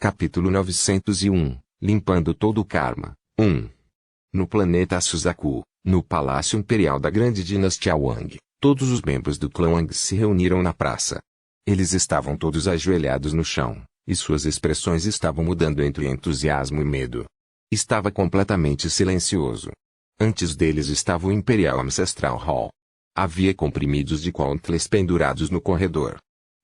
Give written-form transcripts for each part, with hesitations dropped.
Capítulo 901, Limpando todo o karma. 1. No planeta Suzaku, no Palácio Imperial da Grande Dinastia Wang, todos os membros do clã Wang se reuniram na praça. Eles estavam todos ajoelhados no chão, e suas expressões estavam mudando entre entusiasmo e medo. Estava completamente silencioso. Antes deles estava o Imperial Ancestral Hall. Havia comprimidos de Countless pendurados no corredor.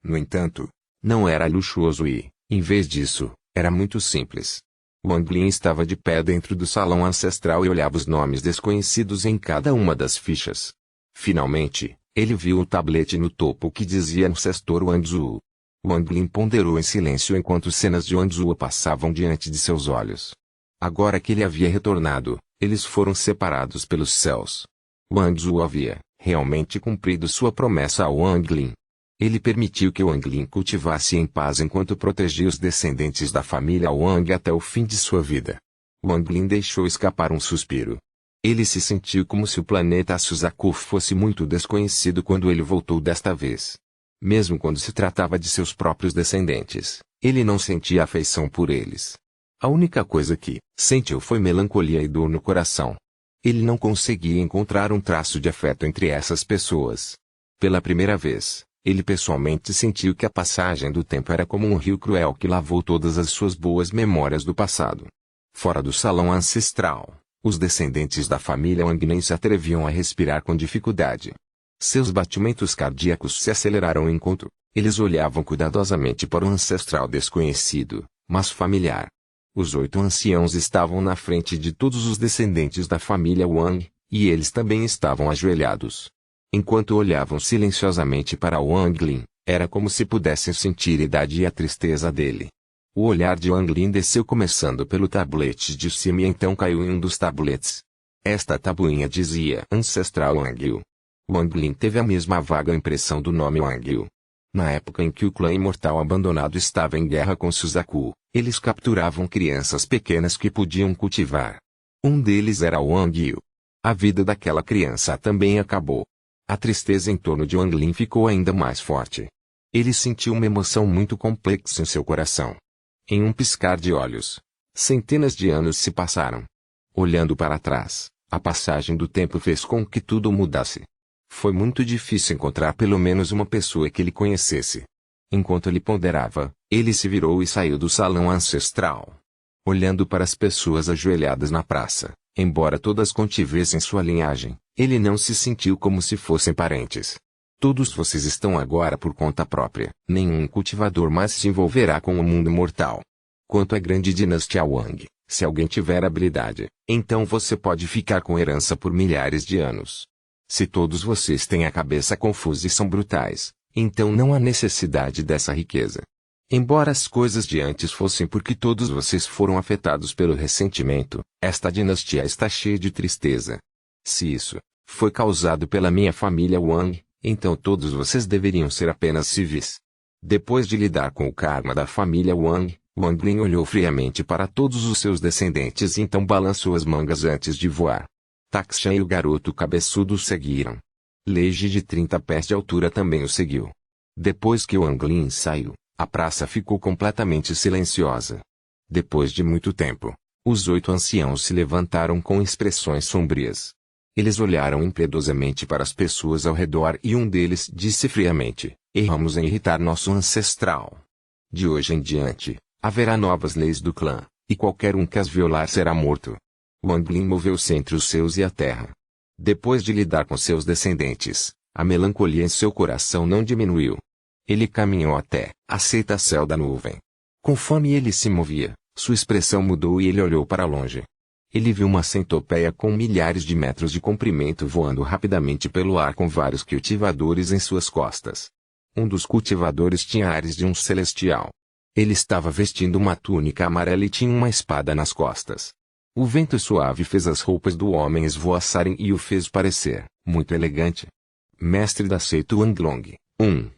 No entanto, não era luxuoso e, em vez disso, era muito simples. Wang Lin estava de pé dentro do salão ancestral e olhava os nomes desconhecidos em cada uma das fichas. Finalmente, ele viu o tablete no topo que dizia Ancestor Wanzhou. Wang Lin ponderou em silêncio enquanto cenas de Wanzhou passavam diante de seus olhos. Agora que ele havia retornado, eles foram separados pelos céus. Wanzhou havia, realmente cumprido sua promessa a Wang Lin. Ele permitiu que Wang Lin cultivasse em paz enquanto protegia os descendentes da família Wang até o fim de sua vida. Wang Lin deixou escapar um suspiro. Ele se sentiu como se o planeta Suzaku fosse muito desconhecido quando ele voltou desta vez. Mesmo quando se tratava de seus próprios descendentes, ele não sentia afeição por eles. A única coisa que sentiu foi melancolia e dor no coração. Ele não conseguia encontrar um traço de afeto entre essas pessoas. Pela primeira vez, ele pessoalmente sentiu que a passagem do tempo era como um rio cruel que lavou todas as suas boas memórias do passado. Fora do salão ancestral, os descendentes da família Wang nem se atreviam a respirar com dificuldade. Seus batimentos cardíacos se aceleraram enquanto eles olhavam cuidadosamente para o ancestral desconhecido, mas familiar. Os 8 anciãos estavam na frente de todos os descendentes da família Wang, e eles também estavam ajoelhados. Enquanto olhavam silenciosamente para Wang Lin, era como se pudessem sentir a idade e a tristeza dele. O olhar de Wang Lin desceu começando pelo tablete de cima e então caiu em um dos tabletes. Esta tabuinha dizia Ancestral Wangyu. Wang Lin teve a mesma vaga impressão do nome Wangyu. Na época em que o clã imortal abandonado estava em guerra com Suzaku, eles capturavam crianças pequenas que podiam cultivar. Um deles era Wangyu. A vida daquela criança também acabou. A tristeza em torno de Wang Lin ficou ainda mais forte. Ele sentiu uma emoção muito complexa em seu coração. Em um piscar de olhos, centenas de anos se passaram. Olhando para trás, a passagem do tempo fez com que tudo mudasse. Foi muito difícil encontrar pelo menos uma pessoa que ele conhecesse. Enquanto ele ponderava, ele se virou e saiu do salão ancestral. Olhando para as pessoas ajoelhadas na praça, embora todas contivessem sua linhagem, ele não se sentiu como se fossem parentes. Todos vocês estão agora por conta própria. Nenhum cultivador mais se envolverá com o mundo mortal. Quanto à grande dinastia Wang, se alguém tiver habilidade, então você pode ficar com herança por milhares de anos. Se todos vocês têm a cabeça confusa e são brutais, então não há necessidade dessa riqueza. Embora as coisas de antes fossem porque todos vocês foram afetados pelo ressentimento, esta dinastia está cheia de tristeza. Se isso foi causado pela minha família Wang, então todos vocês deveriam ser apenas civis. Depois de lidar com o karma da família Wang, Wang Lin olhou friamente para todos os seus descendentes e então balançou as mangas antes de voar. Takshan e o garoto cabeçudo o seguiram. Leiji de 30 pés de altura também o seguiu. Depois que Wang Lin saiu, a praça ficou completamente silenciosa. Depois de muito tempo, os 8 anciãos se levantaram com expressões sombrias. Eles olharam impiedosamente para as pessoas ao redor e um deles disse friamente: erramos em irritar nosso ancestral. De hoje em diante, haverá novas leis do clã, e qualquer um que as violar será morto. Wang Lin moveu-se entre os seus e a terra. Depois de lidar com seus descendentes, a melancolia em seu coração não diminuiu. Ele caminhou até a céu da nuvem. Conforme ele se movia, sua expressão mudou e ele olhou para longe. Ele viu uma centopeia com milhares de metros de comprimento voando rapidamente pelo ar com vários cultivadores em suas costas. Um dos cultivadores tinha ares de um celestial. Ele estava vestindo uma túnica amarela e tinha uma espada nas costas. O vento suave fez as roupas do homem esvoaçarem e o fez parecer muito elegante. Mestre da seita Wanglong. 1.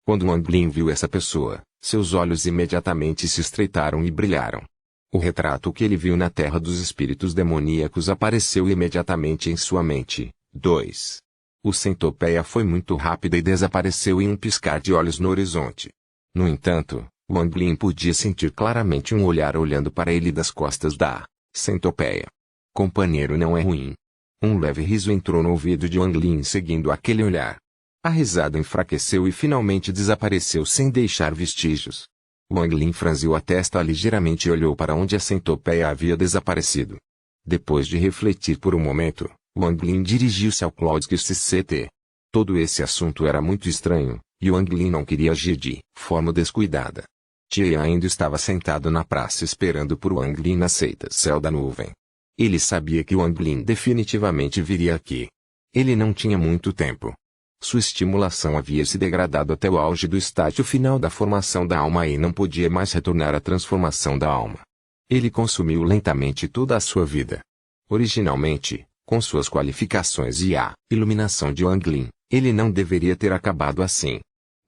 Quando Wang Lin viu essa pessoa, seus olhos imediatamente se estreitaram e brilharam. O retrato que ele viu na terra dos espíritos demoníacos apareceu imediatamente em sua mente. 2. O centopeia foi muito rápida e desapareceu em um piscar de olhos no horizonte. No entanto, Wang Lin podia sentir claramente um olhar olhando para ele das costas da centopeia. Companheiro não é ruim. Um leve riso entrou no ouvido de Wang Lin seguindo aquele olhar. A risada enfraqueceu e finalmente desapareceu sem deixar vestígios. Wang Lin franziu a testa ligeiramente e olhou para onde a centopeia havia desaparecido. Depois de refletir por um momento, Wang Lin dirigiu-se ao Cloudsk CCT. Todo esse assunto era muito estranho, e Wang Lin não queria agir de forma descuidada. Tia ainda estava sentado na praça esperando por Wang Lin na seita céu da nuvem. Ele sabia que Wang Lin definitivamente viria aqui. Ele não tinha muito tempo. Sua estimulação havia se degradado até o auge do estágio final da formação da alma e não podia mais retornar à transformação da alma. Ele consumiu lentamente toda a sua vida. Originalmente, com suas qualificações e a iluminação de Wang Lin, ele não deveria ter acabado assim.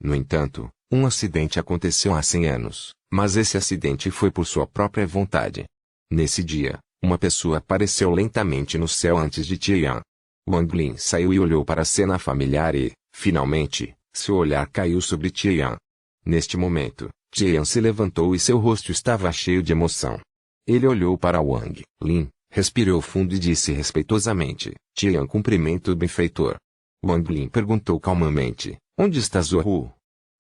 No entanto, um acidente aconteceu há 100 anos, mas esse acidente foi por sua própria vontade. Nesse dia, uma pessoa apareceu lentamente no céu antes de Tian. Wang Lin saiu e olhou para a cena familiar e, finalmente, seu olhar caiu sobre Tian. Neste momento, Tian se levantou e seu rosto estava cheio de emoção. Ele olhou para Wang Lin, respirou fundo e disse respeitosamente, Tian, cumprimento o benfeitor. Wang Lin perguntou calmamente, onde está Zorro?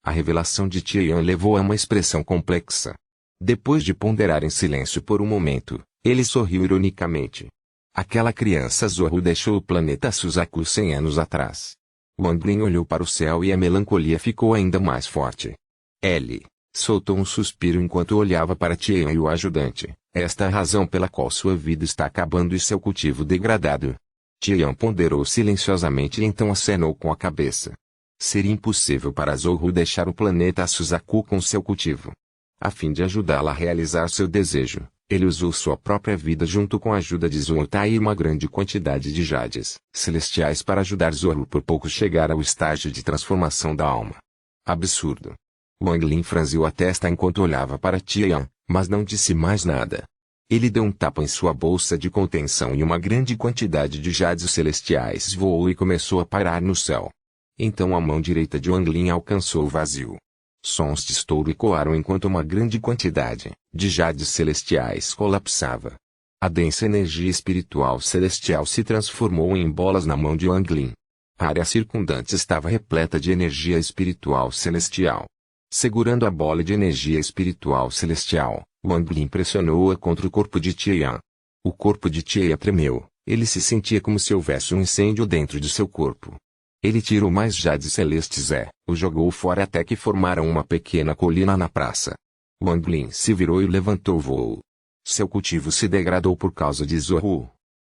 A revelação de Tian levou a uma expressão complexa. Depois de ponderar em silêncio por um momento, ele sorriu ironicamente. Aquela criança Zorro deixou o planeta Suzaku 100 anos atrás. Wang Lin olhou para o céu e a melancolia ficou ainda mais forte. Ele soltou um suspiro enquanto olhava para Tian e o ajudante. Esta é a razão pela qual sua vida está acabando e seu cultivo degradado. Tian ponderou silenciosamente e então acenou com a cabeça. Seria impossível para Zorro deixar o planeta Suzaku com seu cultivo. A fim de ajudá-la a realizar seu desejo, ele usou sua própria vida junto com a ajuda de Zuotai e uma grande quantidade de jades celestiais para ajudar Zorro por pouco chegar ao estágio de transformação da alma. Absurdo. Wang Lin franziu a testa enquanto olhava para Tian, mas não disse mais nada. Ele deu um tapa em sua bolsa de contenção e uma grande quantidade de jades celestiais voou e começou a parar no céu. Então a mão direita de Wang Lin alcançou o vazio. Sons de estouro ecoaram enquanto uma grande quantidade de jades celestiais colapsava. A densa energia espiritual celestial se transformou em bolas na mão de Wang Lin. A área circundante estava repleta de energia espiritual celestial. Segurando a bola de energia espiritual celestial, Wang Lin pressionou-a contra o corpo de Tian. O corpo de Tian tremeu, ele se sentia como se houvesse um incêndio dentro de seu corpo. Ele tirou mais jades celestes e o jogou fora até que formaram uma pequena colina na praça. Wang Lin se virou e levantou o voo. Seu cultivo se degradou por causa de Zorro.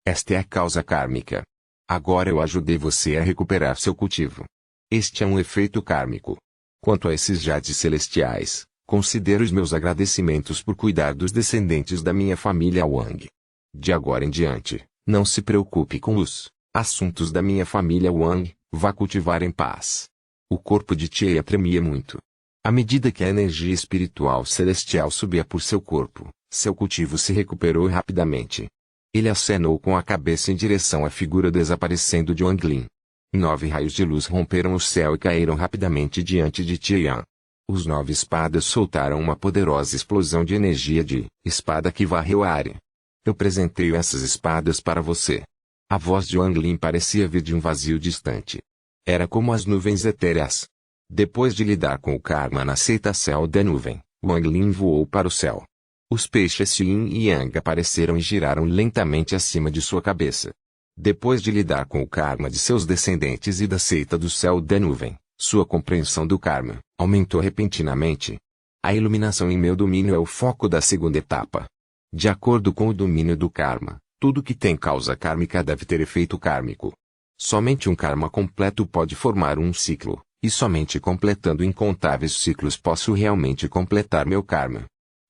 Esta é a causa kármica. Agora eu ajudei você a recuperar seu cultivo. Este é um efeito kármico. Quanto a esses jades celestiais, considero os meus agradecimentos por cuidar dos descendentes da minha família Wang. De agora em diante, não se preocupe com os assuntos da minha família Wang, vá cultivar em paz. O corpo de Tia tremia muito. À medida que a energia espiritual celestial subia por seu corpo, seu cultivo se recuperou rapidamente. Ele acenou com a cabeça em direção à figura desaparecendo de Wang Lin. 9 raios de luz romperam o céu e caíram rapidamente diante de Tian. Os 9 espadas soltaram uma poderosa explosão de energia de espada que varreu a área. Eu presenteio essas espadas para você. A voz de Wang Lin parecia vir de um vazio distante. Era como as nuvens etéreas. Depois de lidar com o karma na seita céu da nuvem, Wang Lin voou para o céu. Os peixes Yin e Yang apareceram e giraram lentamente acima de sua cabeça. Depois de lidar com o karma de seus descendentes e da seita do céu da nuvem, sua compreensão do karma aumentou repentinamente. A iluminação em meu domínio é o foco da segunda etapa. De acordo com o domínio do karma, tudo que tem causa kármica deve ter efeito kármico. Somente um karma completo pode formar um ciclo, e somente completando incontáveis ciclos posso realmente completar meu karma.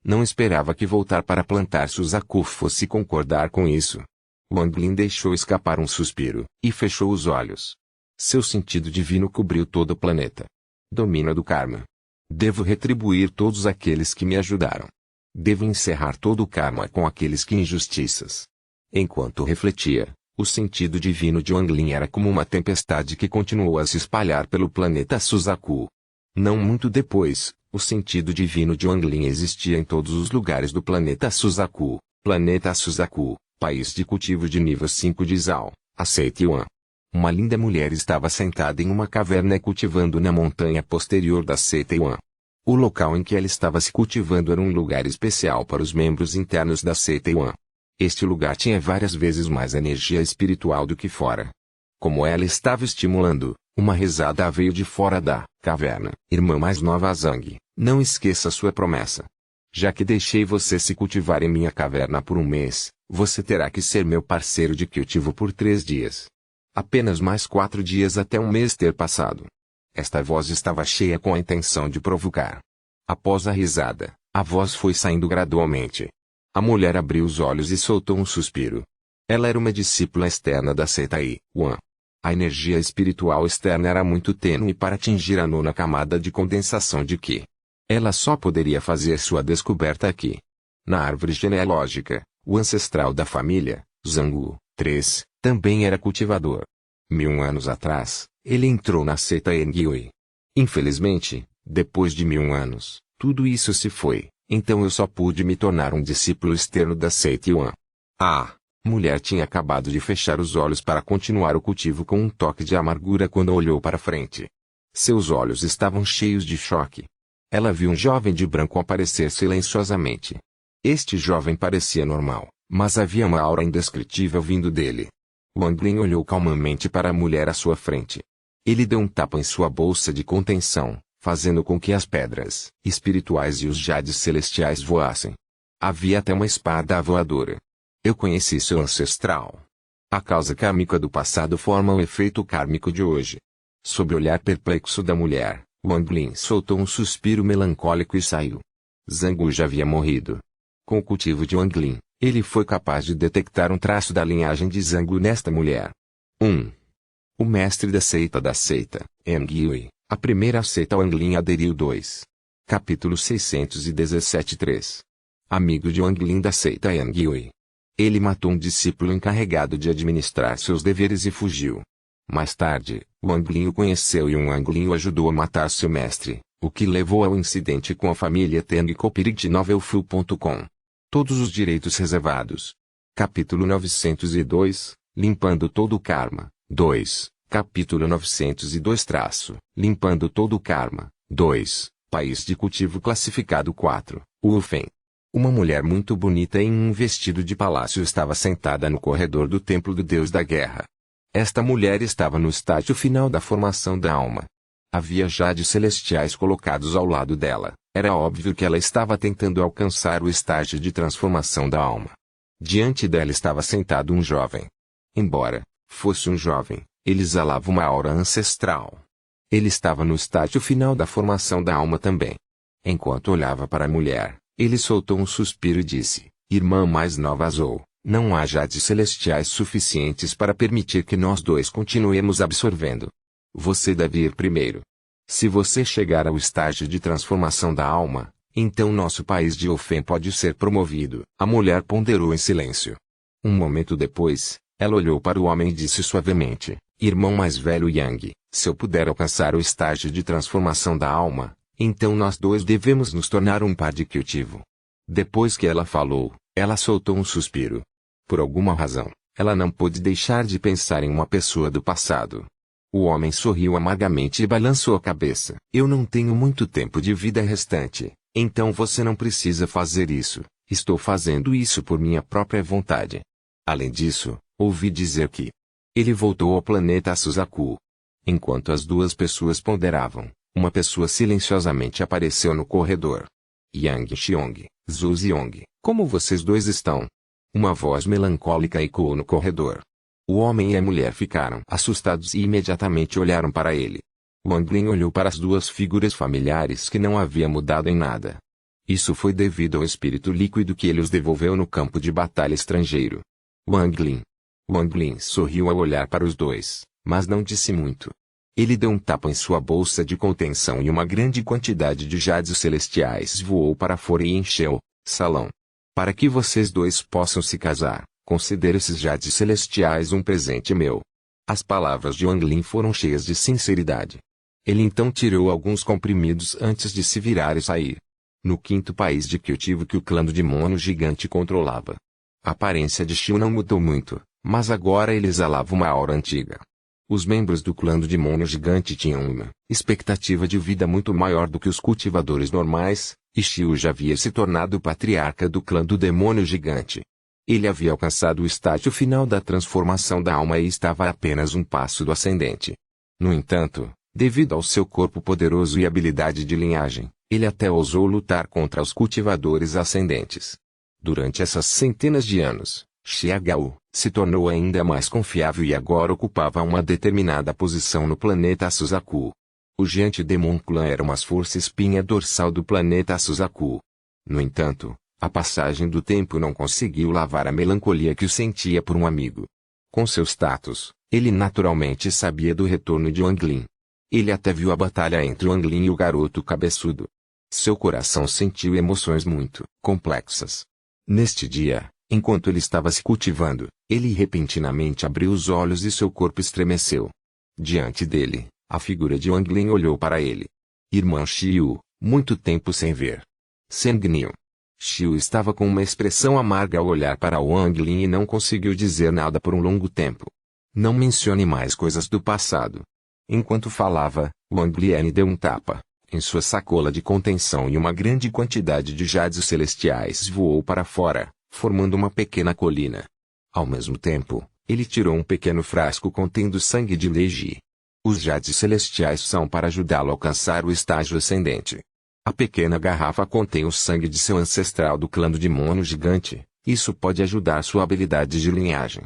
Não esperava que voltar para plantar Suzaku fosse concordar com isso. Wang Lin deixou escapar um suspiro, e fechou os olhos. Seu sentido divino cobriu todo o planeta. Domínio do karma. Devo retribuir todos aqueles que me ajudaram. Devo encerrar todo o karma com aqueles que injustiças. Enquanto refletia, o sentido divino de Wang Lin era como uma tempestade que continuou a se espalhar pelo planeta Suzaku. Não muito depois, O sentido divino de Wang Lin existia em todos os lugares do planeta Suzaku. Planeta Suzaku, país de cultivo de nível 5 de Zhao, a Seiyuan. Uma linda mulher estava sentada em uma caverna e cultivando na montanha posterior da Seiyuan. O local em que ela estava se cultivando era um lugar especial para os membros internos da Seiyuan. Este lugar tinha várias vezes mais energia espiritual do que fora. Como ela estava estimulando, uma risada veio de fora da caverna. Irmã mais nova Zhang, não esqueça sua promessa. Já que deixei você se cultivar em minha caverna por um mês, você terá que ser meu parceiro de cultivo por 3 dias. Apenas mais 4 dias até um mês ter passado. Esta voz estava cheia com a intenção de provocar. Após a risada, a voz foi saindo gradualmente. A mulher abriu os olhos e soltou um suspiro. Ela era uma discípula externa da Seiyuan. A energia espiritual externa era muito tênue para atingir a 9ª camada de condensação de Qi. Ela só poderia fazer sua descoberta aqui. Na árvore genealógica, o ancestral da família, Zhang, 3, também era cultivador. 1000 anos atrás, ele entrou na seita Engyui. Infelizmente, depois de 1000 anos, tudo isso se foi, então eu só pude me tornar um discípulo externo da Seiyuan. A mulher tinha acabado de fechar os olhos para continuar o cultivo com um toque de amargura quando olhou para frente. Seus olhos estavam cheios de choque. Ela viu um jovem de branco aparecer silenciosamente. Este jovem parecia normal, mas havia uma aura indescritível vindo dele. Wang Lin olhou calmamente para a mulher à sua frente. Ele deu um tapa em sua bolsa de contenção, fazendo com que as pedras espirituais e os jades celestiais voassem. Havia até uma espada voadora. Eu conheci seu ancestral. A causa kármica do passado forma o efeito kármico de hoje. Sob o olhar perplexo da mulher, Wang Lin soltou um suspiro melancólico e saiu. Zhang já havia morrido. Com o cultivo de Wang Lin, ele foi capaz de detectar um traço da linhagem de Zhang nesta mulher. 1. O mestre da seita, Engyui, a primeira seita Wang Lin aderiu. 2. Capítulo 617-3. Amigo de Wang Lin da seita Engyui. Ele matou um discípulo encarregado de administrar seus deveres e fugiu. Mais tarde, Wang Lin o conheceu e Wang Lin o ajudou a matar seu mestre, o que levou ao incidente com a família Tang. Copyright novelfu.com. Todos os direitos reservados. Capítulo 902, Limpando todo o karma. 2. Capítulo 902 Limpando todo o karma. 2. País de cultivo classificado 4. Ufen. Uma mulher muito bonita em um vestido de palácio estava sentada no corredor do templo do deus da guerra. Esta mulher estava no estágio final da formação da alma. Havia jades celestiais colocados ao lado dela. Era óbvio que ela estava tentando alcançar o estágio de transformação da alma. Diante dela estava sentado um jovem. Embora fosse um jovem, ele exalava uma aura ancestral. Ele estava no estágio final da formação da alma também. Enquanto olhava para a mulher, ele soltou um suspiro e disse: Irmã mais nova Zou, não há jades celestiais suficientes para permitir que nós dois continuemos absorvendo. Você deve ir primeiro. Se você chegar ao estágio de transformação da alma, então nosso país de Ofen pode ser promovido. A mulher ponderou em silêncio. Um momento depois, ela olhou para o homem e disse suavemente: Irmão mais velho Yang, se eu puder alcançar o estágio de transformação da alma, então nós dois devemos nos tornar um par de cultivo. Depois que ela falou, ela soltou um suspiro. Por alguma razão, ela não pôde deixar de pensar em uma pessoa do passado. O homem sorriu amargamente e balançou a cabeça. Eu não tenho muito tempo de vida restante, então você não precisa fazer isso. Estou fazendo isso por minha própria vontade. Além disso, ouvi dizer que ele voltou ao planeta Suzaku. Enquanto as duas pessoas ponderavam, uma pessoa silenciosamente apareceu no corredor. Yang Xiong, Zhu Ziong, como vocês dois estão? Uma voz melancólica ecoou no corredor. O homem e a mulher ficaram assustados e imediatamente olharam para ele. Wang Lin olhou para as duas figuras familiares que não havia mudado em nada. Isso foi devido ao espírito líquido que ele os devolveu no campo de batalha estrangeiro. Wang Lin sorriu ao olhar para os dois, mas não disse muito. Ele deu um tapa em sua bolsa de contenção e uma grande quantidade de jades celestiais voou para fora e encheu o salão. Para que vocês dois possam se casar, considero esses jades celestiais um presente meu. As palavras de Wang Lin foram cheias de sinceridade. Ele então tirou alguns comprimidos antes de se virar e sair. No quinto país de cultivo que o clã do demônio gigante controlava. A aparência de Xiu não mudou muito, mas agora ele exalava uma aura antiga. Os membros do clã do demônio gigante tinham uma expectativa de vida muito maior do que os cultivadores normais, e Xiu já havia se tornado o patriarca do clã do demônio gigante. Ele havia alcançado o estágio final da transformação da alma e estava a apenas um passo do ascendente. No entanto, devido ao seu corpo poderoso e habilidade de linhagem, ele até ousou lutar contra os cultivadores ascendentes. Durante essas centenas de anos, Xiagao se tornou ainda mais confiável e agora ocupava uma determinada posição no planeta Suzaku. O Giant Demon Clan era uma força espinha dorsal do planeta Suzaku. No entanto, a passagem do tempo não conseguiu lavar a melancolia que o sentia por um amigo. Com seu status, ele naturalmente sabia do retorno de Wang Lin. Ele até viu a batalha entre Wang Lin e o garoto cabeçudo. Seu coração sentiu emoções muito complexas. Neste dia, enquanto ele estava se cultivando, ele repentinamente abriu os olhos e seu corpo estremeceu. Diante dele, a figura de Wang Lin olhou para ele. Irmã Xiu, muito tempo sem ver. Sanguíneo. Xiu estava com uma expressão amarga ao olhar para Wang Lin e não conseguiu dizer nada por um longo tempo. Não mencione mais coisas do passado. Enquanto falava, Wang Lin deu um tapa em sua sacola de contenção e uma grande quantidade de jades celestiais voou para fora, formando uma pequena colina. Ao mesmo tempo, ele tirou um pequeno frasco contendo sangue de Lei Ji. Os jades celestiais são para ajudá-lo a alcançar o estágio ascendente. A pequena garrafa contém o sangue de seu ancestral do clã do demônio gigante. Isso pode ajudar sua habilidade de linhagem.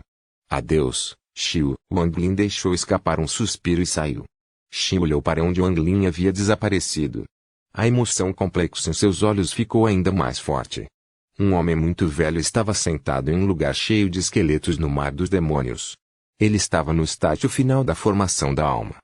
Adeus, Xiu. Wang Lin deixou escapar um suspiro e saiu. Xiu olhou para onde Wang Lin havia desaparecido. A emoção complexa em seus olhos ficou ainda mais forte. Um homem muito velho estava sentado em um lugar cheio de esqueletos no mar dos demônios. Ele estava no estágio final da formação da alma.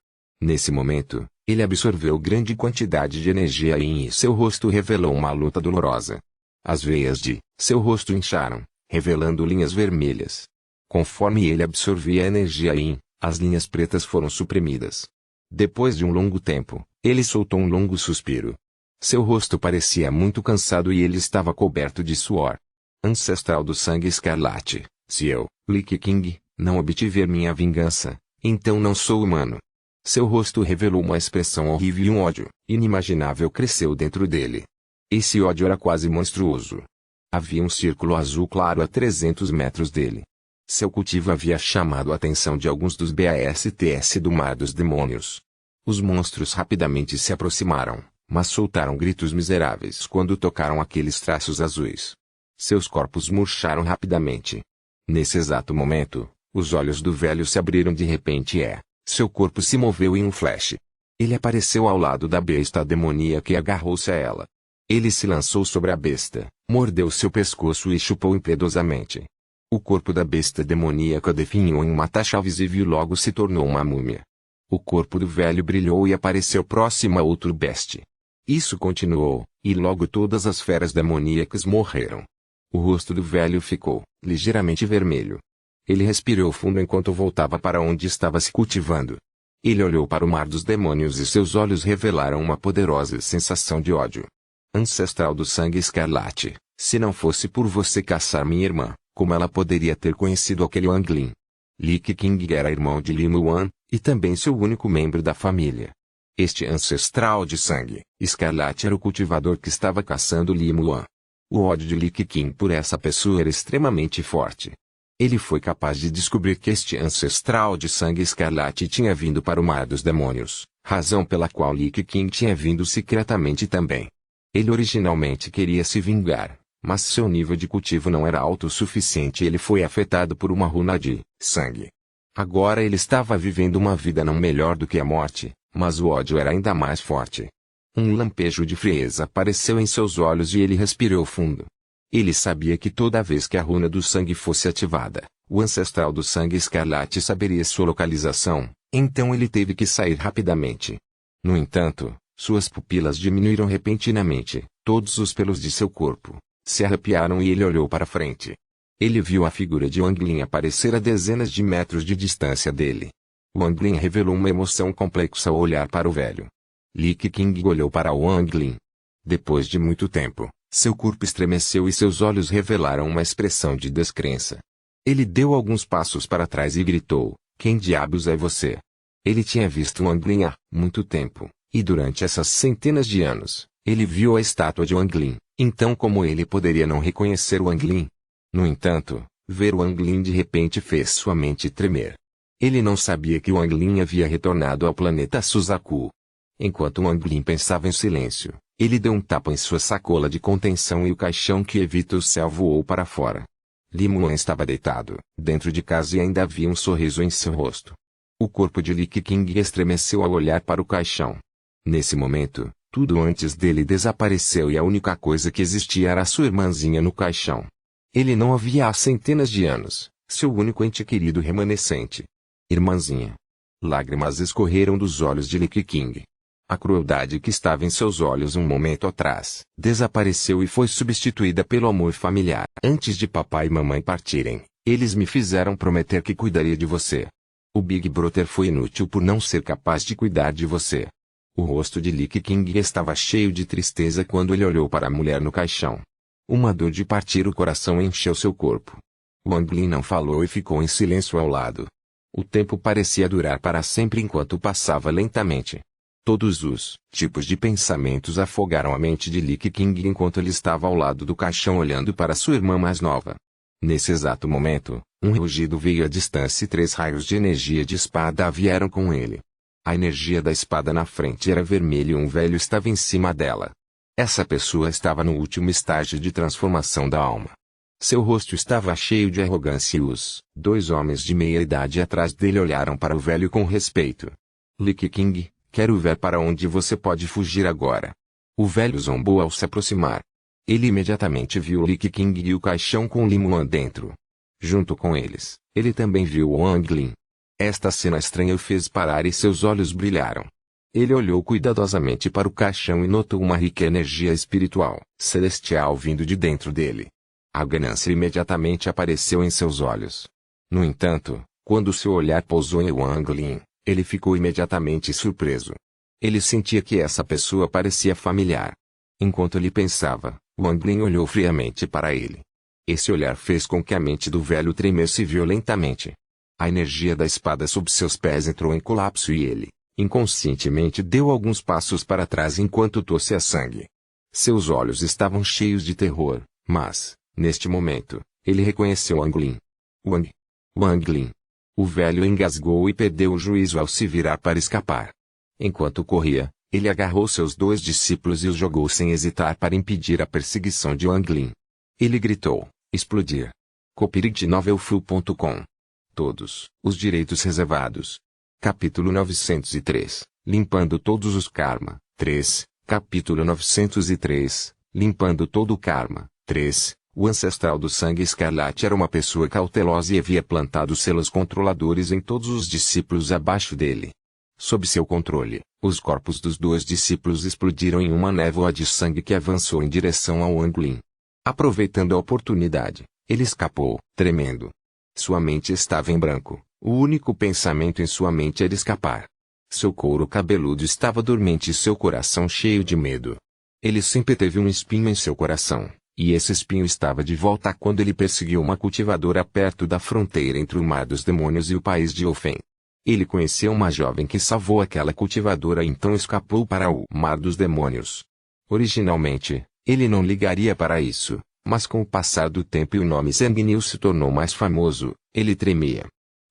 Nesse momento, ele absorveu grande quantidade de energia e seu rosto revelou uma luta dolorosa. As veias de seu rosto incharam, revelando linhas vermelhas. Conforme ele absorvia a energia as linhas pretas foram suprimidas. Depois de um longo tempo, ele soltou um longo suspiro. Seu rosto parecia muito cansado e ele estava coberto de suor. Ancestral do sangue escarlate, se eu, Li King, não obtiver minha vingança, então não sou humano. Seu rosto revelou uma expressão horrível e um ódio inimaginável cresceu dentro dele. Esse ódio era quase monstruoso. Havia um círculo azul claro a 300 metros dele. Seu cultivo havia chamado a atenção de alguns dos BASTS do Mar dos Demônios. Os monstros rapidamente se aproximaram, mas soltaram gritos miseráveis quando tocaram aqueles traços azuis. Seus corpos murcharam rapidamente. Nesse exato momento, os olhos do velho se abriram de repente seu corpo se moveu em um flash. Ele apareceu ao lado da besta demoníaca e agarrou-se a ela. Ele se lançou sobre a besta, mordeu seu pescoço e chupou impiedosamente. O corpo da besta demoníaca definhou em uma taxa visível e logo se tornou uma múmia. O corpo do velho brilhou e apareceu próximo a outro beste. Isso continuou, e logo todas as feras demoníacas morreram. O rosto do velho ficou ligeiramente vermelho. Ele respirou fundo enquanto voltava para onde estava se cultivando. Ele olhou para o mar dos demônios e seus olhos revelaram uma poderosa sensação de ódio. Ancestral do sangue escarlate, se não fosse por você caçar minha irmã, como ela poderia ter conhecido aquele Wang Lin? Li King era irmão de Li Muan, e também seu único membro da família. Este ancestral de sangue escarlate era o cultivador que estava caçando Li Muan. O ódio de Li King por essa pessoa era extremamente forte. Ele foi capaz de descobrir que este ancestral de sangue escarlate tinha vindo para o Mar dos Demônios, razão pela qual Li King tinha vindo secretamente também. Ele originalmente queria se vingar, mas seu nível de cultivo não era alto o suficiente e ele foi afetado por uma runa de sangue. Agora ele estava vivendo uma vida não melhor do que a morte, mas o ódio era ainda mais forte. Um lampejo de frieza apareceu em seus olhos e ele respirou fundo. Ele sabia que toda vez que a runa do sangue fosse ativada, o ancestral do sangue escarlate saberia sua localização, então ele teve que sair rapidamente. No entanto, suas pupilas diminuíram repentinamente, todos os pelos de seu corpo se arrepiaram e ele olhou para frente. Ele viu a figura de Wang Lin aparecer a dezenas de metros de distância dele. Wang Lin revelou uma emoção complexa ao olhar para o velho. Li King olhou para Wang Lin. Depois de muito tempo, seu corpo estremeceu e seus olhos revelaram uma expressão de descrença. Ele deu alguns passos para trás e gritou: "Quem diabos é você?" Ele tinha visto Wang Lin há muito tempo, e durante essas centenas de anos, ele viu a estátua de Wang Lin, então como ele poderia não reconhecer Wang Lin? No entanto, ver Wang Lin de repente fez sua mente tremer. Ele não sabia que Wang Lin havia retornado ao planeta Suzaku. Enquanto Wang Lin pensava em silêncio, ele deu um tapa em sua sacola de contenção e o caixão que evita o céu voou para fora. Li Mulan estava deitado, dentro de casa e ainda havia um sorriso em seu rosto. O corpo de Li King estremeceu ao olhar para o caixão. Nesse momento, tudo antes dele desapareceu e a única coisa que existia era sua irmãzinha no caixão. Ele não a via há centenas de anos, seu único ente querido remanescente. Irmãzinha. Lágrimas escorreram dos olhos de Li King. A crueldade que estava em seus olhos um momento atrás, desapareceu e foi substituída pelo amor familiar. Antes de papai e mamãe partirem, eles me fizeram prometer que cuidaria de você. O Big Brother foi inútil por não ser capaz de cuidar de você. O rosto de Li King estava cheio de tristeza quando ele olhou para a mulher no caixão. Uma dor de partir o coração encheu seu corpo. Wang Lin não falou e ficou em silêncio ao lado. O tempo parecia durar para sempre enquanto passava lentamente. Todos os tipos de pensamentos afogaram a mente de Li King enquanto ele estava ao lado do caixão olhando para sua irmã mais nova. Nesse exato momento, um rugido veio à distância e 3 raios de energia de espada vieram com ele. A energia da espada na frente era vermelha e um velho estava em cima dela. Essa pessoa estava no último estágio de transformação da alma. Seu rosto estava cheio de arrogância e os 2 homens de meia idade atrás dele olharam para o velho com respeito. Li King, quero ver para onde você pode fugir agora. O velho zombou ao se aproximar. Ele imediatamente viu Li King e o caixão com Li Mulan dentro. Junto com eles, ele também viu Wang Lin. Esta cena estranha o fez parar e seus olhos brilharam. Ele olhou cuidadosamente para o caixão e notou uma rica energia espiritual, celestial vindo de dentro dele. A ganância imediatamente apareceu em seus olhos. No entanto, quando seu olhar pousou em Wang Lin, ele ficou imediatamente surpreso. Ele sentia que essa pessoa parecia familiar. Enquanto ele pensava, Wang Lin olhou friamente para ele. Esse olhar fez com que a mente do velho tremesse violentamente. A energia da espada sob seus pés entrou em colapso e ele, inconscientemente, deu alguns passos para trás enquanto tossia sangue. Seus olhos estavam cheios de terror, mas, neste momento, ele reconheceu Wang Lin. Wang Lin. O velho engasgou e perdeu o juízo ao se virar para escapar. Enquanto corria, ele agarrou seus 2 discípulos e os jogou sem hesitar para impedir a perseguição de Wang Lin. Ele gritou: explodir. copyright Todos os direitos reservados. Capítulo 903, Limpando todos os karma. 3. Capítulo 903, Limpando todo o karma. 3. O ancestral do sangue escarlate era uma pessoa cautelosa e havia plantado selos controladores em todos os discípulos abaixo dele. Sob seu controle, os corpos dos 2 discípulos explodiram em uma névoa de sangue que avançou em direção ao Wang Lin. Aproveitando a oportunidade, ele escapou, tremendo. Sua mente estava em branco, o único pensamento em sua mente era escapar. Seu couro cabeludo estava dormente e seu coração cheio de medo. Ele sempre teve um espinho em seu coração, e esse espinho estava de volta quando ele perseguiu uma cultivadora perto da fronteira entre o Mar dos Demônios e o país de Ofen. Ele conheceu uma jovem que salvou aquela cultivadora e então escapou para o Mar dos Demônios. Originalmente, ele não ligaria para isso, mas com o passar do tempo e o nome Sanguinil se tornou mais famoso, ele tremia.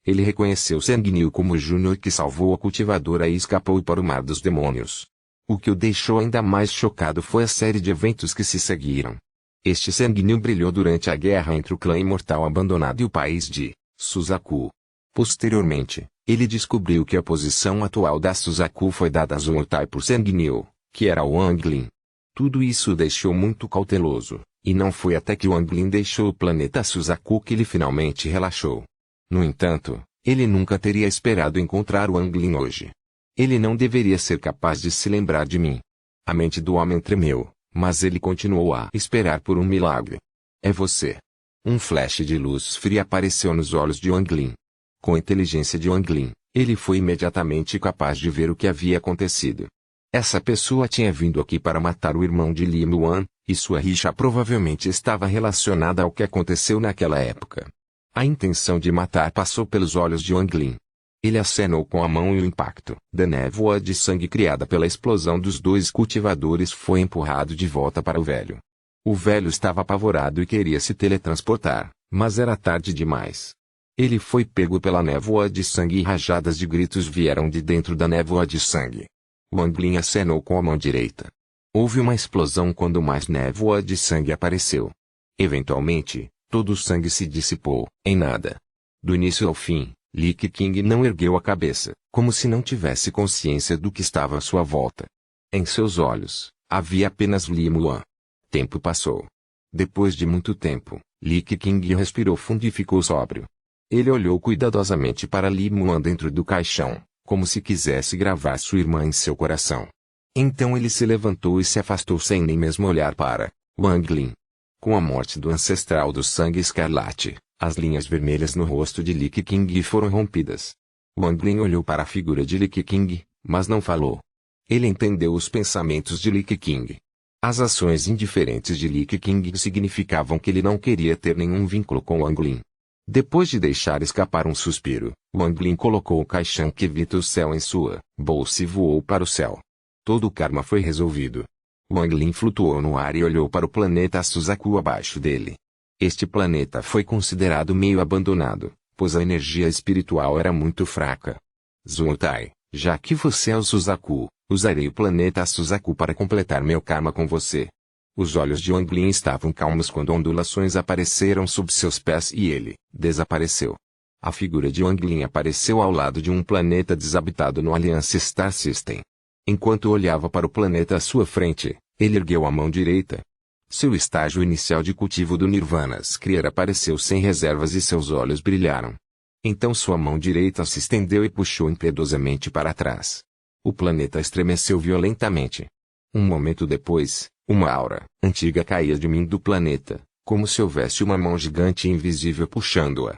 Ele reconheceu Sanguinil como o Júnior que salvou a cultivadora e escapou para o Mar dos Demônios. O que o deixou ainda mais chocado foi a série de eventos que se seguiram. Este Sanguinil brilhou durante a guerra entre o clã imortal abandonado e o país de Suzaku. Posteriormente, ele descobriu que a posição atual da Suzaku foi dada a Zoutai por Sanguinil, que era Wang Lin. Tudo isso o deixou muito cauteloso, e não foi até que Wang Lin deixou o planeta Suzaku que ele finalmente relaxou. No entanto, ele nunca teria esperado encontrar Wang Lin hoje. Ele não deveria ser capaz de se lembrar de mim. A mente do homem tremeu, mas ele continuou a esperar por um milagre. É você. Um flash de luz fria apareceu nos olhos de Wang Lin. Com a inteligência de Wang Lin, Ele foi imediatamente capaz de ver o que havia acontecido. Essa pessoa tinha vindo aqui para matar o irmão de Li Muan, e sua rixa provavelmente estava relacionada ao que aconteceu naquela época. A intenção de matar passou pelos olhos de Wang Lin. Ele acenou com a mão e o impacto da névoa de sangue criada pela explosão dos dois cultivadores foi empurrado de volta para o velho. O velho estava apavorado e queria se teletransportar, mas era tarde demais. Ele foi pego pela névoa de sangue e rajadas de gritos vieram de dentro da névoa de sangue. Wang Lin acenou com a mão direita. Houve uma explosão quando mais névoa de sangue apareceu. Eventualmente, todo o sangue se dissipou, em nada. Do início ao fim, Li Keqing não ergueu a cabeça, como se não tivesse consciência do que estava à sua volta. Em seus olhos, havia apenas Li Muan. Tempo passou. Depois de muito tempo, Li Keqing respirou fundo e ficou sóbrio. Ele olhou cuidadosamente para Li Muan dentro do caixão, como se quisesse gravar sua irmã em seu coração. Então ele se levantou e se afastou sem nem mesmo olhar para Wang Lin. Com a morte do ancestral do sangue escarlate, as linhas vermelhas no rosto de Li Keqing foram rompidas. Wang Lin olhou para a figura de Li Keqing, mas não falou. Ele entendeu os pensamentos de Li Keqing. As ações indiferentes de Li Keqing significavam que ele não queria ter nenhum vínculo com Wang Lin. Depois de deixar escapar um suspiro, Wang Lin colocou o caixão que evita o céu em sua bolsa e voou para o céu. Todo o karma foi resolvido. Wang Lin flutuou no ar e olhou para o planeta Suzaku abaixo dele. Este planeta foi considerado meio abandonado, pois a energia espiritual era muito fraca. Zuotai, já que você é o Suzaku, usarei o planeta Suzaku para completar meu karma com você. Os olhos de Wang Lin estavam calmos quando ondulações apareceram sob seus pés e ele desapareceu. A figura de Wang Lin apareceu ao lado de um planeta desabitado no Alliance Star System. Enquanto olhava para o planeta à sua frente, ele ergueu a mão direita. Seu estágio inicial de cultivo do Nirvana Skriya apareceu sem reservas e seus olhos brilharam. Então sua mão direita se estendeu e puxou impiedosamente para trás. O planeta estremeceu violentamente. Um momento depois, uma aura antiga caía de mim do planeta, como se houvesse uma mão gigante e invisível puxando-a.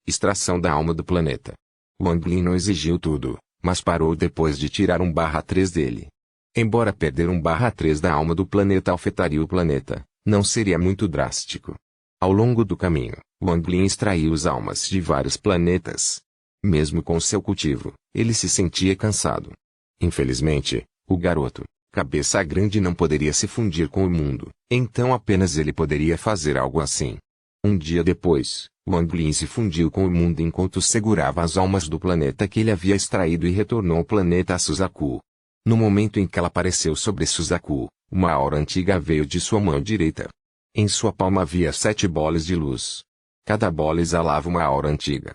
Extração da alma do planeta. Wang Lin não exigiu tudo, mas parou depois de tirar 1/3 dele. Embora perder 1/3 da alma do planeta afetaria o planeta, não seria muito drástico. Ao longo do caminho, Wang Lin extraiu as almas de vários planetas. Mesmo com seu cultivo, ele se sentia cansado. Infelizmente, o garoto, cabeça grande não poderia se fundir com o mundo, então apenas ele poderia fazer algo assim. Um dia depois, Wang Lin se fundiu com o mundo enquanto segurava as almas do planeta que ele havia extraído e retornou ao planeta Suzaku. No momento em que ela apareceu sobre Suzaku, uma aura antiga veio de sua mão direita. Em sua palma havia 7 bolas de luz. Cada bola exalava uma aura antiga.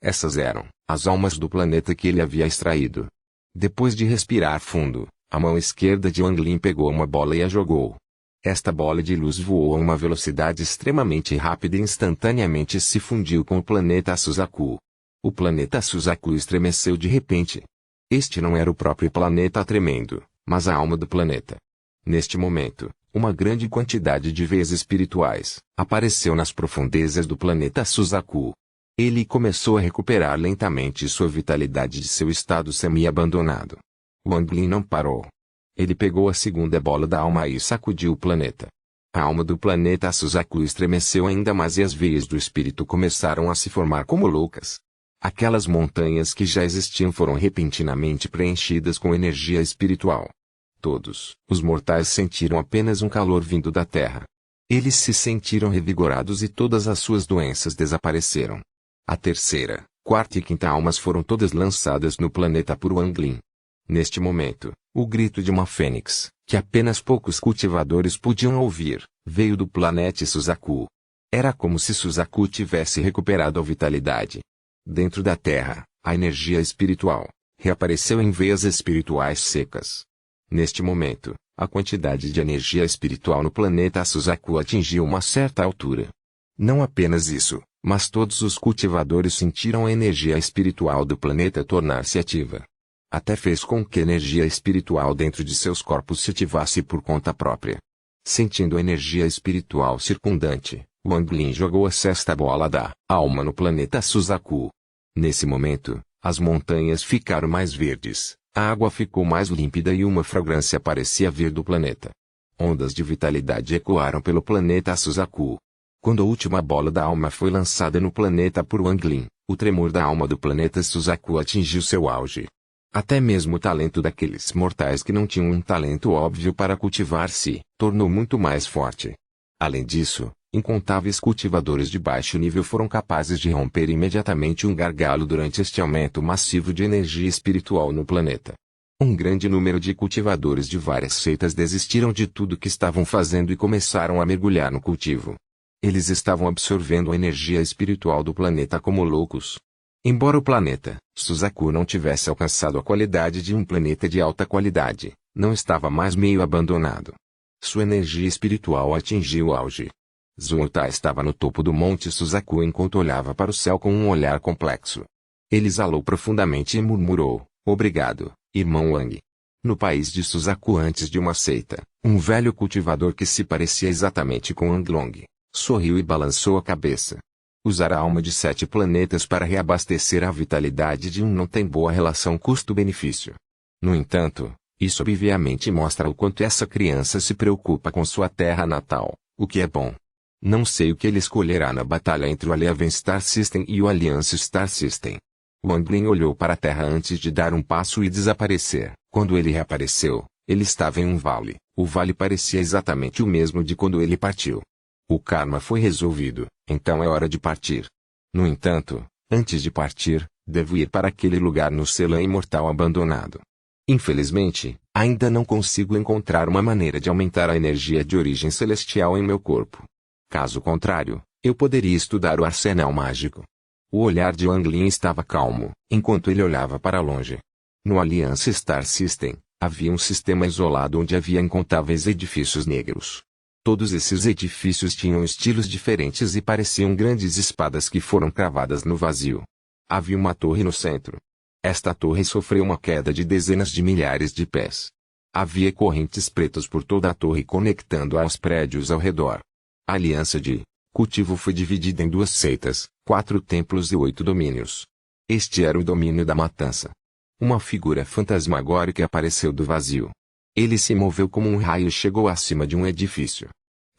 Essas eram as almas do planeta que ele havia extraído. Depois de respirar fundo, a mão esquerda de Wang Lin pegou uma bola e a jogou. Esta bola de luz voou a uma velocidade extremamente rápida e instantaneamente se fundiu com o planeta Suzaku. O planeta Suzaku estremeceu de repente. Este não era o próprio planeta tremendo, mas a alma do planeta. Neste momento, uma grande quantidade de veias espirituais apareceu nas profundezas do planeta Suzaku. Ele começou a recuperar lentamente sua vitalidade de seu estado semi-abandonado. Wang Lin não parou. Ele pegou a segunda bola da alma e sacudiu o planeta. A alma do planeta Suzaku estremeceu ainda mais e as veias do espírito começaram a se formar como loucas. Aquelas montanhas que já existiam foram repentinamente preenchidas com energia espiritual. Todos os mortais sentiram apenas um calor vindo da terra. Eles se sentiram revigorados e todas as suas doenças desapareceram. A terceira, quarta e quinta almas foram todas lançadas no planeta por Wang Lin. Neste momento, o grito de uma fênix, que apenas poucos cultivadores podiam ouvir, veio do planeta Suzaku. Era como se Suzaku tivesse recuperado a vitalidade. Dentro da Terra, a energia espiritual reapareceu em veias espirituais secas. Neste momento, a quantidade de energia espiritual no planeta Suzaku atingiu uma certa altura. Não apenas isso, mas todos os cultivadores sentiram a energia espiritual do planeta tornar-se ativa. Até fez com que a energia espiritual dentro de seus corpos se ativasse por conta própria. Sentindo a energia espiritual circundante, Wang Lin jogou a sexta bola da alma no planeta Suzaku. Nesse momento, As montanhas ficaram mais verdes, a água ficou mais límpida e uma fragrância parecia vir do planeta. Ondas de vitalidade ecoaram pelo planeta Suzaku. Quando a última bola da alma foi lançada no planeta por Wang Lin, o tremor da alma do planeta Suzaku atingiu seu auge. Até mesmo o talento daqueles mortais que não tinham um talento óbvio para cultivar se tornou muito mais forte. Além disso, incontáveis cultivadores de baixo nível foram capazes de romper imediatamente um gargalo durante este aumento massivo de energia espiritual no planeta. Um grande número de cultivadores de várias seitas desistiram de tudo que estavam fazendo e começaram a mergulhar no cultivo. Eles estavam absorvendo a energia espiritual do planeta como loucos. Embora o planeta Suzaku não tivesse alcançado a qualidade de um planeta de alta qualidade, não estava mais meio abandonado. Sua energia espiritual atingiu o auge. Zuota estava no topo do monte Suzaku enquanto olhava para o céu com um olhar complexo. Ele exalou profundamente e murmurou: "Obrigado, irmão Wang." No país de Suzaku, antes de uma seita, um velho cultivador que se parecia exatamente com Anglong sorriu e balançou a cabeça. Usar a alma de 7 planetas para reabastecer a vitalidade de um não tem boa relação custo-benefício. No entanto, isso obviamente mostra o quanto essa criança se preocupa com sua terra natal, o que é bom. Não sei o que ele escolherá na batalha entre o Alliance Star System e o Alliance Star System. Wang Lin olhou para a terra antes de dar um passo e desaparecer. Quando ele reapareceu, ele estava em um vale. O vale parecia exatamente o mesmo de quando ele partiu. O karma foi resolvido, então é hora de partir. No entanto, antes de partir, devo ir para aquele lugar no Celan imortal abandonado. Infelizmente, ainda não consigo encontrar uma maneira de aumentar a energia de origem celestial em meu corpo. Caso contrário, eu poderia estudar o arsenal mágico. O olhar de Wang Lin estava calmo, enquanto ele olhava para longe. No Alliance Star System, havia um sistema isolado onde havia incontáveis edifícios negros. Todos esses edifícios tinham estilos diferentes e pareciam grandes espadas que foram cravadas no vazio. Havia uma torre no centro. Esta torre sofreu uma queda de dezenas de milhares de pés. Havia correntes pretas por toda a torre conectando aos prédios ao redor. A aliança de cultivo foi dividida em 2 seitas, 4 templos e 8 domínios. Este era o domínio da matança. Uma figura fantasmagórica apareceu do vazio. Ele se moveu como um raio e chegou acima de um edifício.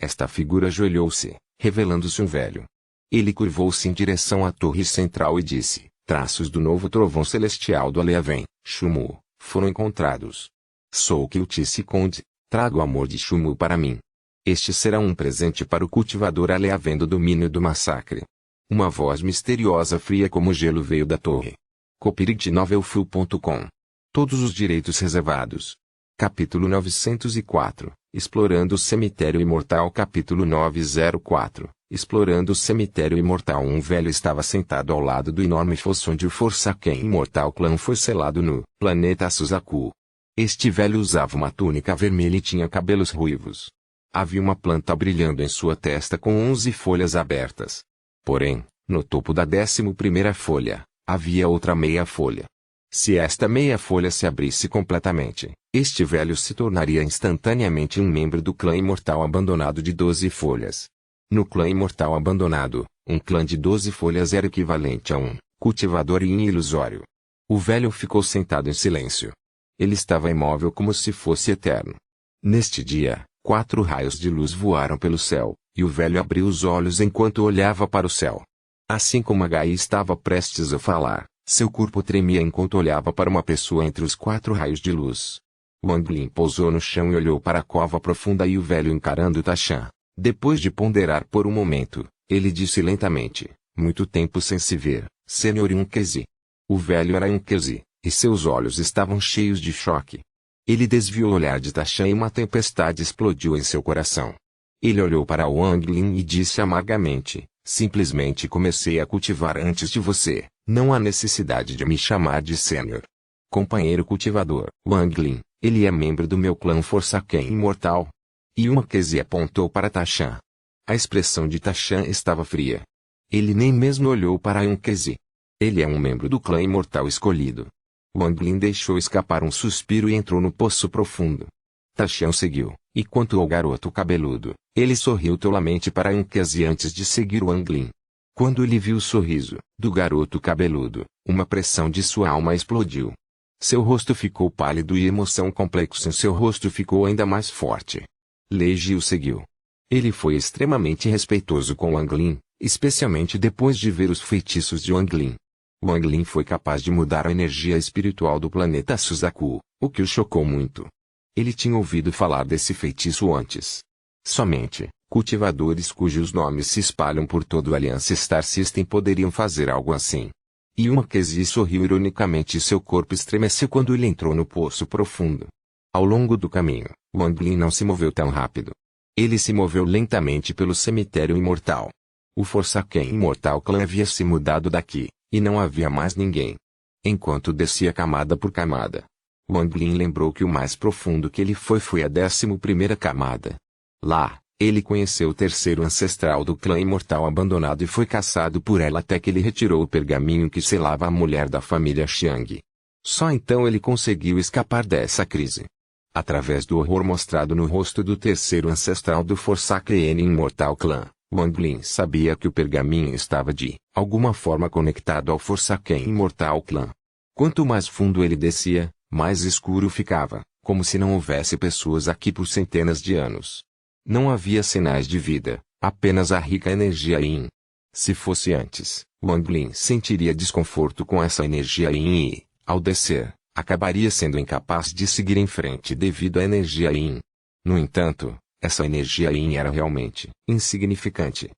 Esta figura ajoelhou-se, revelando-se um velho. Ele curvou-se em direção à torre central e disse: "Traços do novo trovão celestial do Aleaven, Shumu, foram encontrados. Sou Kyuchi Conde, trago o amor de Shumu para mim. Este será um presente para o cultivador Aleaven do domínio do massacre." Uma voz misteriosa fria como gelo veio da torre. Copyright Novelfu.com. Todos os direitos reservados. Capítulo 904, Explorando o Cemitério Imortal. Capítulo 904, Explorando o Cemitério Imortal. Um velho estava sentado ao lado do enorme fosso onde o Forsaken Imortal Clã foi selado no planeta Suzaku. Este velho usava uma túnica vermelha e tinha cabelos ruivos. Havia uma planta brilhando em sua testa com 11 folhas abertas. Porém, no topo da 11ª folha, havia outra meia folha. Se esta meia folha se abrisse completamente, este velho se tornaria instantaneamente um membro do clã imortal abandonado de 12 folhas. No clã imortal abandonado, um clã de 12 folhas era equivalente a um cultivador ilusório. O velho ficou sentado em silêncio. Ele estava imóvel como se fosse eterno. Neste dia, 4 raios de luz voaram pelo céu, e o velho abriu os olhos enquanto olhava para o céu. Assim como a Gai estava prestes a falar, seu corpo tremia enquanto olhava para uma pessoa entre os 4 raios de luz. Wang Lin pousou no chão e olhou para a cova profunda e o velho encarando Tachan. Depois de ponderar por um momento, ele disse lentamente: "Muito tempo sem se ver, Senhor Yunkezi." O velho era Yunkezi, e seus olhos estavam cheios de choque. Ele desviou o olhar de Tachan e uma tempestade explodiu em seu coração. Ele olhou para Wang Lin e disse amargamente: "Simplesmente comecei a cultivar antes de você, não há necessidade de me chamar de Sênior. Companheiro cultivador." Wang Lin, ele é membro do meu clã Forsaken Imortal. E Yunkezi apontou para Tachan. A expressão de Tachan estava fria. Ele nem mesmo olhou para Yunkezi. Ele é um membro do clã imortal escolhido. Wang Lin deixou escapar um suspiro e entrou no poço profundo. Tachan seguiu, e quanto ao garoto cabeludo, ele sorriu tolamente para Yunkezi antes de seguir Wang Lin. Quando ele viu o sorriso do garoto cabeludo, uma pressão de sua alma explodiu. Seu rosto ficou pálido e emoção complexa em seu rosto ficou ainda mais forte. Leiji o seguiu. Ele foi extremamente respeitoso com Wang Lin, especialmente depois de ver os feitiços de Wang Lin. Wang Lin foi capaz de mudar a energia espiritual do planeta Suzaku, o que o chocou muito. Ele tinha ouvido falar desse feitiço antes. Somente cultivadores cujos nomes se espalham por todo o Aliança Star System poderiam fazer algo assim. Yuma Kezi sorriu ironicamente e seu corpo estremeceu quando ele entrou no poço profundo. Ao longo do caminho, Wang Lin não se moveu tão rápido. Ele se moveu lentamente pelo cemitério imortal. O Forsaken Imortal Clan havia se mudado daqui, e não havia mais ninguém. Enquanto descia camada por camada, Wang Lin lembrou que o mais profundo que ele foi a 11ª camada. Lá, ele conheceu o terceiro ancestral do clã imortal abandonado e foi caçado por ela até que ele retirou o pergaminho que selava a mulher da família Xiang. Só então ele conseguiu escapar dessa crise. Através do horror mostrado no rosto do terceiro ancestral do Forsaken Immortal Clan, Wang Lin sabia que o pergaminho estava de alguma forma conectado ao Forsaken Immortal Clan. Quanto mais fundo ele descia, mais escuro ficava, como se não houvesse pessoas aqui por centenas de anos. Não havia sinais de vida, apenas a rica energia Yin. Se fosse antes, Wang Lin sentiria desconforto com essa energia Yin e, ao descer, acabaria sendo incapaz de seguir em frente devido à energia Yin. No entanto, essa energia Yin era realmente insignificante.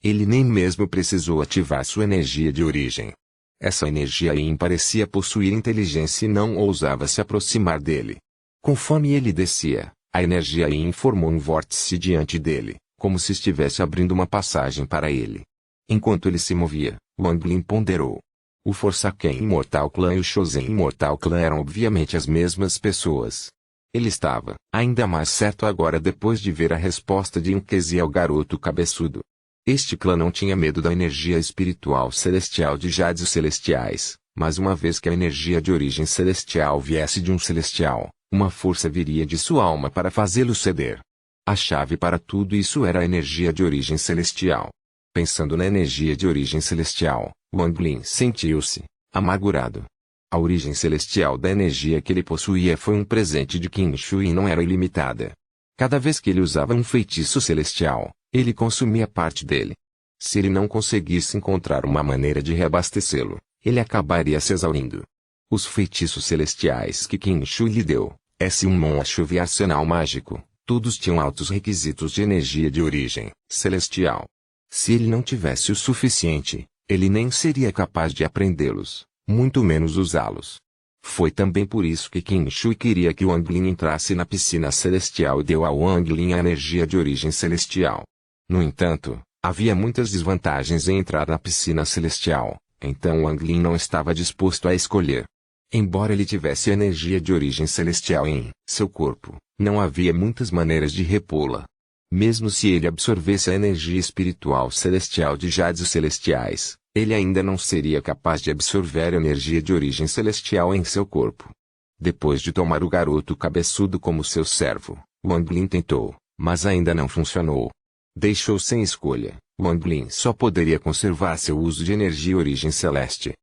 Ele nem mesmo precisou ativar sua energia de origem. Essa energia Yin parecia possuir inteligência e não ousava se aproximar dele. Conforme ele descia, a energia Yin formou um vórtice diante dele, como se estivesse abrindo uma passagem para ele. Enquanto ele se movia, Wang Lin ponderou. O Forsaken Immortal Clan e o Chosen Immortal Clan eram obviamente as mesmas pessoas. Ele estava ainda mais certo agora depois de ver a resposta de Inkezi ao garoto cabeçudo. Este clã não tinha medo da energia espiritual celestial de Jades Celestiais, mas uma vez que a energia de origem celestial viesse de um celestial, uma força viria de sua alma para fazê-lo ceder. A chave para tudo isso era a energia de origem celestial. Pensando na energia de origem celestial, Wang Lin sentiu-se amargurado. A origem celestial da energia que ele possuía foi um presente de Qin Shui e não era ilimitada. Cada vez que ele usava um feitiço celestial, ele consumia parte dele. Se ele não conseguisse encontrar uma maneira de reabastecê-lo, ele acabaria se exaurindo. Os feitiços celestiais que Qin Shui lhe deu, S1 Monchuv e Arsenal Mágico, todos tinham altos requisitos de energia de origem celestial. Se ele não tivesse o suficiente, ele nem seria capaz de aprendê-los, muito menos usá-los. Foi também por isso que Qin Shui queria que Wang Lin entrasse na piscina celestial e deu a Wang Lin a energia de origem celestial. No entanto, havia muitas desvantagens em entrar na piscina celestial, então Wang Lin não estava disposto a escolher. Embora ele tivesse energia de origem celestial em seu corpo, não havia muitas maneiras de repô-la. Mesmo se ele absorvesse a energia espiritual celestial de Jades Celestiais, ele ainda não seria capaz de absorver a energia de origem celestial em seu corpo. Depois de tomar o garoto cabeçudo como seu servo, Wang Lin tentou, mas ainda não funcionou. Deixou sem escolha, Wang Lin só poderia conservar seu uso de energia origem celeste.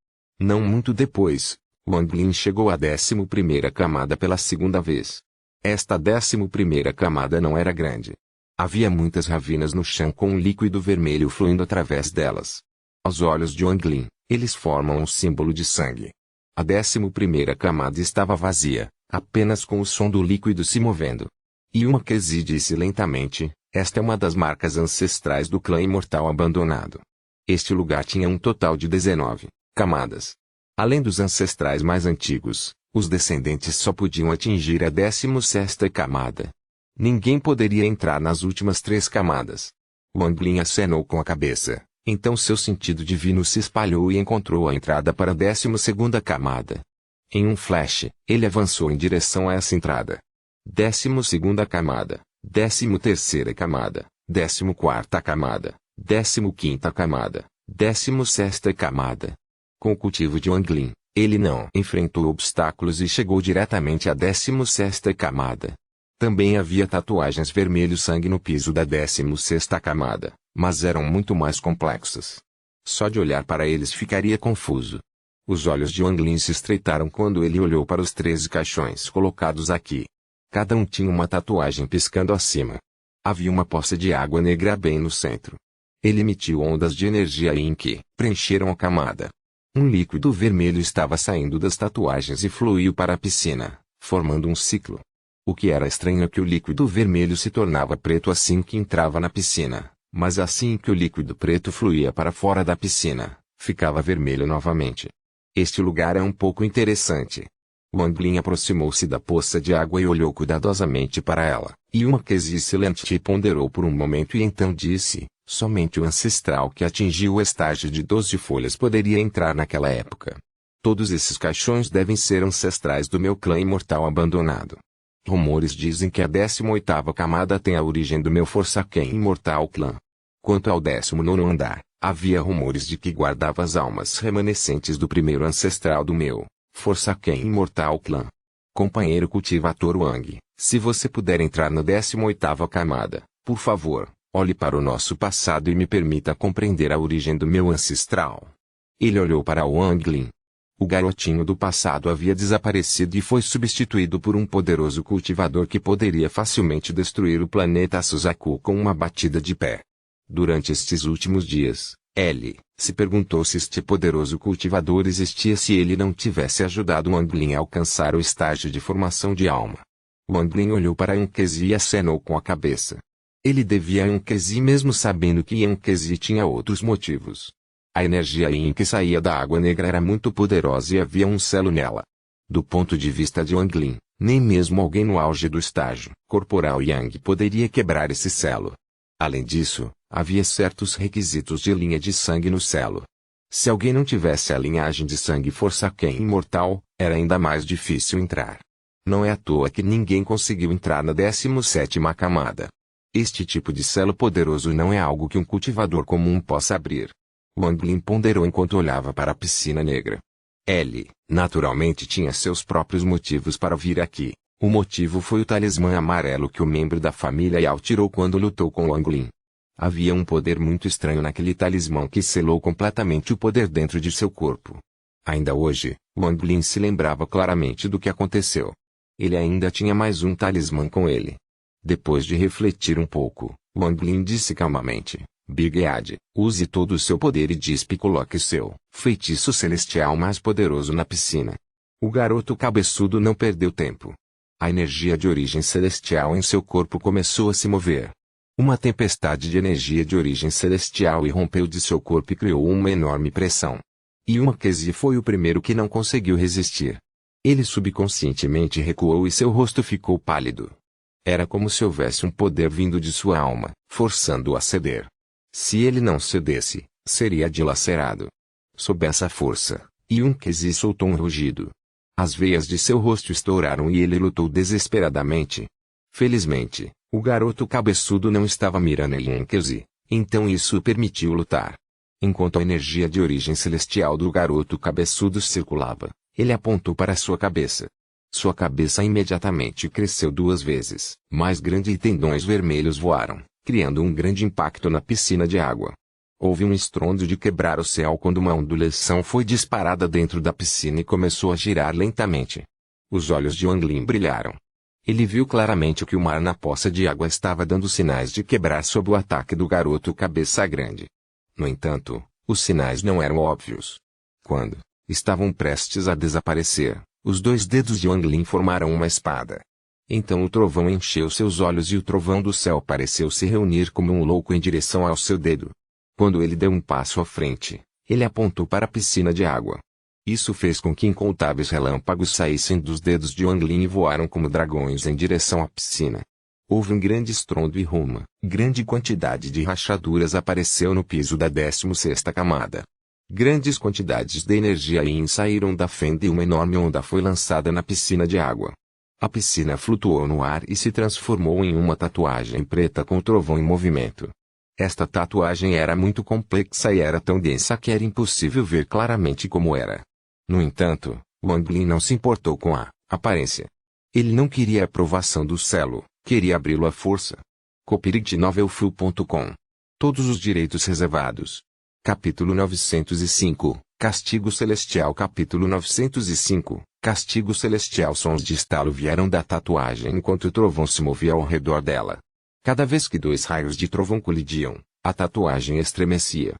Não muito depois, Wang Lin chegou à 11ª camada pela segunda vez. Esta 11ª camada não era grande. Havia muitas ravinas no chão com um líquido vermelho fluindo através delas. Aos olhos de Wang Lin, eles formam um símbolo de sangue. A 11ª camada estava vazia, apenas com o som do líquido se movendo. Yuma Kezi disse lentamente, esta é uma das marcas ancestrais do clã imortal abandonado. Este lugar tinha um total de 19 camadas. Além dos ancestrais mais antigos, os descendentes só podiam atingir a 16ª camada. Ninguém poderia entrar nas últimas 3 camadas. Wang Lin acenou com a cabeça, então seu sentido divino se espalhou e encontrou a entrada para a 12ª camada. Em um flash, ele avançou em direção a essa entrada. 12ª camada, 13ª camada, 14ª camada, 15ª camada, 16ª camada. Com o cultivo de Wang Lin, ele não enfrentou obstáculos e chegou diretamente à 16ª camada. Também havia tatuagens vermelho sangue no piso da 16ª camada, mas eram muito mais complexas. Só de olhar para eles ficaria confuso. Os olhos de Wang Lin se estreitaram quando ele olhou para os 13 caixões colocados aqui. Cada um tinha uma tatuagem piscando acima. Havia uma poça de água negra bem no centro. Ele emitiu ondas de energia Yin que preencheram a camada. Um líquido vermelho estava saindo das tatuagens e fluiu para a piscina, formando um ciclo. O que era estranho é que o líquido vermelho se tornava preto assim que entrava na piscina, mas assim que o líquido preto fluía para fora da piscina, ficava vermelho novamente. Este lugar é um pouco interessante. Wang Lin aproximou-se da poça de água e olhou cuidadosamente para ela, e uma Kezi silente ponderou por um momento e então disse: somente o ancestral que atingiu o estágio de 12 folhas poderia entrar naquela época. Todos esses caixões devem ser ancestrais do meu clã imortal abandonado. Rumores dizem que a 18ª camada tem a origem do meu Forsaken imortal clã. Quanto ao 19º andar, havia rumores de que guardava as almas remanescentes do primeiro ancestral do meu Forsaken imortal clã. Companheiro cultivador Wang, se você puder entrar na 18ª camada, por favor, olhe para o nosso passado e me permita compreender a origem do meu ancestral. Ele olhou para Wang Lin. O garotinho do passado havia desaparecido e foi substituído por um poderoso cultivador que poderia facilmente destruir o planeta Suzaku com uma batida de pé. Durante estes últimos dias, ele se perguntou se este poderoso cultivador existia se ele não tivesse ajudado Wang Lin a alcançar o estágio de formação de alma. Wang Lin olhou para Yankezi e acenou com a cabeça. Ele devia a Yankezi mesmo sabendo que Yankezi tinha outros motivos. A energia Yin que saía da água negra era muito poderosa e havia um selo nela. Do ponto de vista de Wang Lin, nem mesmo alguém no auge do estágio corporal Yang poderia quebrar esse selo. Além disso, havia certos requisitos de linha de sangue no selo. Se alguém não tivesse a linhagem de sangue Forsaken imortal, era ainda mais difícil entrar. Não é à toa que ninguém conseguiu entrar na 17ª camada. Este tipo de selo poderoso não é algo que um cultivador comum possa abrir. Wang Lin ponderou enquanto olhava para a piscina negra. Ele, naturalmente, tinha seus próprios motivos para vir aqui. O motivo foi o talismã amarelo que o membro da família Yao tirou quando lutou com Wang Lin. Havia um poder muito estranho naquele talismã que selou completamente o poder dentro de seu corpo. Ainda hoje, Wang Lin se lembrava claramente do que aconteceu. Ele ainda tinha mais um talismã com ele. Depois de refletir um pouco, Wang Lin disse calmamente: Big Ed, use todo o seu poder e coloque seu feitiço celestial mais poderoso na piscina. O garoto cabeçudo não perdeu tempo. A energia de origem celestial em seu corpo começou a se mover. Uma tempestade de energia de origem celestial irrompeu de seu corpo e criou uma enorme pressão. E Yankezi foi o primeiro que não conseguiu resistir. Ele subconscientemente recuou e seu rosto ficou pálido. Era como se houvesse um poder vindo de sua alma, forçando-o a ceder. Se ele não cedesse, seria dilacerado. Sob essa força, Yankezi soltou um rugido. As veias de seu rosto estouraram e ele lutou desesperadamente. Felizmente, o garoto cabeçudo não estava mirando em Yankezi, então isso o permitiu lutar. Enquanto a energia de origem celestial do garoto cabeçudo circulava, ele apontou para sua cabeça. Sua cabeça imediatamente cresceu 2 vezes, mais grande e tendões vermelhos voaram, criando um grande impacto na piscina de água. Houve um estrondo de quebrar o céu quando uma ondulação foi disparada dentro da piscina e começou a girar lentamente. Os olhos de Wang Lin brilharam. Ele viu claramente que o mar na poça de água estava dando sinais de quebrar sob o ataque do garoto cabeça grande. No entanto, os sinais não eram óbvios. Quando estavam prestes a desaparecer, os 2 dedos de Wang Lin formaram uma espada. Então o trovão encheu seus olhos e o trovão do céu pareceu se reunir como um louco em direção ao seu dedo. Quando ele deu um passo à frente, ele apontou para a piscina de água. Isso fez com que incontáveis relâmpagos saíssem dos dedos de Wang Lin e voaram como dragões em direção à piscina. Houve um grande estrondo e uma grande quantidade de rachaduras apareceu no piso da 16ª camada. Grandes quantidades de energia Yin saíram da fenda e uma enorme onda foi lançada na piscina de água. A piscina flutuou no ar e se transformou em uma tatuagem preta com o trovão em movimento. Esta tatuagem era muito complexa e era tão densa que era impossível ver claramente como era. No entanto, Wang Lin não se importou com a aparência. Ele não queria a aprovação do selo, queria abri-lo à força. Copyright Novelfu.com. Todos os direitos reservados. Capítulo 905, Castigo Celestial. Capítulo 905, Castigo Celestial. Sons de estalo vieram da tatuagem enquanto o trovão se movia ao redor dela. Cada vez que dois raios de trovão colidiam, a tatuagem estremecia.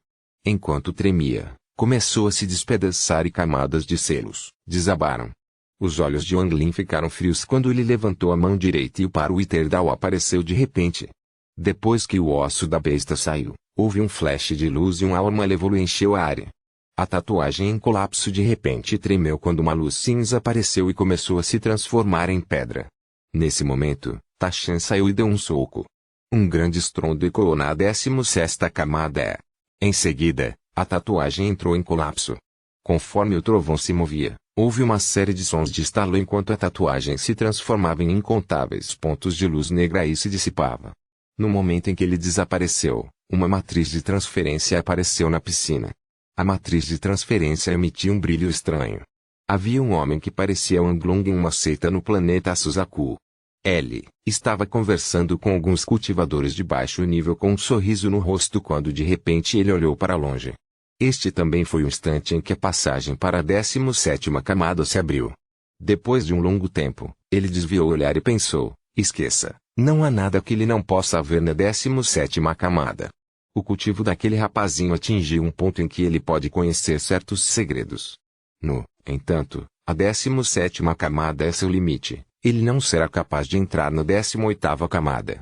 Enquanto tremia, começou a se despedaçar e camadas de selos desabaram. Os olhos de Wang Lin ficaram frios quando ele levantou a mão direita e o Paro Iterdal apareceu de repente. Depois que o osso da besta saiu, houve um flash de luz e uma alma levou-o e encheu a área. A tatuagem em colapso de repente tremeu quando uma luz cinza apareceu e começou a se transformar em pedra. Nesse momento, Tashan saiu e deu um soco. Um grande estrondo ecoou na 16ª camada. Em seguida, a tatuagem entrou em colapso. Conforme o trovão se movia, houve uma série de sons de estalo enquanto a tatuagem se transformava em incontáveis pontos de luz negra e se dissipava. No momento em que ele desapareceu, uma matriz de transferência apareceu na piscina. A matriz de transferência emitia um brilho estranho. Havia um homem que parecia Wang Long em uma seita no planeta Suzaku. Ele estava conversando com alguns cultivadores de baixo nível com um sorriso no rosto quando de repente ele olhou para longe. Este também foi o instante em que a passagem para a 17ª camada se abriu. Depois de um longo tempo, ele desviou o olhar e pensou, esqueça, não há nada que ele não possa ver na 17ª camada. O cultivo daquele rapazinho atingiu um ponto em que ele pode conhecer certos segredos. No entanto, a 17ª camada é seu limite, ele não será capaz de entrar na 18ª camada.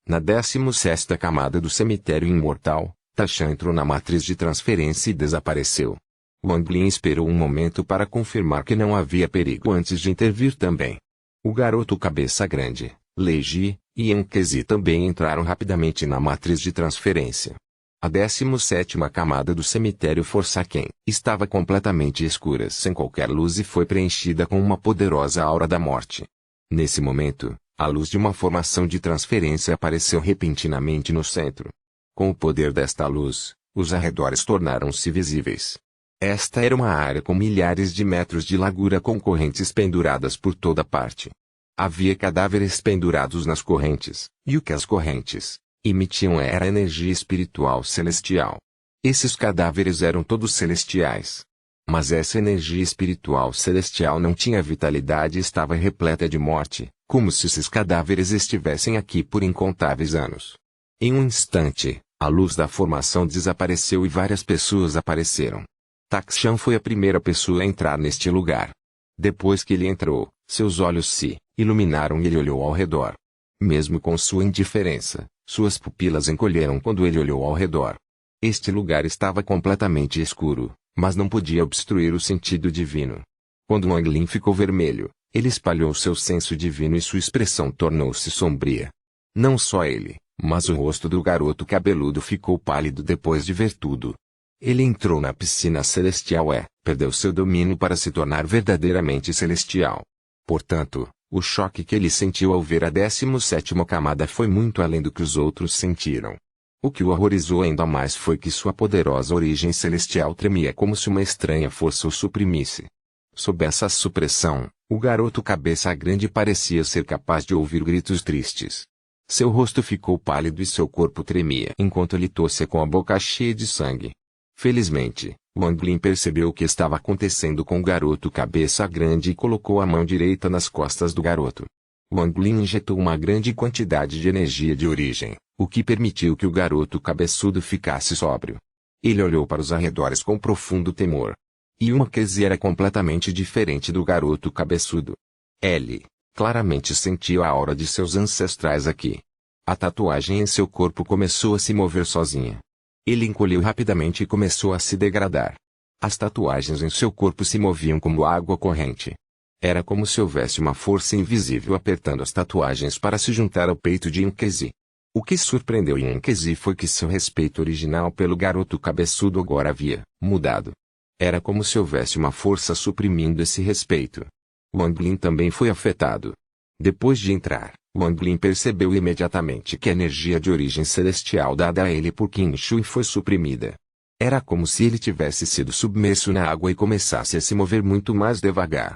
Na 16ª camada do cemitério imortal, Tashan entrou na matriz de transferência e desapareceu. Wang Lin esperou um momento para confirmar que não havia perigo antes de intervir também. O garoto cabeça grande, Lei Ji, e Yankezi também entraram rapidamente na matriz de transferência. A 17ª camada do cemitério Forsaken estava completamente escura sem qualquer luz e foi preenchida com uma poderosa aura da morte. Nesse momento, a luz de uma formação de transferência apareceu repentinamente no centro. Com o poder desta luz, os arredores tornaram-se visíveis. Esta era uma área com milhares de metros de largura com correntes penduradas por toda parte. Havia cadáveres pendurados nas correntes, e o que as correntes emitiam era energia espiritual celestial. Esses cadáveres eram todos celestiais. Mas essa energia espiritual celestial não tinha vitalidade e estava repleta de morte, como se esses cadáveres estivessem aqui por incontáveis anos. Em um instante, a luz da formação desapareceu e várias pessoas apareceram. Takshan foi a primeira pessoa a entrar neste lugar. Depois que ele entrou, seus olhos se iluminaram e ele olhou ao redor. Mesmo com sua indiferença, suas pupilas encolheram quando ele olhou ao redor. Este lugar estava completamente escuro, mas não podia obstruir o sentido divino. Quando Wang Lin ficou vermelho, ele espalhou seu senso divino e sua expressão tornou-se sombria. Não só ele, mas o rosto do garoto cabeludo ficou pálido depois de ver tudo. Ele entrou na piscina celestial e perdeu seu domínio para se tornar verdadeiramente celestial. Portanto, o choque que ele sentiu ao ver a 17ª camada foi muito além do que os outros sentiram. O que o horrorizou ainda mais foi que sua poderosa origem celestial tremia como se uma estranha força o suprimisse. Sob essa supressão, o garoto cabeça grande parecia ser capaz de ouvir gritos tristes. Seu rosto ficou pálido e seu corpo tremia enquanto ele tossia com a boca cheia de sangue. Felizmente, Wang Lin percebeu o que estava acontecendo com o garoto cabeça grande e colocou a mão direita nas costas do garoto. Wang Lin injetou uma grande quantidade de energia de origem, o que permitiu que o garoto cabeçudo ficasse sóbrio. Ele olhou para os arredores com profundo temor. E uma Kezi era completamente diferente do garoto cabeçudo. Ele claramente sentia a aura de seus ancestrais aqui. A tatuagem em seu corpo começou a se mover sozinha. Ele encolheu rapidamente e começou a se degradar. As tatuagens em seu corpo se moviam como água corrente. Era como se houvesse uma força invisível apertando as tatuagens para se juntar ao peito de Yankezi. O que surpreendeu Yankezi foi que seu respeito original pelo garoto cabeçudo agora havia mudado. Era como se houvesse uma força suprimindo esse respeito. Wang Lin também foi afetado. Depois de entrar, Wang Lin percebeu imediatamente que a energia de origem celestial dada a ele por Qin Shui foi suprimida. Era como se ele tivesse sido submerso na água e começasse a se mover muito mais devagar.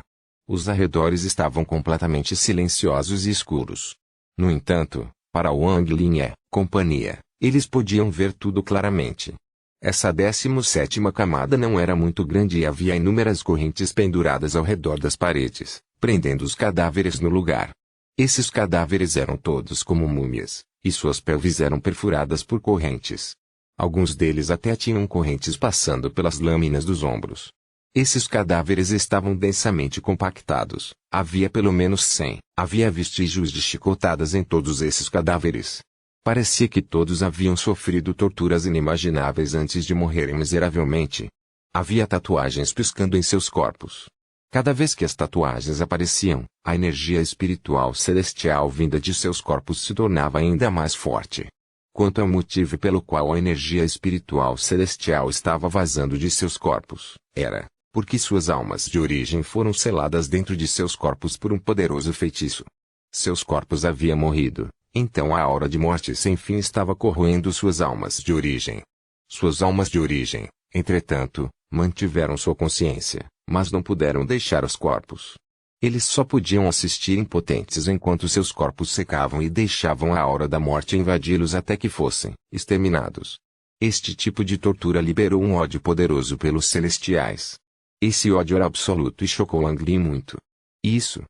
Os arredores estavam completamente silenciosos e escuros. No entanto, para Wang Lin e companhia, eles podiam ver tudo claramente. Essa 17ª camada não era muito grande e havia inúmeras correntes penduradas ao redor das paredes, prendendo os cadáveres no lugar. Esses cadáveres eram todos como múmias, e suas pelvis eram perfuradas por correntes. Alguns deles até tinham correntes passando pelas lâminas dos ombros. Esses cadáveres estavam densamente compactados, havia pelo menos 100. Havia vestígios de chicotadas em todos esses cadáveres. Parecia que todos haviam sofrido torturas inimagináveis antes de morrerem miseravelmente. Havia tatuagens piscando em seus corpos. Cada vez que as tatuagens apareciam, a energia espiritual celestial vinda de seus corpos se tornava ainda mais forte. Quanto ao motivo pelo qual a energia espiritual celestial estava vazando de seus corpos, era porque suas almas de origem foram seladas dentro de seus corpos por um poderoso feitiço. Seus corpos haviam morrido, então a aura de morte sem fim estava corroendo suas almas de origem. Suas almas de origem, entretanto, mantiveram sua consciência, mas não puderam deixar os corpos. Eles só podiam assistir impotentes enquanto seus corpos secavam e deixavam a aura da morte invadi-los até que fossem exterminados. Este tipo de tortura liberou um ódio poderoso pelos celestiais. Esse ódio era absoluto e chocou Ang Lee muito. Isso.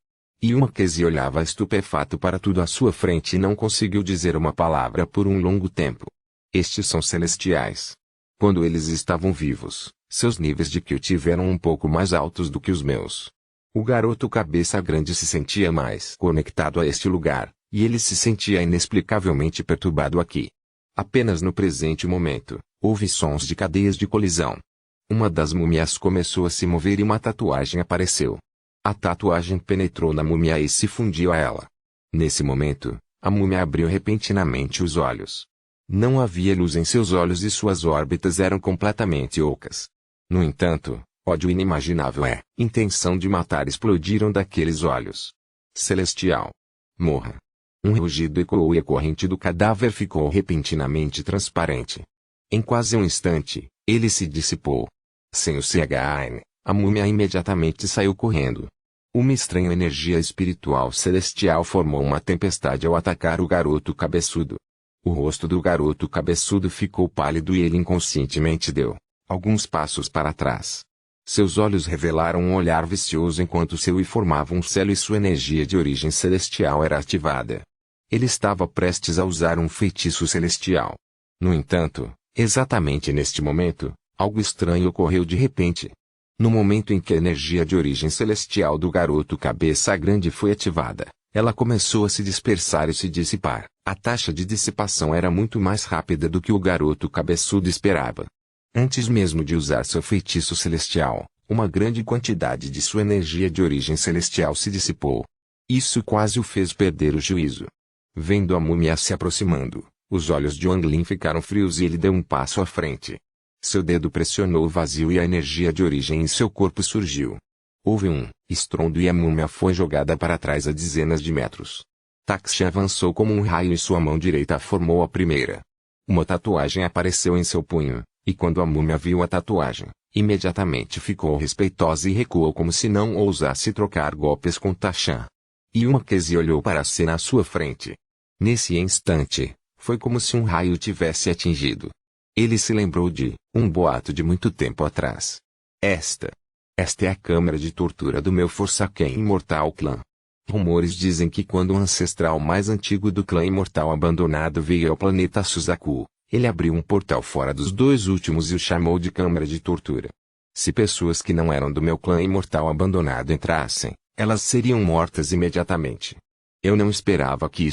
Yuma Kezi olhava estupefato para tudo à sua frente e não conseguiu dizer uma palavra por um longo tempo. Estes são celestiais. Quando eles estavam vivos, seus níveis de Ki tiveram um pouco mais altos do que os meus. O garoto cabeça grande se sentia mais conectado a este lugar, e ele se sentia inexplicavelmente perturbado aqui. Apenas no presente momento, houve sons de cadeias de colisão. Uma das múmias começou a se mover e uma tatuagem apareceu. A tatuagem penetrou na múmia e se fundiu a ela. Nesse momento, a múmia abriu repentinamente os olhos. Não havia luz em seus olhos e suas órbitas eram completamente ocas. No entanto, ódio inimaginável e intenção de matar explodiram daqueles olhos. Celestial. Morra. Um rugido ecoou e a corrente do cadáver ficou repentinamente transparente. Em quase um instante, ele se dissipou. Sem o CHN, a múmia imediatamente saiu correndo. Uma estranha energia espiritual celestial formou uma tempestade ao atacar o garoto cabeçudo. O rosto do garoto cabeçudo ficou pálido e ele inconscientemente deu alguns passos para trás. Seus olhos revelaram um olhar vicioso enquanto seu I formava um selo e sua energia de origem celestial era ativada. Ele estava prestes a usar um feitiço celestial. No entanto, exatamente neste momento, algo estranho ocorreu de repente. No momento em que a energia de origem celestial do garoto cabeça grande foi ativada, ela começou a se dispersar e se dissipar. A taxa de dissipação era muito mais rápida do que o garoto cabeçudo esperava. Antes mesmo de usar seu feitiço celestial, uma grande quantidade de sua energia de origem celestial se dissipou. Isso quase o fez perder o juízo. Vendo a múmia se aproximando, os olhos de Wang Lin ficaram frios e ele deu um passo à frente. Seu dedo pressionou o vazio e a energia de origem em seu corpo surgiu. Houve um estrondo e a múmia foi jogada para trás a dezenas de metros. Taxi avançou como um raio e sua mão direita formou a primeira. Uma tatuagem apareceu em seu punho, e quando a múmia viu a tatuagem, imediatamente ficou respeitosa e recuou como se não ousasse trocar golpes com Taxan. Yuma Kezi olhou para a cena à sua frente. Nesse instante, foi como se um raio tivesse atingido. Ele se lembrou de um boato de muito tempo atrás. Esta é a câmara de tortura do meu Forsaken Imortal Clã. Rumores dizem que quando o ancestral mais antigo do clã imortal abandonado veio ao planeta Suzaku, ele abriu um portal fora dos dois últimos e o chamou de câmara de tortura. Se pessoas que não eram do meu clã imortal abandonado entrassem, elas seriam mortas imediatamente. Eu não esperava que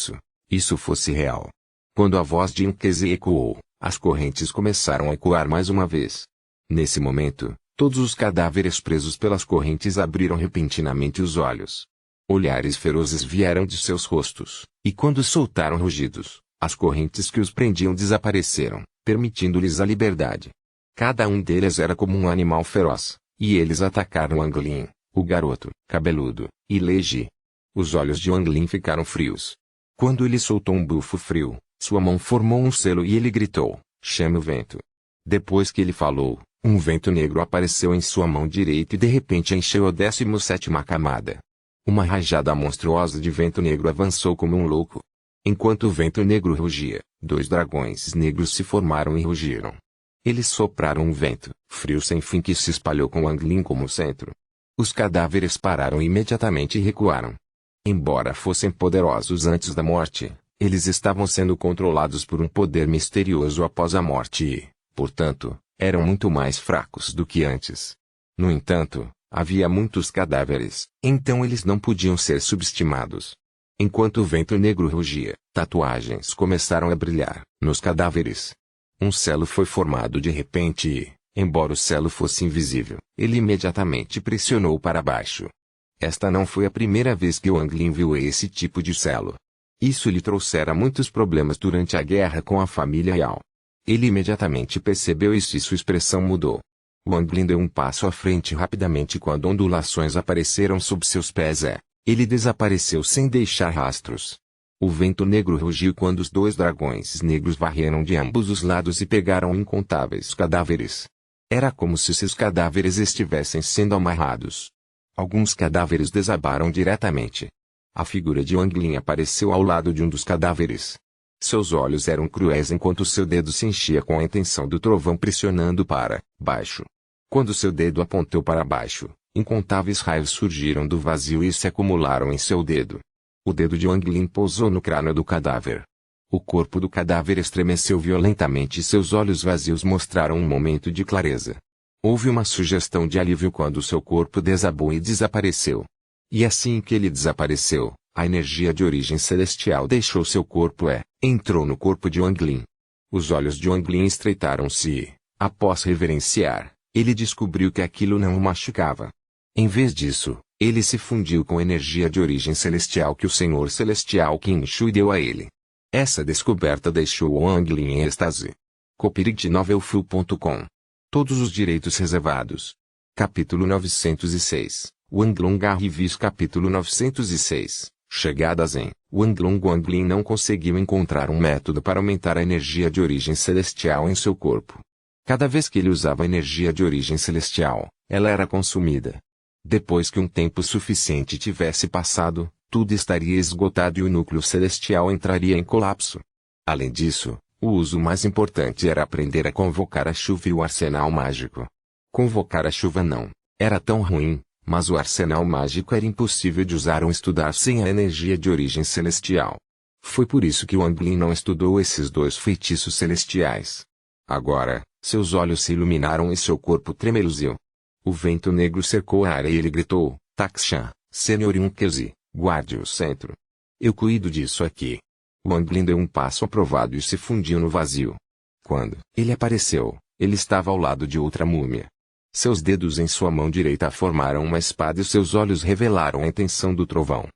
isso fosse real. Quando a voz de Nkezi ecoou, as correntes começaram a ecoar mais uma vez. Nesse momento, todos os cadáveres presos pelas correntes abriram repentinamente os olhos. Olhares ferozes vieram de seus rostos, e quando soltaram rugidos, as correntes que os prendiam desapareceram, permitindo-lhes a liberdade. Cada um deles era como um animal feroz, e eles atacaram Wang Lin, o garoto cabeludo, e Leji. Os olhos de Wang Lin ficaram frios. Quando ele soltou um bufo frio, sua mão formou um selo e ele gritou, chame o vento. Depois que ele falou, um vento negro apareceu em sua mão direita e de repente encheu a 17ª camada. Uma rajada monstruosa de vento negro avançou como um louco. Enquanto o vento negro rugia, dois dragões negros se formaram e rugiram. Eles sopraram um vento frio sem fim que se espalhou com Wang Lin como centro. Os cadáveres pararam imediatamente e recuaram. Embora fossem poderosos antes da morte, eles estavam sendo controlados por um poder misterioso após a morte e, portanto, eram muito mais fracos do que antes. No entanto, havia muitos cadáveres, então eles não podiam ser subestimados. Enquanto o vento negro rugia, tatuagens começaram a brilhar nos cadáveres. Um selo foi formado de repente e, embora o selo fosse invisível, ele imediatamente pressionou para baixo. Esta não foi a primeira vez que Wang Lin viu esse tipo de selo. Isso lhe trouxera muitos problemas durante a guerra com a família Yao. Ele imediatamente percebeu isso e sua expressão mudou. Wang Lin deu um passo à frente rapidamente quando ondulações apareceram sob seus pés ele desapareceu sem deixar rastros. O vento negro rugiu quando os dois dragões negros varreram de ambos os lados e pegaram incontáveis cadáveres. Era como se seus cadáveres estivessem sendo amarrados. Alguns cadáveres desabaram diretamente. A figura de Wang Lin apareceu ao lado de um dos cadáveres. Seus olhos eram cruéis enquanto seu dedo se enchia com a intenção do trovão pressionando para baixo. Quando seu dedo apontou para baixo, incontáveis raios surgiram do vazio e se acumularam em seu dedo. O dedo de Wang Lin pousou no crânio do cadáver. O corpo do cadáver estremeceu violentamente e seus olhos vazios mostraram um momento de clareza. Houve uma sugestão de alívio quando seu corpo desabou e desapareceu. E assim que ele desapareceu, a energia de origem celestial deixou seu corpo e entrou no corpo de Wang Lin. Os olhos de Wang Lin estreitaram-se e, após reverenciar, ele descobriu que aquilo não o machucava. Em vez disso, ele se fundiu com a energia de origem celestial que o Senhor Celestial Qin Shui deu a ele. Essa descoberta deixou Wang Lin em êxtase. Copyright novelfu.com. Todos os direitos reservados. Capítulo 906. Wanglong Arrivis. Capítulo 906. Chegada a Zen. Wanglong. Wang Lin não conseguiu encontrar um método para aumentar a energia de origem celestial em seu corpo. Cada vez que ele usava a energia de origem celestial, ela era consumida. Depois que um tempo suficiente tivesse passado, tudo estaria esgotado e o núcleo celestial entraria em colapso. Além disso, o uso mais importante era aprender a convocar a chuva e o arsenal mágico. Convocar a chuva não era tão ruim, mas o arsenal mágico era impossível de usar ou estudar sem a energia de origem celestial. Foi por isso que Wang Lin não estudou esses dois feitiços celestiais. Agora, seus olhos se iluminaram e seu corpo tremeluziu. O vento negro cercou a área e ele gritou: Takshan, Senhor Yunkezi, guarde o centro. Eu cuido disso aqui. Wang Lin deu um passo aprovado e se fundiu no vazio. Quando ele apareceu, ele estava ao lado de outra múmia. Seus dedos em sua mão direita formaram uma espada e seus olhos revelaram a intenção do trovão.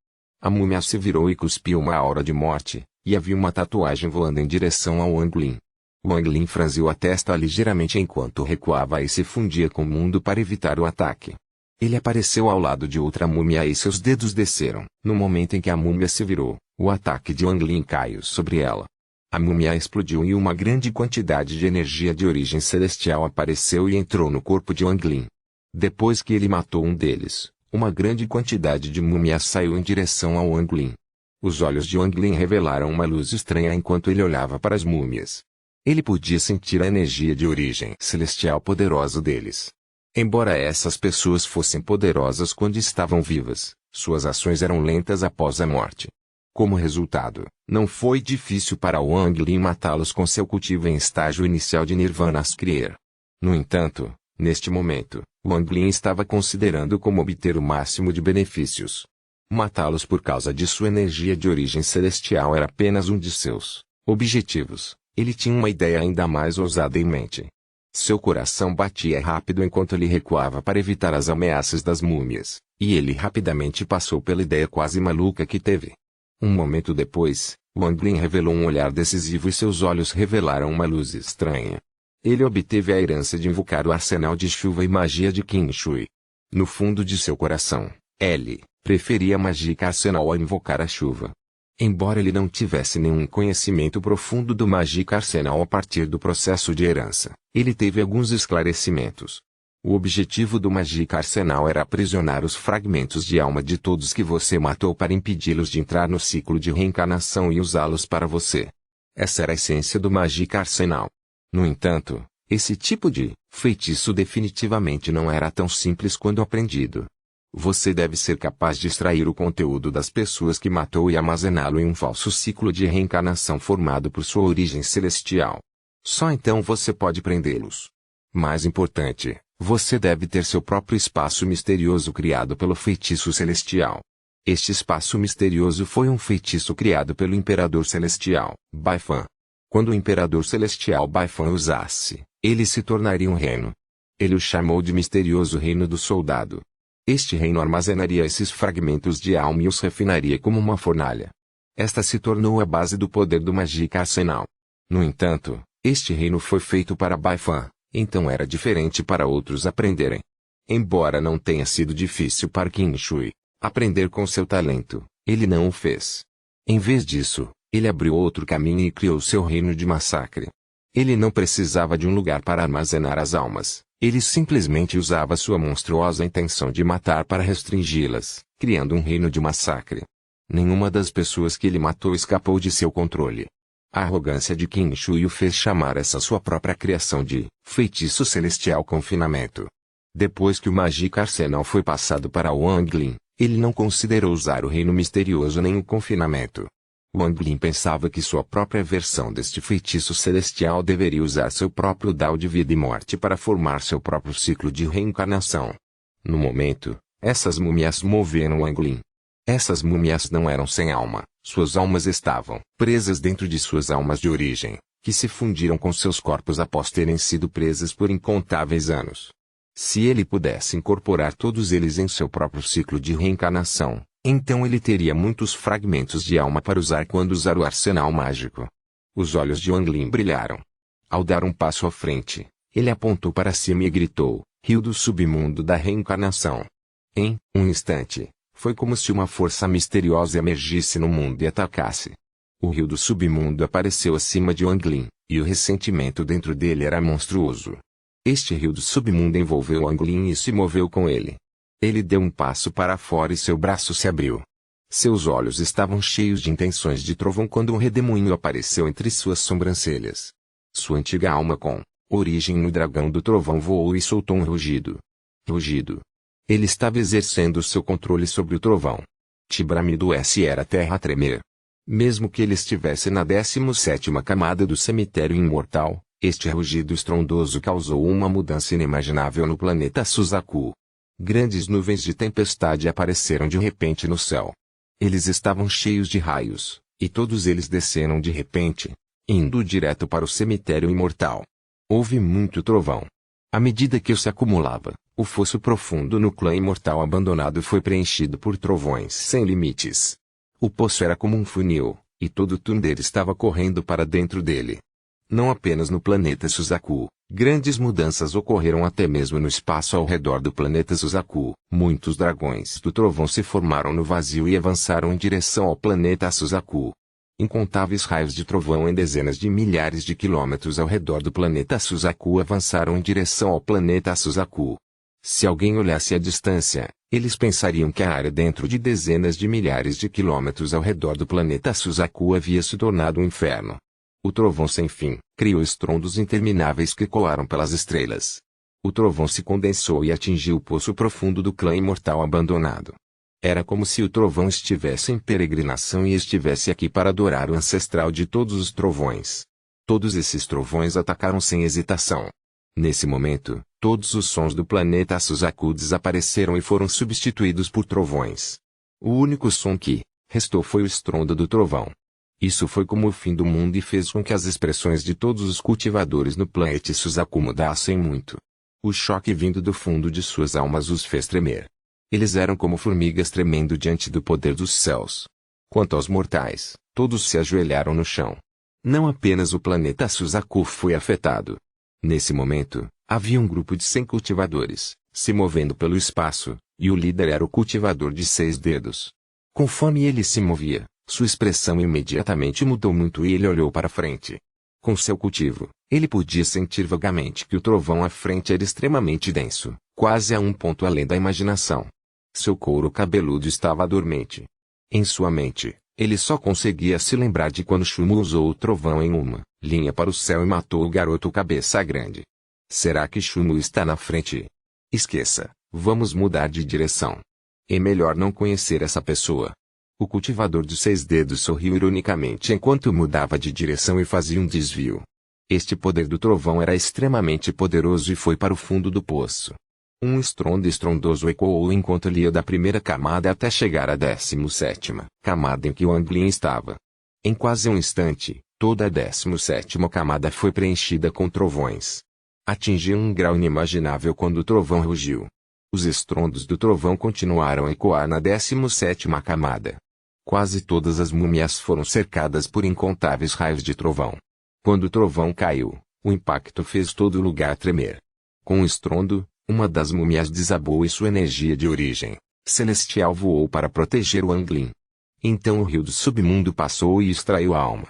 A múmia se virou e cuspiu uma aura de morte, e havia uma tatuagem voando em direção ao Wang Lin. Wang Lin franziu a testa ligeiramente enquanto recuava e se fundia com o mundo para evitar o ataque. Ele apareceu ao lado de outra múmia e seus dedos desceram. No momento em que a múmia se virou, o ataque de Wang Lin caiu sobre ela. A múmia explodiu e uma grande quantidade de energia de origem celestial apareceu e entrou no corpo de Wang Lin. Depois que ele matou um deles, uma grande quantidade de múmias saiu em direção ao Wang Lin. Os olhos de Wang Lin revelaram uma luz estranha enquanto ele olhava para as múmias. Ele podia sentir a energia de origem celestial poderosa deles. Embora essas pessoas fossem poderosas quando estavam vivas, suas ações eram lentas após a morte. Como resultado, não foi difícil para Wang Lin matá-los com seu cultivo em estágio inicial de Nirvana Skrier. No entanto, neste momento, Wang Lin estava considerando como obter o máximo de benefícios. Matá-los por causa de sua energia de origem celestial era apenas um de seus objetivos. Ele tinha uma ideia ainda mais ousada em mente. Seu coração batia rápido enquanto ele recuava para evitar as ameaças das múmias, e ele rapidamente passou pela ideia quase maluca que teve. Um momento depois, Wang Lin revelou um olhar decisivo e seus olhos revelaram uma luz estranha. Ele obteve a herança de invocar o arsenal de chuva e magia de Qin Shui. No fundo de seu coração, ele preferia a mágica arsenal a invocar a chuva. Embora ele não tivesse nenhum conhecimento profundo do Magic Arsenal a partir do processo de herança, ele teve alguns esclarecimentos. O objetivo do Magic Arsenal era aprisionar os fragmentos de alma de todos que você matou para impedi-los de entrar no ciclo de reencarnação e usá-los para você. Essa era a essência do Magic Arsenal. No entanto, Esse tipo de feitiço definitivamente não era tão simples quando aprendido. Você deve ser capaz de extrair o conteúdo das pessoas que matou e armazená-lo em um falso ciclo de reencarnação formado por sua origem celestial. Só então você pode prendê-los. Mais importante, você deve ter seu próprio espaço misterioso criado pelo feitiço celestial. Este espaço misterioso foi um feitiço criado pelo Imperador Celestial, Baifan. Quando o Imperador Celestial Baifan usasse, ele se tornaria um reino. Ele o chamou de Misterioso Reino do Soldado. Este reino armazenaria esses fragmentos de alma e os refinaria como uma fornalha. Esta se tornou a base do poder do Magic Arsenal. No entanto, este reino foi feito para Baifan, então era diferente para outros aprenderem. Embora não tenha sido difícil para Qin Shui aprender com seu talento, ele não o fez. Em vez disso, ele abriu outro caminho e criou seu reino de massacre. Ele não precisava de um lugar para armazenar as almas. Ele simplesmente usava sua monstruosa intenção de matar para restringi-las, criando um reino de massacre. Nenhuma das pessoas que ele matou escapou de seu controle. A arrogância de Qin Shui o fez chamar essa sua própria criação de feitiço celestial confinamento. Depois que o Magic Arsenal foi passado para Wang Lin, ele não considerou usar o reino misterioso nem o confinamento. Wang Lin pensava que sua própria versão deste feitiço celestial deveria usar seu próprio Dao de vida e morte para formar seu próprio ciclo de reencarnação. No momento, essas múmias moveram Wang Lin. Essas múmias não eram sem alma, suas almas estavam presas dentro de suas almas de origem, que se fundiram com seus corpos após terem sido presas por incontáveis anos. Se ele pudesse incorporar todos eles em seu próprio ciclo de reencarnação, então ele teria muitos fragmentos de alma para usar quando usar o arsenal mágico. Os olhos de Wang Lin brilharam. Ao dar um passo à frente, ele apontou para cima e gritou, Rio do Submundo da Reencarnação. Em um instante, foi como se uma força misteriosa emergisse no mundo e atacasse. O Rio do Submundo apareceu acima de Wang Lin, e o ressentimento dentro dele era monstruoso. Este Rio do Submundo envolveu Wang Lin e se moveu com ele. Ele deu um passo para fora e seu braço se abriu. Seus olhos estavam cheios de intenções de trovão quando um redemoinho apareceu entre suas sobrancelhas. Sua antiga alma com origem no dragão do trovão voou e soltou um rugido. Rugido. Ele estava exercendo seu controle sobre o trovão. Tibramido S era a terra a tremer. Mesmo que ele estivesse na 17ª camada do cemitério imortal, este rugido estrondoso causou uma mudança inimaginável no planeta Suzaku. Grandes nuvens de tempestade apareceram de repente no céu. Eles estavam cheios de raios, e todos eles desceram de repente, indo direto para o cemitério imortal. Houve muito trovão. À medida que se acumulava, o fosso profundo no clã imortal abandonado foi preenchido por trovões sem limites. O poço era como um funil, e todo o Thunder estava correndo para dentro dele. Não apenas no planeta Suzaku, grandes mudanças ocorreram até mesmo no espaço ao redor do planeta Suzaku. Muitos dragões do trovão se formaram no vazio e avançaram em direção ao planeta Suzaku. Incontáveis raios de trovão em dezenas de milhares de quilômetros ao redor do planeta Suzaku avançaram em direção ao planeta Suzaku. Se alguém olhasse à distância, eles pensariam que a área dentro de dezenas de milhares de quilômetros ao redor do planeta Suzaku havia se tornado um inferno. O trovão sem fim criou estrondos intermináveis que ecoaram pelas estrelas. O trovão se condensou e atingiu o poço profundo do clã imortal abandonado. Era como se o trovão estivesse em peregrinação e estivesse aqui para adorar o ancestral de todos os trovões. Todos esses trovões atacaram sem hesitação. Nesse momento, todos os sons do planeta Suzaku desapareceram e foram substituídos por trovões. O único som que restou foi o estrondo do trovão. Isso foi como o fim do mundo e fez com que as expressões de todos os cultivadores no planeta Suzaku mudassem muito. O choque vindo do fundo de suas almas os fez tremer. Eles eram como formigas tremendo diante do poder dos céus. Quanto aos mortais, todos se ajoelharam no chão. Não apenas o planeta Suzaku foi afetado. Nesse momento, havia um grupo de 100 cultivadores, se movendo pelo espaço, e o líder era o cultivador de 6 dedos. Conforme ele se movia, sua expressão imediatamente mudou muito e ele olhou para frente. Com seu cultivo, ele podia sentir vagamente que o trovão à frente era extremamente denso, quase a um ponto além da imaginação. Seu couro cabeludo estava dormente. Em sua mente, ele só conseguia se lembrar de quando Shumu usou o trovão em uma linha para o céu e matou o garoto cabeça grande. Será que Chumu está na frente? Esqueça, vamos mudar de direção. É melhor não conhecer essa pessoa. O cultivador de 6 dedos sorriu ironicamente enquanto mudava de direção e fazia um desvio. Este poder do trovão era extremamente poderoso e foi para o fundo do poço. Um estrondo estrondoso ecoou enquanto ele ia da primeira camada até chegar à 17ª camada em que o Anglin estava. Em quase um instante, toda a 17ª camada foi preenchida com trovões. Atingiu um grau inimaginável quando o trovão rugiu. Os estrondos do trovão continuaram a ecoar na 17ª camada. Quase todas as múmias foram cercadas por incontáveis raios de trovão. Quando o trovão caiu, o impacto fez todo o lugar tremer. Com um estrondo, uma das múmias desabou e sua energia de origem celestial voou para proteger o Anglin. Então o rio do submundo passou e extraiu a alma.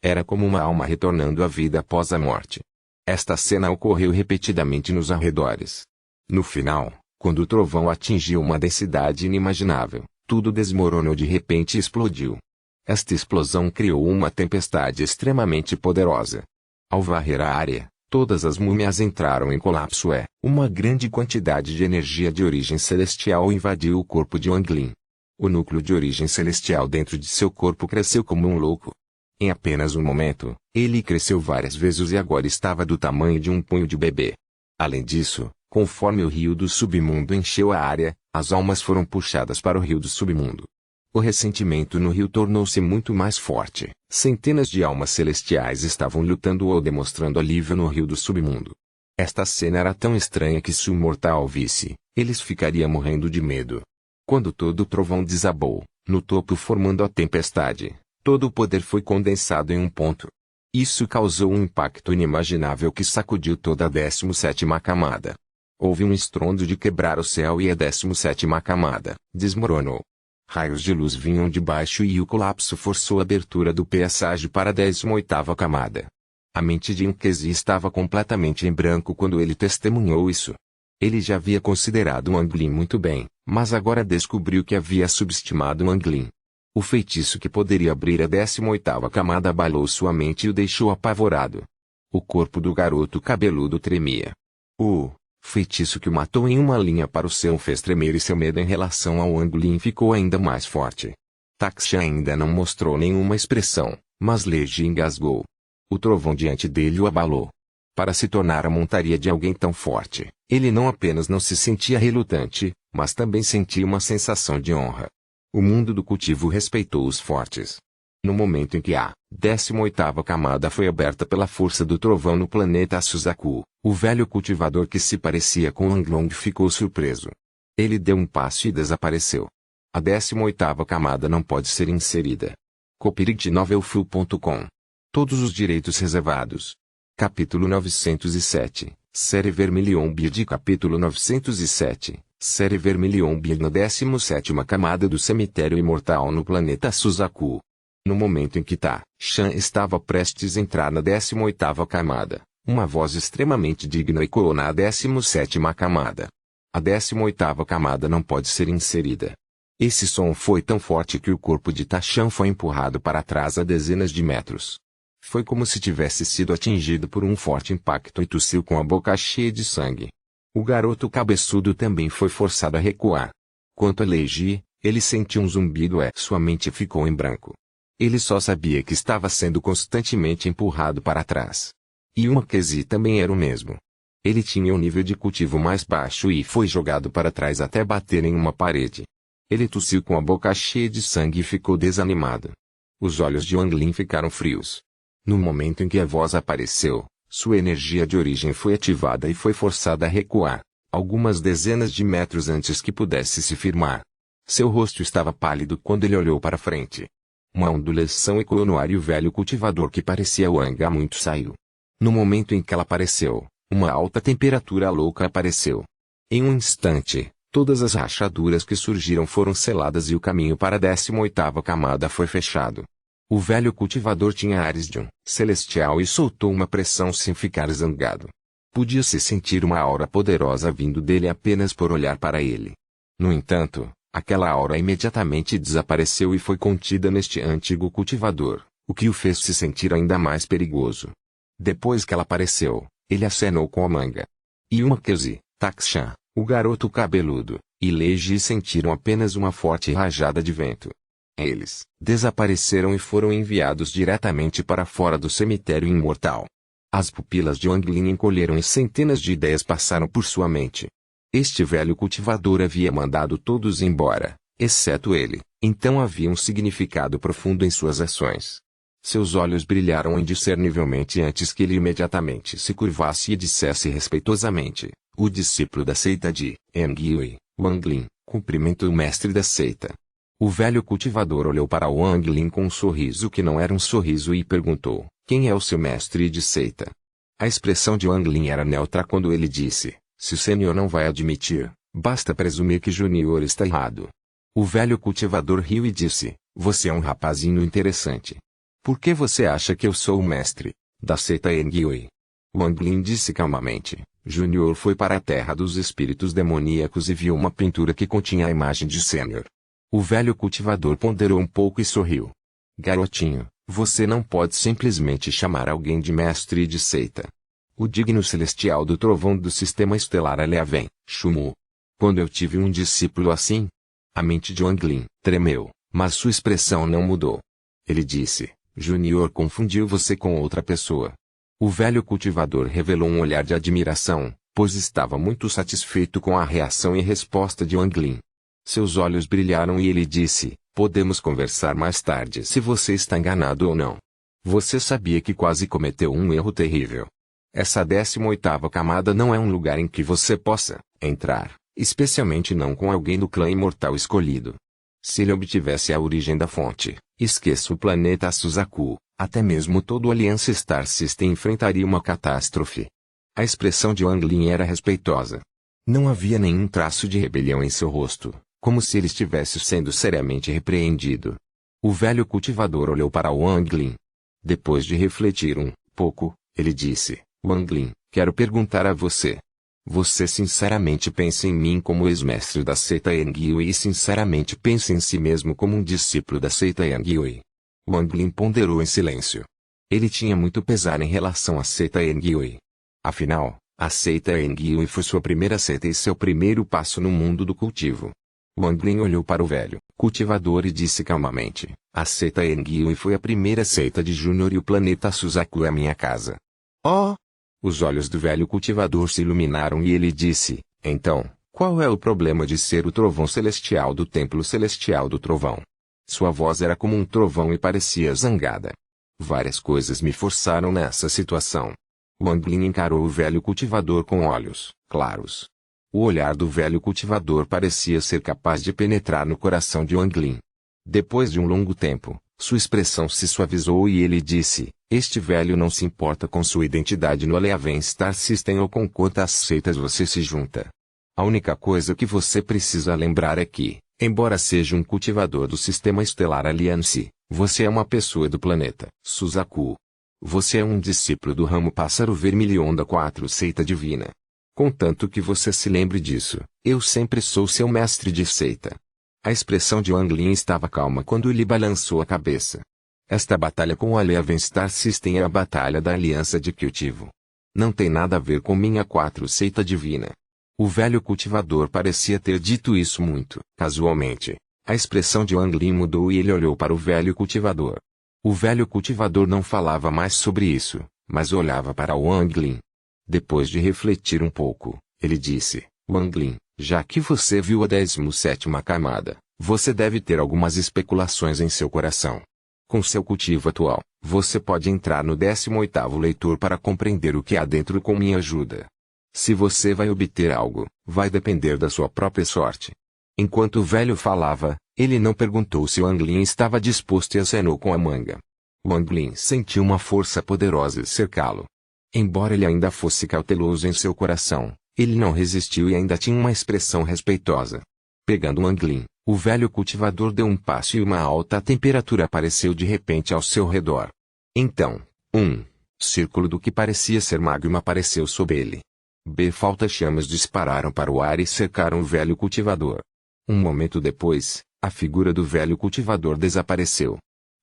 Era como uma alma retornando à vida após a morte. Esta cena ocorreu repetidamente nos arredores. No final, quando o trovão atingiu uma densidade inimaginável, tudo desmoronou de repente e explodiu. Esta explosão criou uma tempestade extremamente poderosa. Ao varrer a área, todas as múmias entraram em colapso e uma grande quantidade de energia de origem celestial invadiu o corpo de Anglin. O núcleo de origem celestial dentro de seu corpo cresceu como um louco. Em apenas um momento, ele cresceu várias vezes e agora estava do tamanho de um punho de bebê. Além disso, conforme o rio do submundo encheu a área, as almas foram puxadas para o rio do submundo. O ressentimento no rio tornou-se muito mais forte. Centenas de almas celestiais estavam lutando ou demonstrando alívio no rio do submundo. Esta cena era tão estranha que se o mortal visse, eles ficariam morrendo de medo. Quando todo o trovão desabou, no topo formando a tempestade, todo o poder foi condensado em um ponto. Isso causou um impacto inimaginável que sacudiu toda a 17ª camada. Houve um estrondo de quebrar o céu e a 17ª camada desmoronou. Raios de luz vinham de baixo e o colapso forçou a abertura do passagem para a 18ª camada. A mente de Nkesi estava completamente em branco quando ele testemunhou isso. Ele já havia considerado o Anglin muito bem, mas agora descobriu que havia subestimado o Anglin. O feitiço que poderia abrir a 18ª camada abalou sua mente e o deixou apavorado. O corpo do garoto cabeludo tremia. O feitiço que o matou em uma linha para o céu fez tremer e seu medo em relação ao Anglin ficou ainda mais forte. Taxia ainda não mostrou nenhuma expressão, mas Leji engasgou. O trovão diante dele o abalou. Para se tornar a montaria de alguém tão forte, ele não apenas não se sentia relutante, mas também sentia uma sensação de honra. O mundo do cultivo respeitou os fortes. No momento em que a 18ª camada foi aberta pela força do trovão no planeta Suzaku, o velho cultivador que se parecia com Anglong ficou surpreso. Ele deu um passo e desapareceu. A 18ª camada não pode ser inserida. Copyright Novelfull.com. Todos os direitos reservados. Capítulo 907, Série Vermilion Beard. Capítulo 907, Série Vermilion Beard. Na 17ª camada do cemitério imortal no planeta Suzaku. No momento em que Ta-Chan estava prestes a entrar na 18ª camada, uma voz extremamente digna ecoou na 17ª camada. A 18ª camada não pode ser inserida. Esse som foi tão forte que o corpo de Ta-Chan foi empurrado para trás a dezenas de metros. Foi como se tivesse sido atingido por um forte impacto e tossiu com a boca cheia de sangue. O garoto cabeçudo também foi forçado a recuar. Quanto a Leiji, ele sentiu um zumbido e sua mente ficou em branco. Ele só sabia que estava sendo constantemente empurrado para trás. E o Nkesi também era o mesmo. Ele tinha um nível de cultivo mais baixo e foi jogado para trás até bater em uma parede. Ele tossiu com a boca cheia de sangue e ficou desanimado. Os olhos de Anglin ficaram frios. No momento em que a voz apareceu, sua energia de origem foi ativada e foi forçada a recuar, algumas dezenas de metros antes que pudesse se firmar. Seu rosto estava pálido quando ele olhou para frente. Uma ondulação ecoou no ar e o velho cultivador que parecia Wang há muito saiu. No momento em que ela apareceu, uma alta temperatura louca apareceu. Em um instante, todas as rachaduras que surgiram foram seladas e o caminho para a 18ª camada foi fechado. O velho cultivador tinha ares de um celestial e soltou uma pressão sem ficar zangado. Podia-se sentir uma aura poderosa vindo dele apenas por olhar para ele. No entanto, aquela aura imediatamente desapareceu e foi contida neste antigo cultivador, o que o fez se sentir ainda mais perigoso. Depois que ela apareceu, Ele acenou com a manga. Yumakezi, Takshan, o garoto cabeludo, e Leiji sentiram apenas uma forte rajada de vento. Eles desapareceram e foram enviados diretamente para fora do cemitério imortal. As pupilas de Wang Lin encolheram e centenas de ideias passaram por sua mente. Este velho cultivador havia mandado todos embora, exceto ele, então havia um significado profundo em suas ações. Seus olhos brilharam indiscernivelmente antes que ele imediatamente se curvasse e dissesse respeitosamente: o discípulo da seita de Engyui, Wang Lin, cumprimenta o mestre da seita. O velho cultivador olhou para Wang Lin com um sorriso que não era um sorriso e perguntou: quem é o seu mestre de seita? A expressão de Wang Lin era neutra quando ele disse: se o senhor não vai admitir, basta presumir que Junior está errado. O velho cultivador riu e disse: você é um rapazinho interessante. Por que você acha que eu sou o mestre da seita Engyui? Wang Lin disse calmamente: Junior foi para a terra dos espíritos demoníacos e viu uma pintura que continha a imagem de Senior. O velho cultivador ponderou um pouco e sorriu. Garotinho, você não pode simplesmente chamar alguém de mestre de seita. O digno celestial do trovão do sistema estelar Eleven, Shumu. Quando eu tive um discípulo assim, a mente de Wang Lin tremeu, mas sua expressão não mudou. Ele disse: Junior confundiu você com outra pessoa. O velho cultivador revelou um olhar de admiração, pois estava muito satisfeito com a reação e resposta de Wang Lin. Seus olhos brilharam e ele disse: podemos conversar mais tarde se você está enganado ou não. Você sabia que quase cometeu um erro terrível. Essa 18ª camada não é um lugar em que você possa entrar, especialmente não com alguém do clã imortal escolhido. Se ele obtivesse a origem da fonte, esqueça o planeta Suzaku, até mesmo todo o Aliança Star System enfrentaria uma catástrofe. A expressão de Wang Lin era respeitosa. Não havia nenhum traço de rebelião em seu rosto, como se ele estivesse sendo seriamente repreendido. O velho cultivador olhou para Wang Lin. Depois de refletir um pouco, ele disse: Wang Lin, quero perguntar a você. Você sinceramente pensa em mim como ex-mestre da seita Engyui e sinceramente pensa em si mesmo como um discípulo da seita Engyui? Wang Lin ponderou em silêncio. Ele tinha muito pesar em relação à seita Engyui. Afinal, a seita Engyui foi sua primeira seita e seu primeiro passo no mundo do cultivo. Wang Lin olhou para o velho cultivador e disse calmamente: a seita Engyui foi a primeira seita de Junior e o planeta Suzaku é minha casa. Oh! Os olhos do velho cultivador se iluminaram e ele disse: então, qual é o problema de ser o trovão celestial do templo celestial do trovão? Sua voz era como um trovão e parecia zangada. Várias coisas me forçaram nessa situação. Wang Lin encarou o velho cultivador com olhos claros. O olhar do velho cultivador parecia ser capaz de penetrar no coração de Wang Lin. Depois de um longo tempo, sua expressão se suavizou e ele disse: este velho não se importa com sua identidade no Eleven Star System ou com quantas seitas você se junta. A única coisa que você precisa lembrar é que, embora seja um cultivador do sistema estelar Alliance, você é uma pessoa do planeta Suzaku. Você é um discípulo do ramo pássaro vermelho da 4 seita divina. Contanto que você se lembre disso, eu sempre sou seu mestre de seita. A expressão de Wang Lin estava calma quando ele balançou a cabeça. Esta batalha com o Eleven Star System é a batalha da aliança de cultivo. Não tem nada a ver com minha 4 seita divina. O velho cultivador parecia ter dito isso muito casualmente. A expressão de Wang Lin mudou e ele olhou para o velho cultivador. O velho cultivador não falava mais sobre isso, mas olhava para Wang Lin. Depois de refletir um pouco, ele disse: Wang Lin, já que você viu a 17ª camada, você deve ter algumas especulações em seu coração. Com seu cultivo atual, você pode entrar no 18º leitor para compreender o que há dentro com minha ajuda. Se você vai obter algo, vai depender da sua própria sorte. Enquanto o velho falava, ele não perguntou se Wang Lin estava disposto e acenou com a manga. Wang Lin sentiu uma força poderosa cercá-lo. Embora ele ainda fosse cauteloso em seu coração, ele não resistiu e ainda tinha uma expressão respeitosa. Pegando Wang Lin, o velho cultivador deu um passo e uma alta temperatura apareceu de repente ao seu redor. Então, um círculo do que parecia ser magma apareceu sob ele. Chamas dispararam para o ar e cercaram o velho cultivador. Um momento depois, a figura do velho cultivador desapareceu.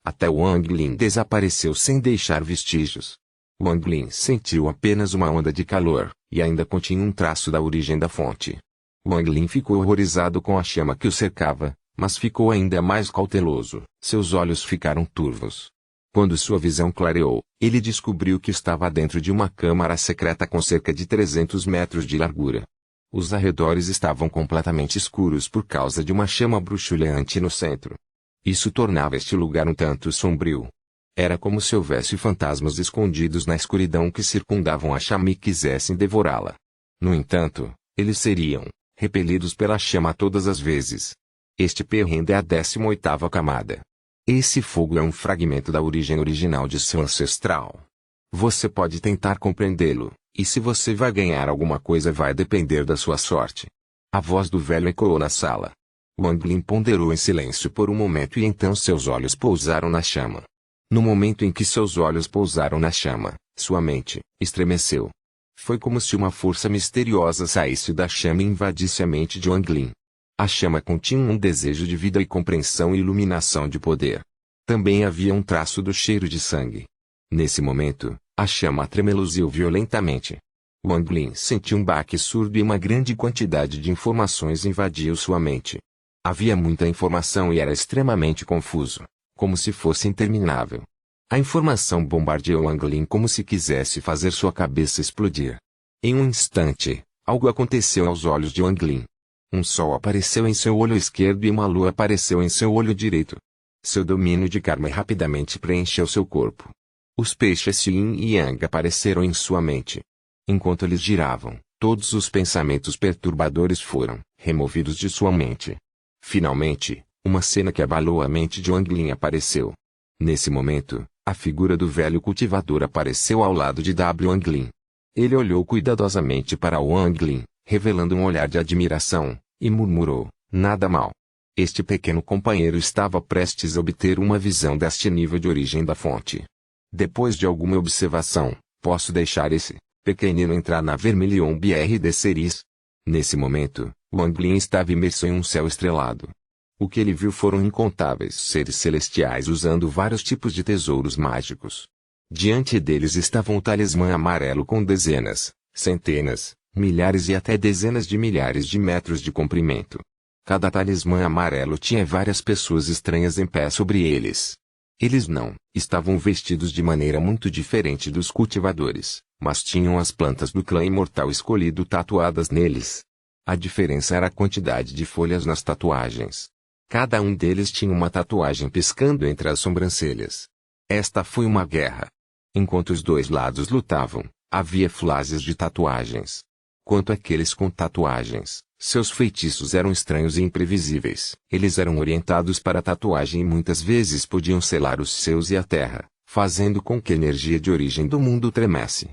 Até Wang Lin desapareceu sem deixar vestígios. Wang Lin sentiu apenas uma onda de calor, e ainda continha um traço da origem da fonte. Wang Lin ficou horrorizado com a chama que o cercava, mas ficou ainda mais cauteloso. Seus olhos ficaram turvos. Quando sua visão clareou, ele descobriu que estava dentro de uma câmara secreta com cerca de 300 metros de largura. Os arredores estavam completamente escuros por causa de uma chama bruxuleante no centro. Isso tornava este lugar um tanto sombrio. Era como se houvesse fantasmas escondidos na escuridão que circundavam a chama e quisessem devorá-la. No entanto, eles seriam repelidos pela chama todas as vezes. Este perrengue é a 18ª camada. Esse fogo é um fragmento da origem original de seu ancestral. Você pode tentar compreendê-lo, e se você vai ganhar alguma coisa vai depender da sua sorte. A voz do velho ecoou na sala. Wang Lin ponderou em silêncio por um momento e então seus olhos pousaram na chama. No momento em que seus olhos pousaram na chama, sua mente estremeceu. Foi como se uma força misteriosa saísse da chama e invadisse a mente de Wang Lin. A chama continha um desejo de vida e compreensão e iluminação de poder. Também havia um traço do cheiro de sangue. Nesse momento, a chama tremeluziu violentamente. Wang Lin sentiu um baque surdo e uma grande quantidade de informações invadiu sua mente. Havia muita informação e era extremamente confuso, como se fosse interminável. A informação bombardeou Wang Lin como se quisesse fazer sua cabeça explodir. Em um instante, algo aconteceu aos olhos de Wang Lin. Um sol apareceu em seu olho esquerdo e uma lua apareceu em seu olho direito. Seu domínio de karma rapidamente preencheu seu corpo. Os peixes Yin e Yang apareceram em sua mente. Enquanto eles giravam, todos os pensamentos perturbadores foram removidos de sua mente. Finalmente, uma cena que abalou a mente de Wang Lin apareceu. Nesse momento, a figura do velho cultivador apareceu ao lado de Wang Lin. Ele olhou cuidadosamente para Wang Lin, revelando um olhar de admiração, e murmurou, nada mal. Este pequeno companheiro estava prestes a obter uma visão deste nível de origem da fonte. Depois de alguma observação, posso deixar esse pequenino entrar na Vermilion BRD Series? Nesse momento, Wang Lin estava imerso em um céu estrelado. O que ele viu foram incontáveis seres celestiais usando vários tipos de tesouros mágicos. Diante deles estava um talismã amarelo com dezenas, centenas, milhares e até dezenas de milhares de metros de comprimento. Cada talismã amarelo tinha várias pessoas estranhas em pé sobre eles. Eles não estavam vestidos de maneira muito diferente dos cultivadores, mas tinham as plantas do clã imortal escolhido tatuadas neles. A diferença era a quantidade de folhas nas tatuagens. Cada um deles tinha uma tatuagem piscando entre as sobrancelhas. Esta foi uma guerra. Enquanto os dois lados lutavam, havia flashes de tatuagens. Quanto àqueles com tatuagens, seus feitiços eram estranhos e imprevisíveis. Eles eram orientados para a tatuagem e muitas vezes podiam selar os céus e a terra, fazendo com que a energia de origem do mundo tremesse.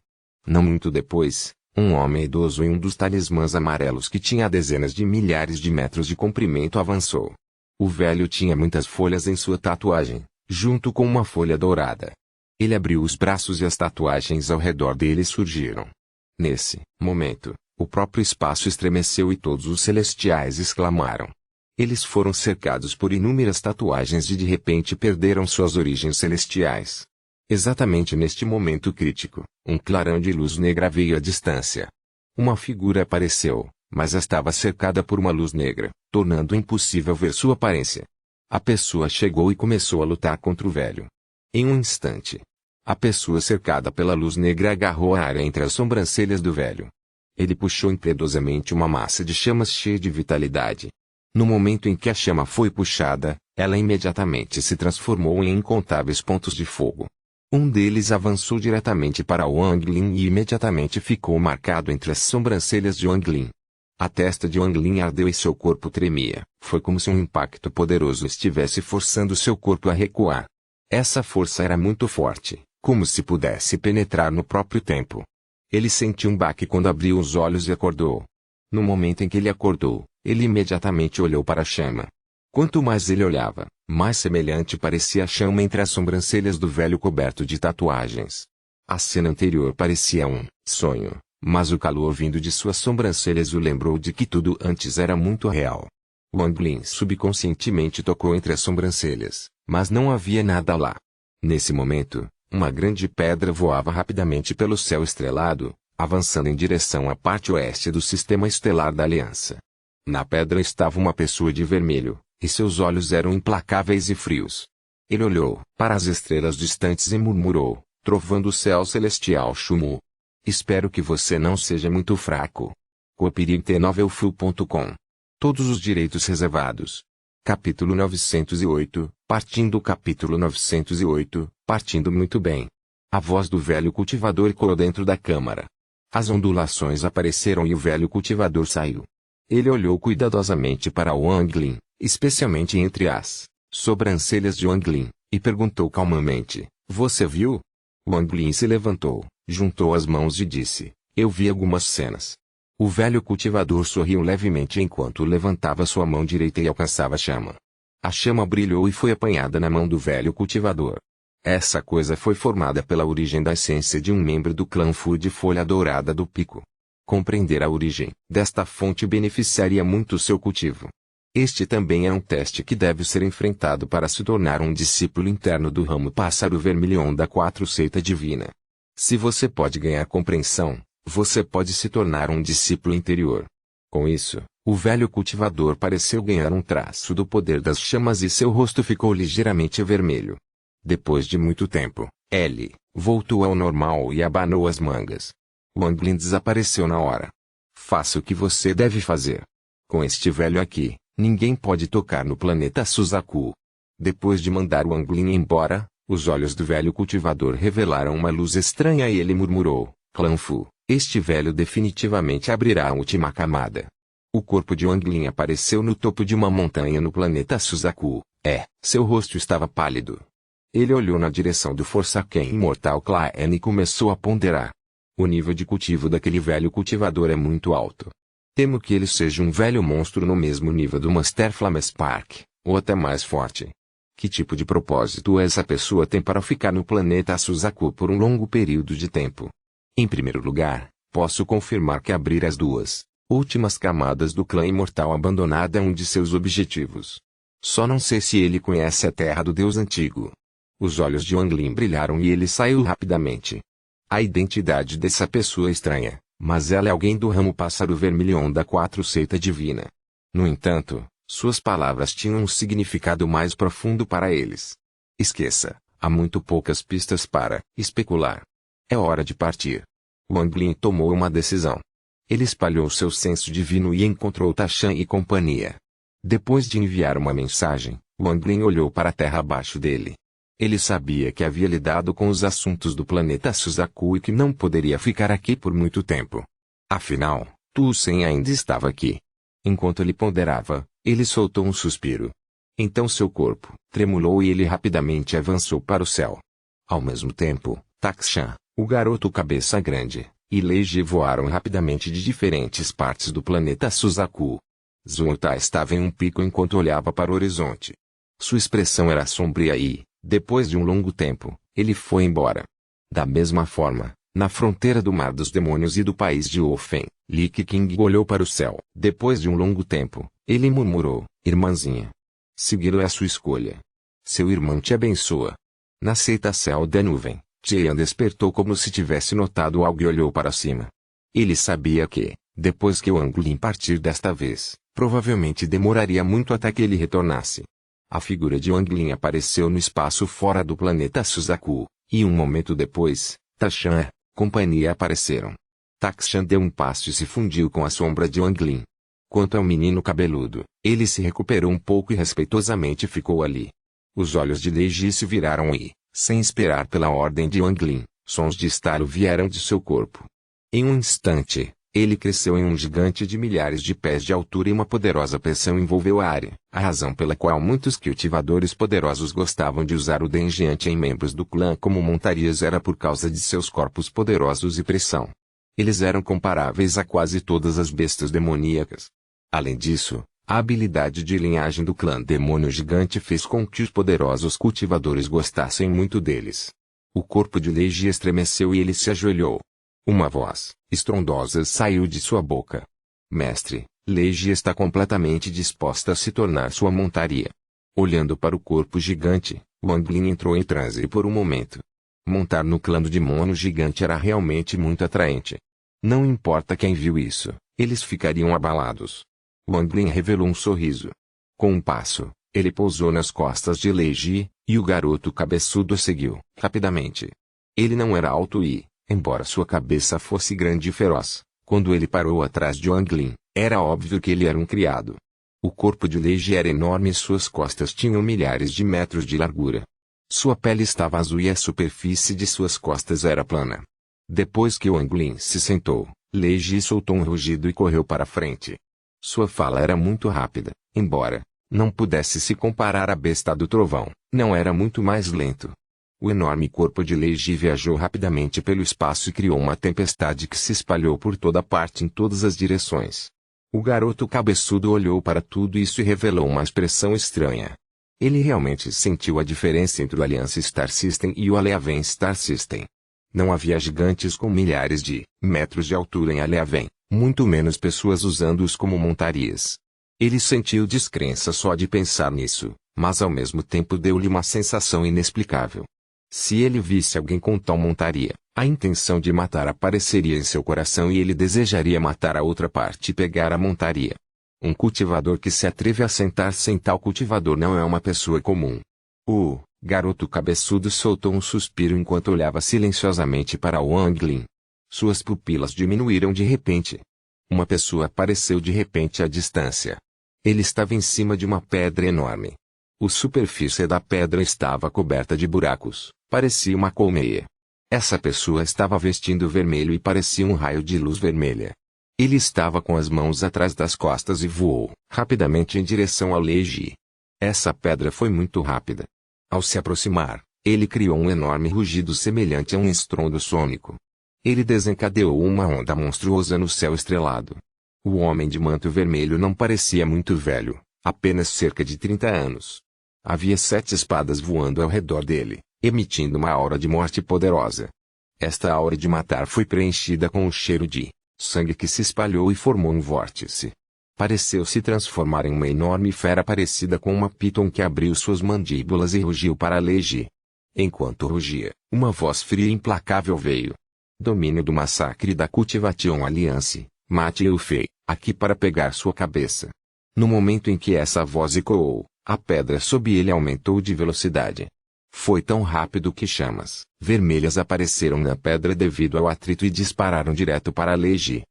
Não muito depois, um homem idoso em um dos talismãs amarelos que tinha dezenas de milhares de metros de comprimento avançou. O velho tinha muitas folhas em sua tatuagem, junto com uma folha dourada. Ele abriu os braços e as tatuagens ao redor dele surgiram. Nesse momento, o próprio espaço estremeceu e todos os celestiais exclamaram. Eles foram cercados por inúmeras tatuagens e de repente perderam suas origens celestiais. Exatamente neste momento crítico, um clarão de luz negra veio à distância. Uma figura apareceu, mas estava cercada por uma luz negra, tornando impossível ver sua aparência. A pessoa chegou e começou a lutar contra o velho. Em um instante, a pessoa cercada pela luz negra agarrou a área entre as sobrancelhas do velho. Ele puxou impiedosamente uma massa de chamas cheia de vitalidade. No momento em que a chama foi puxada, ela imediatamente se transformou em incontáveis pontos de fogo. Um deles avançou diretamente para Wang Lin e imediatamente ficou marcado entre as sobrancelhas de Wang Lin. A testa de Wang Lin ardeu e seu corpo tremia. Foi como se um impacto poderoso estivesse forçando seu corpo a recuar. Essa força era muito forte, como se pudesse penetrar no próprio tempo. Ele sentiu um baque quando abriu os olhos e acordou. No momento em que ele acordou, ele imediatamente olhou para a chama. Quanto mais ele olhava, mais semelhante parecia a chama entre as sobrancelhas do velho coberto de tatuagens. A cena anterior parecia um sonho, mas o calor vindo de suas sobrancelhas o lembrou de que tudo antes era muito real. Wang Lin subconscientemente tocou entre as sobrancelhas, mas não havia nada lá. Nesse momento, Uma grande pedra voava rapidamente pelo céu estrelado, avançando em direção à parte oeste do sistema estelar da Aliança. Na pedra estava uma pessoa de vermelho, e seus olhos eram implacáveis e frios. Ele olhou para as estrelas distantes e murmurou, trovando o céu celestial Shumu. Espero que você não seja muito fraco. Copyright9elfu.com. Todos os direitos reservados. Capítulo 908, partindo. Capítulo 908, partindo. Muito bem. A voz do velho cultivador ecoou dentro da câmara. As ondulações apareceram e o velho cultivador saiu. Ele olhou cuidadosamente para Wang Lin, especialmente entre as sobrancelhas de Wang Lin, e perguntou calmamente, você viu? Wang Lin se levantou, juntou as mãos e disse, eu vi algumas cenas. O velho cultivador sorriu levemente enquanto levantava sua mão direita e alcançava a chama. A chama brilhou e foi apanhada na mão do velho cultivador. Essa coisa foi formada pela origem da essência de um membro do clã Fu de Folha Dourada do Pico. Compreender a origem desta fonte beneficiaria muito seu cultivo. Este também é um teste que deve ser enfrentado para se tornar um discípulo interno do ramo Pássaro Vermilhão da 4 Seita Divina. Se você pode ganhar compreensão, você pode se tornar um discípulo interior. Com isso, o velho cultivador pareceu ganhar um traço do poder das chamas e seu rosto ficou ligeiramente vermelho. Depois de muito tempo, ele voltou ao normal e abanou as mangas. Wang Lin desapareceu na hora. Faça o que você deve fazer. Com este velho aqui, ninguém pode tocar no planeta Suzaku. Depois de mandar Wang Lin embora, os olhos do velho cultivador revelaram uma luz estranha e ele murmurou, Clã Fu, este velho definitivamente abrirá a última camada. O corpo de Wang Lin apareceu no topo de uma montanha no planeta Suzaku. Seu rosto estava pálido. Ele olhou na direção do Forsaken Imortal Clan e começou a ponderar. O nível de cultivo daquele velho cultivador é muito alto. Temo que ele seja um velho monstro no mesmo nível do Master Flamespark, ou até mais forte. Que tipo de propósito essa pessoa tem para ficar no planeta Suzaku por um longo período de tempo? Em primeiro lugar, posso confirmar que abrir as duas últimas camadas do clã imortal abandonado é um de seus objetivos. Só não sei se ele conhece a terra do Deus Antigo. Os olhos de Wang Lin brilharam e ele saiu rapidamente. A identidade dessa pessoa é estranha, mas ela é alguém do ramo Pássaro Vermilhão da 4 Seita Divina. No entanto, suas palavras tinham um significado mais profundo para eles. Esqueça, há muito poucas pistas para especular. É hora de partir. Wang Lin tomou uma decisão. Ele espalhou seu senso divino e encontrou Tashan e companhia. Depois de enviar uma mensagem, Wang Lin olhou para a terra abaixo dele. Ele sabia que havia lidado com os assuntos do planeta Suzaku e que não poderia ficar aqui por muito tempo. Afinal, Tu Sen ainda estava aqui. Enquanto ele ponderava, ele soltou um suspiro. Então seu corpo tremulou e ele rapidamente avançou para o céu. Ao mesmo tempo, Takshan, o garoto cabeça grande, e Leiji voaram rapidamente de diferentes partes do planeta Suzaku. Zuota estava em um pico enquanto olhava para o horizonte. Sua expressão era sombria e, depois de um longo tempo, ele foi embora. Da mesma forma, na fronteira do Mar dos Demônios e do país de Ofen, Li King olhou para o céu. Depois de um longo tempo, ele murmurou, irmãzinha. Segui-lo é a sua escolha. Seu irmão te abençoa. Na seita céu da nuvem, Tian despertou como se tivesse notado algo e olhou para cima. Ele sabia que, depois que Wang Lin partir desta vez, provavelmente demoraria muito até que ele retornasse. A figura de Wang Lin apareceu no espaço fora do planeta Suzaku, e um momento depois, Takshan e companhia apareceram. Takshan deu um passo e se fundiu com a sombra de Wang Lin. Quanto ao menino cabeludo, ele se recuperou um pouco e respeitosamente ficou ali. Os olhos de Leiji se viraram e, sem esperar pela ordem de Wang Lin, sons de estalo vieram de seu corpo. Em um instante, ele cresceu em um gigante de milhares de pés de altura e uma poderosa pressão envolveu a área, a razão pela qual muitos cultivadores poderosos gostavam de usar o Denjiante em membros do clã como montarias era por causa de seus corpos poderosos e pressão. Eles eram comparáveis a quase todas as bestas demoníacas. Além disso, a habilidade de linhagem do clã demônio gigante fez com que os poderosos cultivadores gostassem muito deles. O corpo de Leiji estremeceu e ele se ajoelhou. Uma voz estrondosa saiu de sua boca. Mestre, Leiji está completamente disposta a se tornar sua montaria. Olhando para o corpo gigante, Wang Lin entrou em transe por um momento. Montar no clã do Demônio Gigante era realmente muito atraente. Não importa quem viu isso, eles ficariam abalados. Wang Lin revelou um sorriso. Com um passo, ele pousou nas costas de Lei Ji, e o garoto cabeçudo seguiu, rapidamente. Ele não era alto e, embora sua cabeça fosse grande e feroz, quando ele parou atrás de Wang Lin, era óbvio que ele era um criado. O corpo de Lei Ji era enorme e suas costas tinham milhares de metros de largura. Sua pele estava azul e a superfície de suas costas era plana. Depois que Wang Lin se sentou, Lei Ji soltou um rugido e correu para frente. Sua fala era muito rápida, embora não pudesse se comparar à besta do trovão, não era muito mais lento. O enorme corpo de Lei Ji viajou rapidamente pelo espaço e criou uma tempestade que se espalhou por toda parte em todas as direções. O garoto cabeçudo olhou para tudo isso e revelou uma expressão estranha. Ele realmente sentiu a diferença entre o Aliança Star System e o Aleaven Star System. Não havia gigantes com milhares de metros de altura em Aleaven, muito menos pessoas usando-os como montarias. Ele sentiu descrença só de pensar nisso, mas ao mesmo tempo deu-lhe uma sensação inexplicável. Se ele visse alguém com tal montaria, a intenção de matar apareceria em seu coração e ele desejaria matar a outra parte e pegar a montaria. Um cultivador que se atreve a sentar-se sem tal cultivador não é uma pessoa comum. O garoto cabeçudo soltou um suspiro enquanto olhava silenciosamente para Wang Lin. Suas pupilas diminuíram de repente. Uma pessoa apareceu de repente à distância. Ele estava em cima de uma pedra enorme. A superfície da pedra estava coberta de buracos, parecia uma colmeia. Essa pessoa estava vestindo vermelho e parecia um raio de luz vermelha. Ele estava com as mãos atrás das costas e voou rapidamente em direção a Lei Ji. Essa pedra foi muito rápida. Ao se aproximar, ele criou um enorme rugido semelhante a um estrondo sônico. Ele desencadeou uma onda monstruosa no céu estrelado. O homem de manto vermelho não parecia muito velho, apenas cerca de 30 anos. Havia 7 espadas voando ao redor dele, emitindo uma aura de morte poderosa. Esta aura de matar foi preenchida com o cheiro de sangue que se espalhou e formou um vórtice. Pareceu se transformar em uma enorme fera parecida com uma piton que abriu suas mandíbulas e rugiu para Lei Ji. Enquanto rugia, uma voz fria e implacável veio. Domínio do massacre da Cultivation Alliance, mate-o Fei, aqui para pegar sua cabeça. No momento em que essa voz ecoou, a pedra sob ele aumentou de velocidade. Foi tão rápido que chamas vermelhas apareceram na pedra devido ao atrito e dispararam direto para Lei Ji.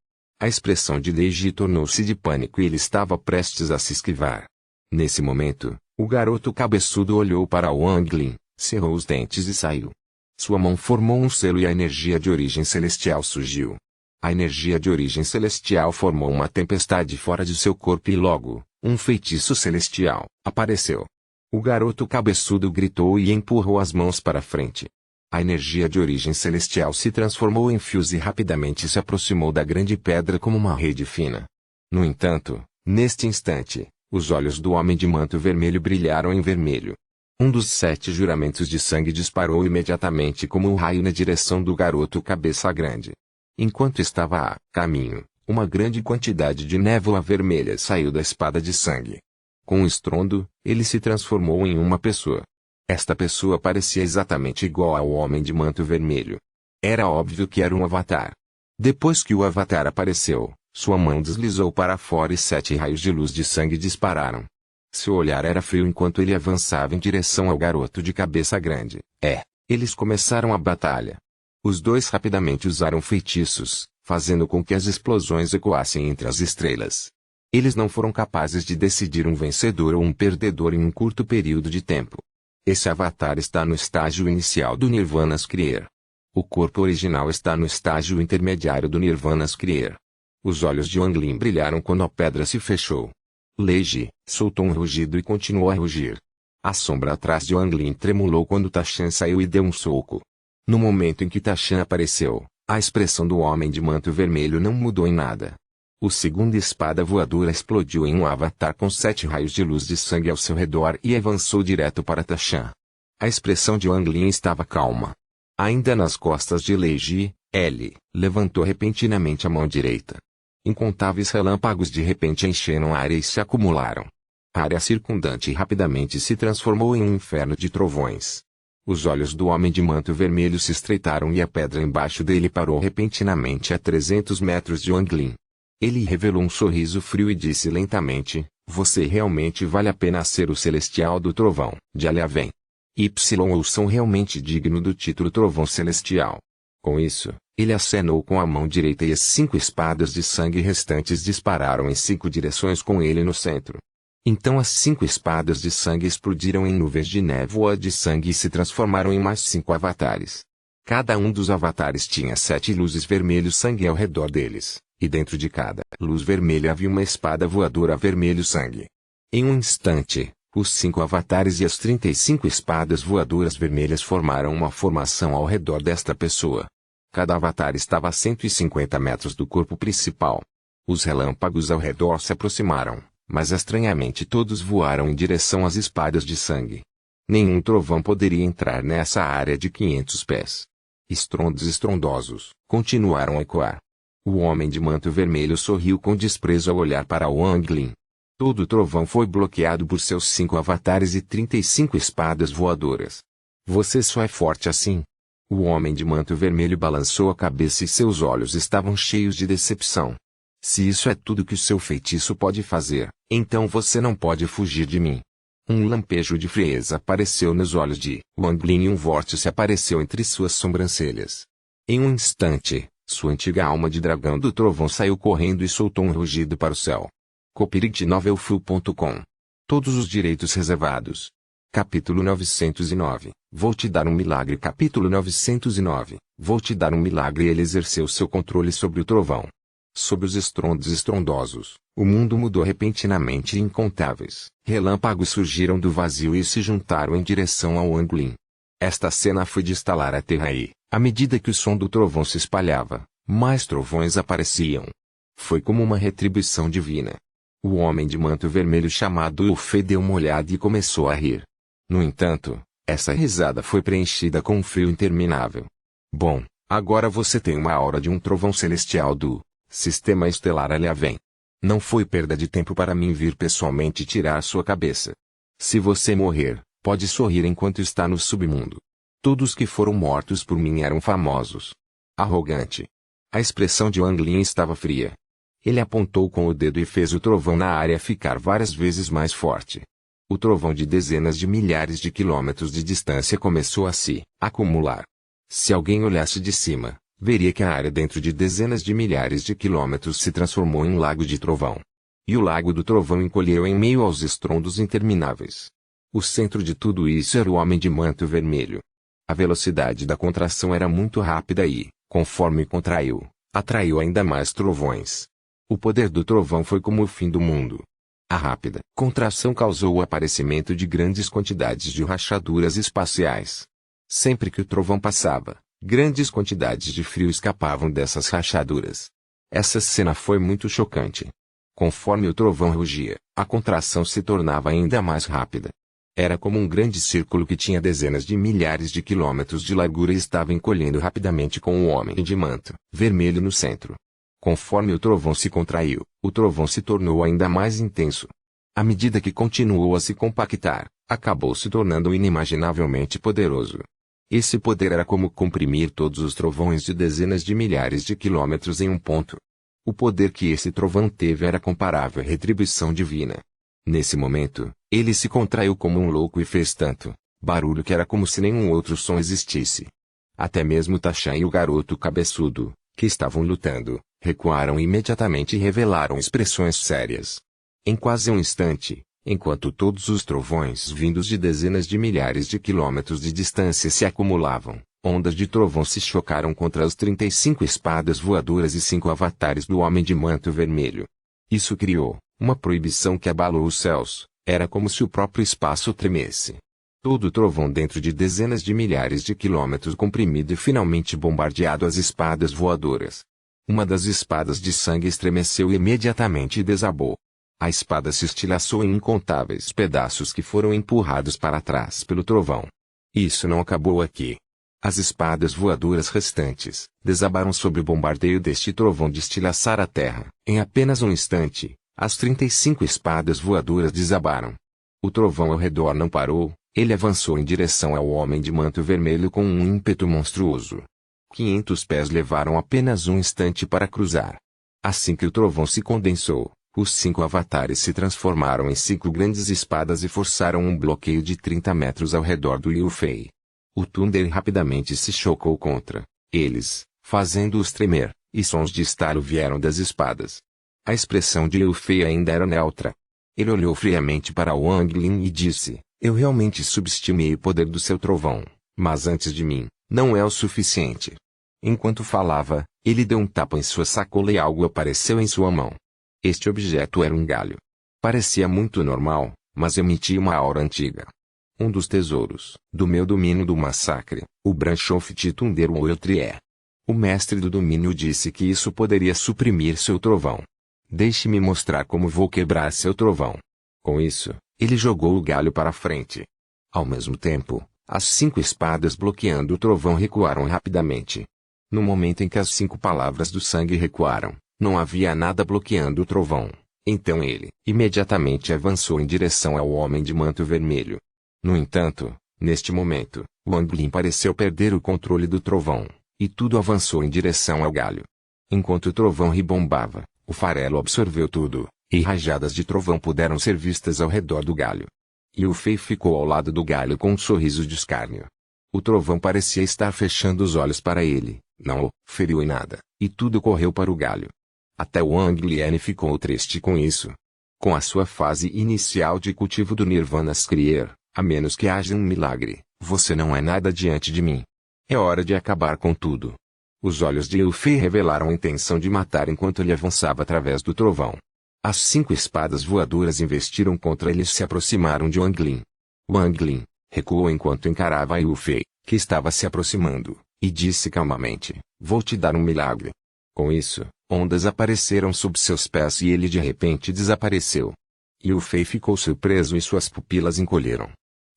A expressão de Lei Ji tornou-se de pânico e ele estava prestes a se esquivar. Nesse momento, o garoto cabeçudo olhou para Wang Lin, cerrou os dentes e saiu. Sua mão formou um selo e a energia de origem celestial surgiu. A energia de origem celestial formou uma tempestade fora de seu corpo e logo, um feitiço celestial apareceu. O garoto cabeçudo gritou e empurrou as mãos para frente. A energia de origem celestial se transformou em fios e rapidamente se aproximou da grande pedra como uma rede fina. No entanto, neste instante, os olhos do homem de manto vermelho brilharam em vermelho. Um dos 7 juramentos de sangue disparou imediatamente como um raio na direção do garoto cabeça grande. Enquanto estava a caminho, uma grande quantidade de névoa vermelha saiu da espada de sangue. Com um estrondo, ele se transformou em uma pessoa. Esta pessoa parecia exatamente igual ao homem de manto vermelho. Era óbvio que era um avatar. Depois que o avatar apareceu, sua mão deslizou para fora e 7 raios de luz de sangue dispararam. Seu olhar era frio enquanto ele avançava em direção ao garoto de cabeça grande. Eles começaram a batalha. Os dois rapidamente usaram feitiços, fazendo com que as explosões ecoassem entre as estrelas. Eles não foram capazes de decidir um vencedor ou um perdedor em um curto período de tempo. Esse avatar está no estágio inicial do Nirvana's Crier. O corpo original está no estágio intermediário do Nirvana's Crier. Os olhos de Wang Lin brilharam quando a pedra se fechou. Lei Ji soltou um rugido e continuou a rugir. A sombra atrás de Wang Lin tremulou quando Tashan saiu e deu um soco. No momento em que Tashan apareceu, a expressão do homem de manto vermelho não mudou em nada. O segunda espada voadora explodiu em um avatar com 7 raios de luz de sangue ao seu redor e avançou direto para Tashan. A expressão de Wang Lin estava calma. Ainda nas costas de Lei Ji, ele levantou repentinamente a mão direita. Incontáveis relâmpagos de repente encheram a área e se acumularam. A área circundante rapidamente se transformou em um inferno de trovões. Os olhos do homem de manto vermelho se estreitaram e a pedra embaixo dele parou repentinamente a 300 metros de Wang Lin. Ele revelou um sorriso frio e disse lentamente: "Você realmente vale a pena ser o Celestial do Trovão de Aliaven. Ou são realmente digno do título Trovão Celestial." Com isso, ele acenou com a mão direita e as 5 espadas de sangue restantes dispararam em 5 direções com ele no centro. Então as 5 espadas de sangue explodiram em nuvens de névoa de sangue e se transformaram em mais 5 avatares. Cada um dos avatares tinha 7 luzes vermelhos sangue ao redor deles, e dentro de cada luz vermelha havia uma espada voadora vermelho sangue. Em um instante, os 5 avatares e as 35 espadas voadoras vermelhas formaram uma formação ao redor desta pessoa. Cada avatar estava a 150 metros do corpo principal. Os relâmpagos ao redor se aproximaram, mas estranhamente todos voaram em direção às espadas de sangue. Nenhum trovão poderia entrar nessa área de 500 pés. Estrondos estrondosos continuaram a ecoar. O homem de manto vermelho sorriu com desprezo ao olhar para Wang Lin. Todo o trovão foi bloqueado por seus 5 avatares e 35 espadas voadoras. "Você só é forte assim?" O homem de manto vermelho balançou a cabeça e seus olhos estavam cheios de decepção. "Se isso é tudo que o seu feitiço pode fazer, então você não pode fugir de mim." Um lampejo de frieza apareceu nos olhos de Wang Lin e um vórtice apareceu entre suas sobrancelhas. Em um instante, sua antiga alma de dragão do trovão saiu correndo e soltou um rugido para o céu. copyright-novelfull.com. Todos os direitos reservados. Capítulo 909. Vou te dar um milagre. Capítulo 909. Vou te dar um milagre. Ele exerceu seu controle sobre o trovão. Sob os estrondos estrondosos, o mundo mudou repentinamente e incontáveis relâmpagos surgiram do vazio e se juntaram em direção ao Wang Lin. Esta cena foi de estalar a terra e, à medida que o som do trovão se espalhava, mais trovões apareciam. Foi como uma retribuição divina. O homem de manto vermelho chamado Ufei deu uma olhada e começou a rir. No entanto, essa risada foi preenchida com um frio interminável. "Bom, agora você tem uma aura de um trovão celestial do Sistema Estelar Aliaven. Não foi perda de tempo para mim vir pessoalmente tirar sua cabeça. Se você morrer, pode sorrir enquanto está no submundo. Todos que foram mortos por mim eram famosos." Arrogante. A expressão de Wang Lin estava fria. Ele apontou com o dedo e fez o trovão na área ficar várias vezes mais forte. O trovão de dezenas de milhares de quilômetros de distância começou a se acumular. Se alguém olhasse de cima, veria que a área dentro de dezenas de milhares de quilômetros se transformou em um lago de trovão. E o lago do trovão encolheu em meio aos estrondos intermináveis. O centro de tudo isso era o homem de manto vermelho. A velocidade da contração era muito rápida e, conforme contraiu, atraiu ainda mais trovões. O poder do trovão foi como o fim do mundo. A rápida contração causou o aparecimento de grandes quantidades de rachaduras espaciais. Sempre que o trovão passava, grandes quantidades de frio escapavam dessas rachaduras. Essa cena foi muito chocante. Conforme o trovão rugia, a contração se tornava ainda mais rápida. Era como um grande círculo que tinha dezenas de milhares de quilômetros de largura e estava encolhendo rapidamente com o homem de manto vermelho no centro. Conforme o trovão se contraiu, o trovão se tornou ainda mais intenso. À medida que continuou a se compactar, acabou se tornando inimaginavelmente poderoso. Esse poder era como comprimir todos os trovões de dezenas de milhares de quilômetros em um ponto. O poder que esse trovão teve era comparável à retribuição divina. Nesse momento, ele se contraiu como um louco e fez tanto barulho que era como se nenhum outro som existisse. Até mesmo Tashan e o garoto cabeçudo, que estavam lutando, recuaram imediatamente e revelaram expressões sérias. Em quase um instante, enquanto todos os trovões vindos de dezenas de milhares de quilômetros de distância se acumulavam, ondas de trovão se chocaram contra as 35 espadas voadoras e 5 avatares do homem de manto vermelho. Isso criou uma proibição que abalou os céus. Era como se o próprio espaço tremesse. Todo o trovão dentro de dezenas de milhares de quilômetros comprimido e finalmente bombardeado as espadas voadoras. Uma das espadas de sangue estremeceu imediatamente e desabou. A espada se estilhaçou em incontáveis pedaços que foram empurrados para trás pelo trovão. Isso não acabou aqui. As espadas voadoras restantes desabaram sob o bombardeio deste trovão de estilhaçar a terra. Em apenas um instante, as 35 espadas voadoras desabaram. O trovão ao redor não parou, Ele avançou em direção ao homem de manto vermelho com um ímpeto monstruoso. 500 pés levaram apenas um instante para cruzar. Assim que o trovão se condensou, os 5 avatares se transformaram em 5 grandes espadas e forçaram um bloqueio de 30 metros ao redor do Liu Fei. O Thunder rapidamente se chocou contra eles, fazendo-os tremer, e sons de estalo vieram das espadas. A expressão de Liu Fei ainda era neutra. Ele olhou friamente para Wang Lin e disse: eu realmente subestimei o poder do seu trovão, mas antes de mim, não é o suficiente. Enquanto falava, ele deu um tapa em sua sacola e algo apareceu em sua mão. Este objeto era um galho. Parecia muito normal, mas emitia uma aura antiga. Um dos tesouros do meu domínio do massacre, o Branchoft Thunder Wiltrie. O mestre do domínio disse que isso poderia suprimir seu trovão. Deixe-me mostrar como vou quebrar seu trovão. Com isso, ele jogou o galho para frente. Ao mesmo tempo, as 5 espadas bloqueando o trovão recuaram rapidamente. No momento em que as 5 palavras do sangue recuaram, não havia nada bloqueando o trovão. Então ele imediatamente avançou em direção ao homem de manto vermelho. No entanto, neste momento, Wang Lin pareceu perder o controle do trovão, e tudo avançou em direção ao galho. Enquanto o trovão ribombava, o farelo absorveu tudo, e rajadas de trovão puderam ser vistas ao redor do galho. Liu Fei ficou ao lado do galho com um sorriso de escárnio. O trovão parecia estar fechando os olhos para ele, não o feriu em nada, e tudo correu para o galho. Até Wang Lian ficou triste com isso. Com a sua fase inicial de cultivo do Nirvana Skrier, a menos que haja um milagre, você não é nada diante de mim. É hora de acabar com tudo. Os olhos de Liu Fei revelaram a intenção de matar enquanto ele avançava através do trovão. As 5 espadas voadoras investiram contra ele e se aproximaram de Wang Lin. Wang Lin recuou enquanto encarava Liu Fei, que estava se aproximando, e disse calmamente: vou te dar um milagre. Com isso, ondas apareceram sob seus pés e ele de repente desapareceu. Liu Fei ficou surpreso e suas pupilas encolheram.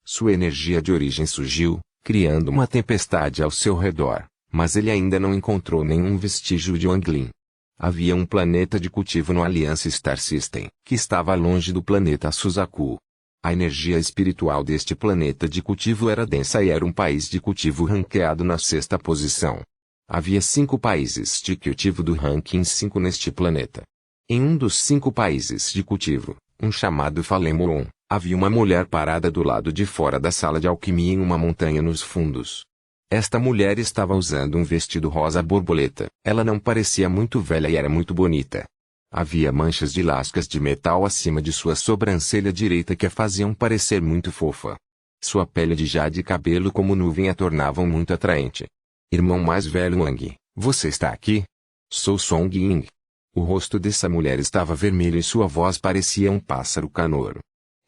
Sua energia de origem surgiu, criando uma tempestade ao seu redor, mas ele ainda não encontrou nenhum vestígio de Wang Lin. Havia um planeta de cultivo no Aliança Star System, que estava longe do planeta Suzaku. A energia espiritual deste planeta de cultivo era densa e era um país de cultivo ranqueado na 6ª posição. Havia 5 países de cultivo do ranking 5 neste planeta. Em um dos 5 países de cultivo, um chamado Falemoron, havia uma mulher parada do lado de fora da sala de alquimia em uma montanha nos fundos. Esta mulher estava usando um vestido rosa borboleta. Ela não parecia muito velha e era muito bonita. Havia manchas de lascas de metal acima de sua sobrancelha direita que a faziam parecer muito fofa. Sua pele de jade e cabelo como nuvem a tornavam muito atraente. Irmão mais velho Wang, você está aqui? Sou Song Ying. O rosto dessa mulher estava vermelho e sua voz parecia um pássaro canouro.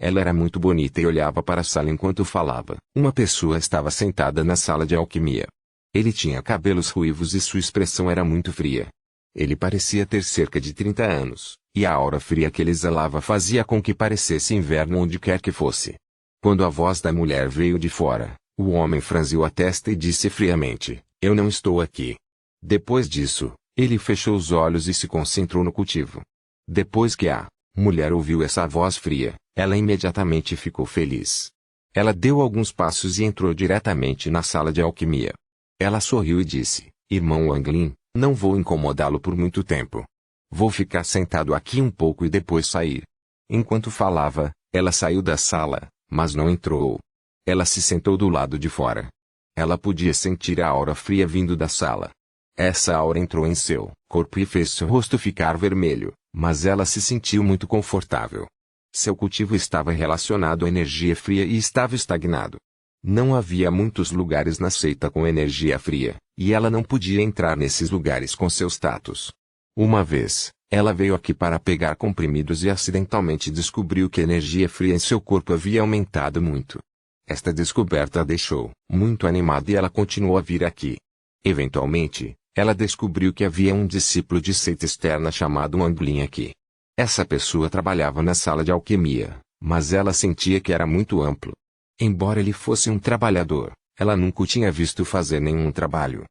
Ela era muito bonita e olhava para a sala enquanto falava. Uma pessoa estava sentada na sala de alquimia. Ele tinha cabelos ruivos e sua expressão era muito fria. Ele parecia ter cerca de 30 anos, e a aura fria que ele exalava fazia com que parecesse inverno onde quer que fosse. Quando a voz da mulher veio de fora, o homem franziu a testa e disse friamente: eu não estou aqui. Depois disso, ele fechou os olhos e se concentrou no cultivo. Depois que a mulher ouviu essa voz fria, ela imediatamente ficou feliz. Ela deu alguns passos e entrou diretamente na sala de alquimia. Ela sorriu e disse: irmão Wang Lin, não vou incomodá-lo por muito tempo. Vou ficar sentado aqui um pouco e depois sair. Enquanto falava, ela saiu da sala, mas não entrou. Ela se sentou do lado de fora. Ela podia sentir a aura fria vindo da sala. Essa aura entrou em seu corpo e fez seu rosto ficar vermelho, mas ela se sentiu muito confortável. Seu cultivo estava relacionado à energia fria e estava estagnado. Não havia muitos lugares na seita com energia fria, e ela não podia entrar nesses lugares com seu status. Uma vez, ela veio aqui para pegar comprimidos e acidentalmente descobriu que a energia fria em seu corpo havia aumentado muito. Esta descoberta a deixou muito animada e ela continuou a vir aqui. Eventualmente, ela descobriu que havia um discípulo de seita externa chamado Wang Lin aqui. Essa pessoa trabalhava na sala de alquimia, mas ela sentia que era muito amplo. Embora ele fosse um trabalhador, ela nunca o tinha visto fazer nenhum trabalho.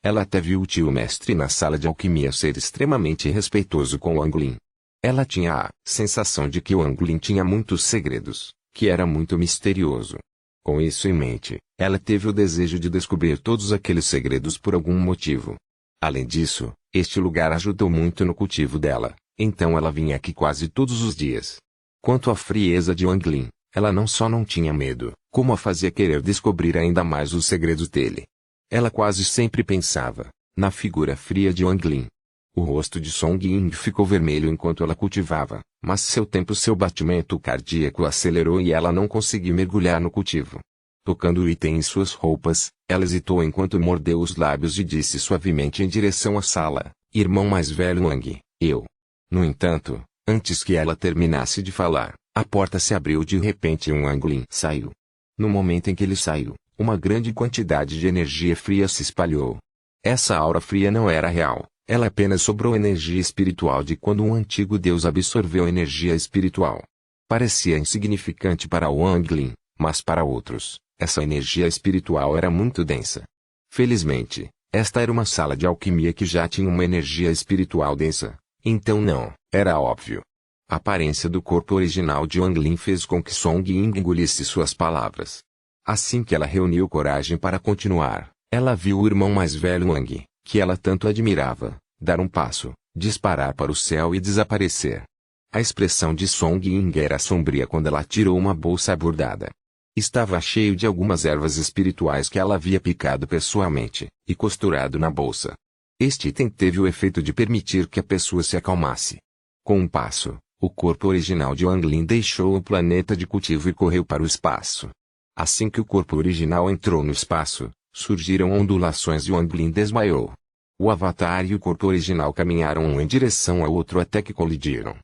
Ela até viu o tio mestre na sala de alquimia ser extremamente respeitoso com Wang Lin. Ela tinha a sensação de que Wang Lin tinha muitos segredos, que era muito misterioso. Com isso em mente, ela teve o desejo de descobrir todos aqueles segredos por algum motivo. Além disso, este lugar ajudou muito no cultivo dela, então ela vinha aqui quase todos os dias. Quanto à frieza de Wang Lin, ela não só não tinha medo, como a fazia querer descobrir ainda mais os segredos dele. Ela quase sempre pensava na figura fria de Wang Lin. O rosto de Song Ying ficou vermelho enquanto ela cultivava, mas seu batimento cardíaco acelerou e ela não conseguiu mergulhar no cultivo. Tocando o item em suas roupas, ela hesitou enquanto mordeu os lábios e disse suavemente em direção à sala: "Irmão mais velho Wang, eu." No entanto, antes que ela terminasse de falar, a porta se abriu de repente e Wang Lin saiu. No momento em que ele saiu, uma grande quantidade de energia fria se espalhou. Essa aura fria não era real. Ela apenas sobrou energia espiritual de quando um antigo deus absorveu energia espiritual. Parecia insignificante para Wang Lin, mas para outros, essa energia espiritual era muito densa. Felizmente, esta era uma sala de alquimia que já tinha uma energia espiritual densa, então não, era óbvio. A aparência do corpo original de Wang Lin fez com que Song Ying engolisse suas palavras. Assim que ela reuniu coragem para continuar, ela viu o irmão mais velho Wang, que ela tanto admirava, dar um passo, disparar para o céu e desaparecer. A expressão de Song Ying era sombria quando ela tirou uma bolsa bordada. Estava cheio de algumas ervas espirituais que ela havia picado pessoalmente, e costurado na bolsa. Este item teve o efeito de permitir que a pessoa se acalmasse. Com um passo, o corpo original de Wang Lin deixou o planeta de cultivo e correu para o espaço. Assim que o corpo original entrou no espaço, surgiram ondulações e Wang Lin desmaiou. O avatar e o corpo original caminharam um em direção ao outro até que colidiram.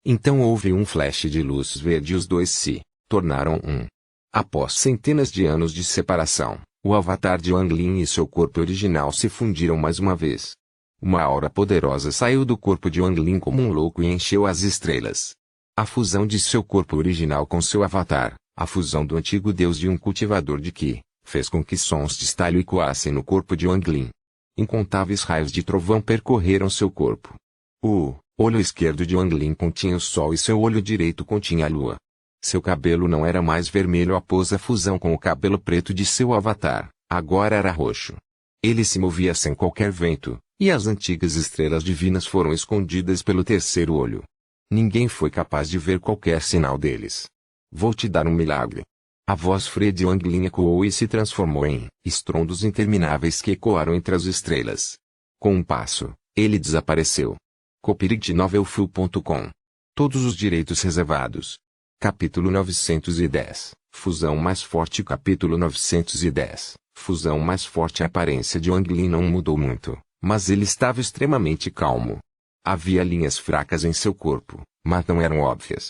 Então houve um flash de luz verde e os dois se tornaram um. Após centenas de anos de separação, o avatar de Wang Lin e seu corpo original se fundiram mais uma vez. Uma aura poderosa saiu do corpo de Wang Lin como um louco e encheu as estrelas. A fusão de seu corpo original com seu avatar, a fusão do antigo deus de um cultivador de Qi, fez com que sons de estalho ecoassem no corpo de Wang Lin. Incontáveis raios de trovão percorreram seu corpo. O olho esquerdo de Wang Lin continha o sol e seu olho direito continha a lua. Seu cabelo não era mais vermelho após a fusão com o cabelo preto de seu avatar, agora era roxo. Ele se movia sem qualquer vento, e as antigas estrelas divinas foram escondidas pelo terceiro olho. Ninguém foi capaz de ver qualquer sinal deles. Vou te dar um milagre. A voz fria de Wang Lin ecoou e se transformou em estrondos intermináveis que ecoaram entre as estrelas. Com um passo, ele desapareceu. Copyright novelfull.com. Todos os direitos reservados. Capítulo 910. Fusão mais forte. Capítulo 910. Fusão mais forte. A aparência de Wang Lin não mudou muito, mas ele estava extremamente calmo. Havia linhas fracas em seu corpo, mas não eram óbvias.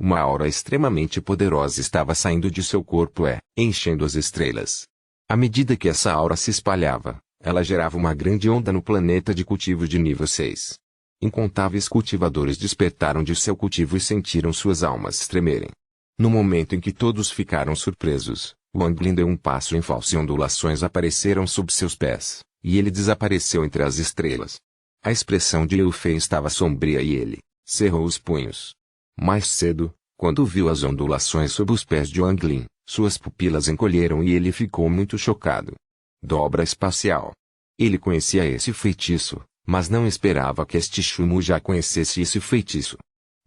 Uma aura extremamente poderosa estava saindo de seu corpo enchendo as estrelas. À medida que essa aura se espalhava, ela gerava uma grande onda no planeta de cultivo de nível 6. Incontáveis cultivadores despertaram de seu cultivo e sentiram suas almas tremerem. No momento em que todos ficaram surpresos, Wang Lin deu um passo em falso e ondulações apareceram sob seus pés, e ele desapareceu entre as estrelas. A expressão de Liu Fei estava sombria e ele cerrou os punhos. Mais cedo, quando viu as ondulações sob os pés de Wang Lin, suas pupilas encolheram e ele ficou muito chocado. Dobra espacial. Ele conhecia esse feitiço, mas não esperava que este Shumu já conhecesse esse feitiço.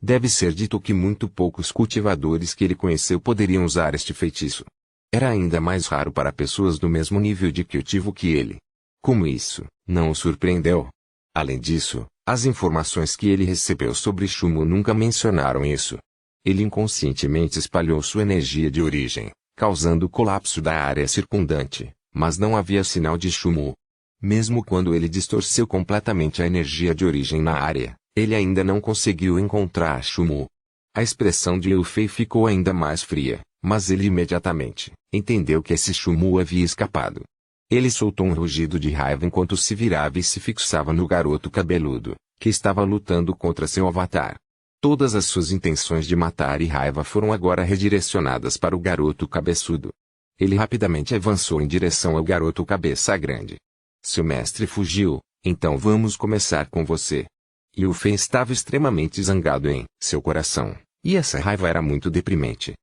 Deve ser dito que muito poucos cultivadores que ele conheceu poderiam usar este feitiço. Era ainda mais raro para pessoas do mesmo nível de cultivo que ele. Como isso não o surpreendeu? Além disso, as informações que ele recebeu sobre Shumu nunca mencionaram isso. Ele inconscientemente espalhou sua energia de origem, causando o colapso da área circundante, mas não havia sinal de Shumu. Mesmo quando ele distorceu completamente a energia de origem na área, ele ainda não conseguiu encontrar Shumu. A expressão de Liu Fei ficou ainda mais fria, mas ele imediatamente entendeu que esse Shumu havia escapado. Ele soltou um rugido de raiva enquanto se virava e se fixava no garoto cabeludo, que estava lutando contra seu avatar. Todas as suas intenções de matar e raiva foram agora redirecionadas para o garoto cabeçudo. Ele rapidamente avançou em direção ao garoto cabeça grande. Seu mestre fugiu, então vamos começar com você. Liu Fei estava extremamente zangado em seu coração, e essa raiva era muito deprimente.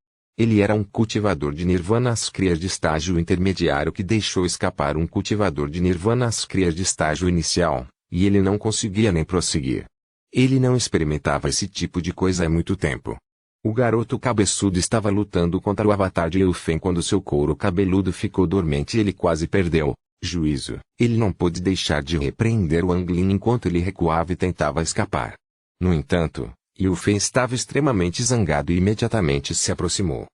Ele era um cultivador de Nirvana Scryer de estágio intermediário que deixou escapar um cultivador de Nirvana Scryer de estágio inicial, e ele não conseguia nem prosseguir. Ele não experimentava esse tipo de coisa há muito tempo. O garoto cabeçudo estava lutando contra o avatar de Liu Feng quando seu couro cabeludo ficou dormente e ele quase perdeu juízo. Ele não pôde deixar de repreender Wang Lin enquanto ele recuava e tentava escapar. No entanto, Liu Feng estava extremamente zangado e imediatamente se aproximou.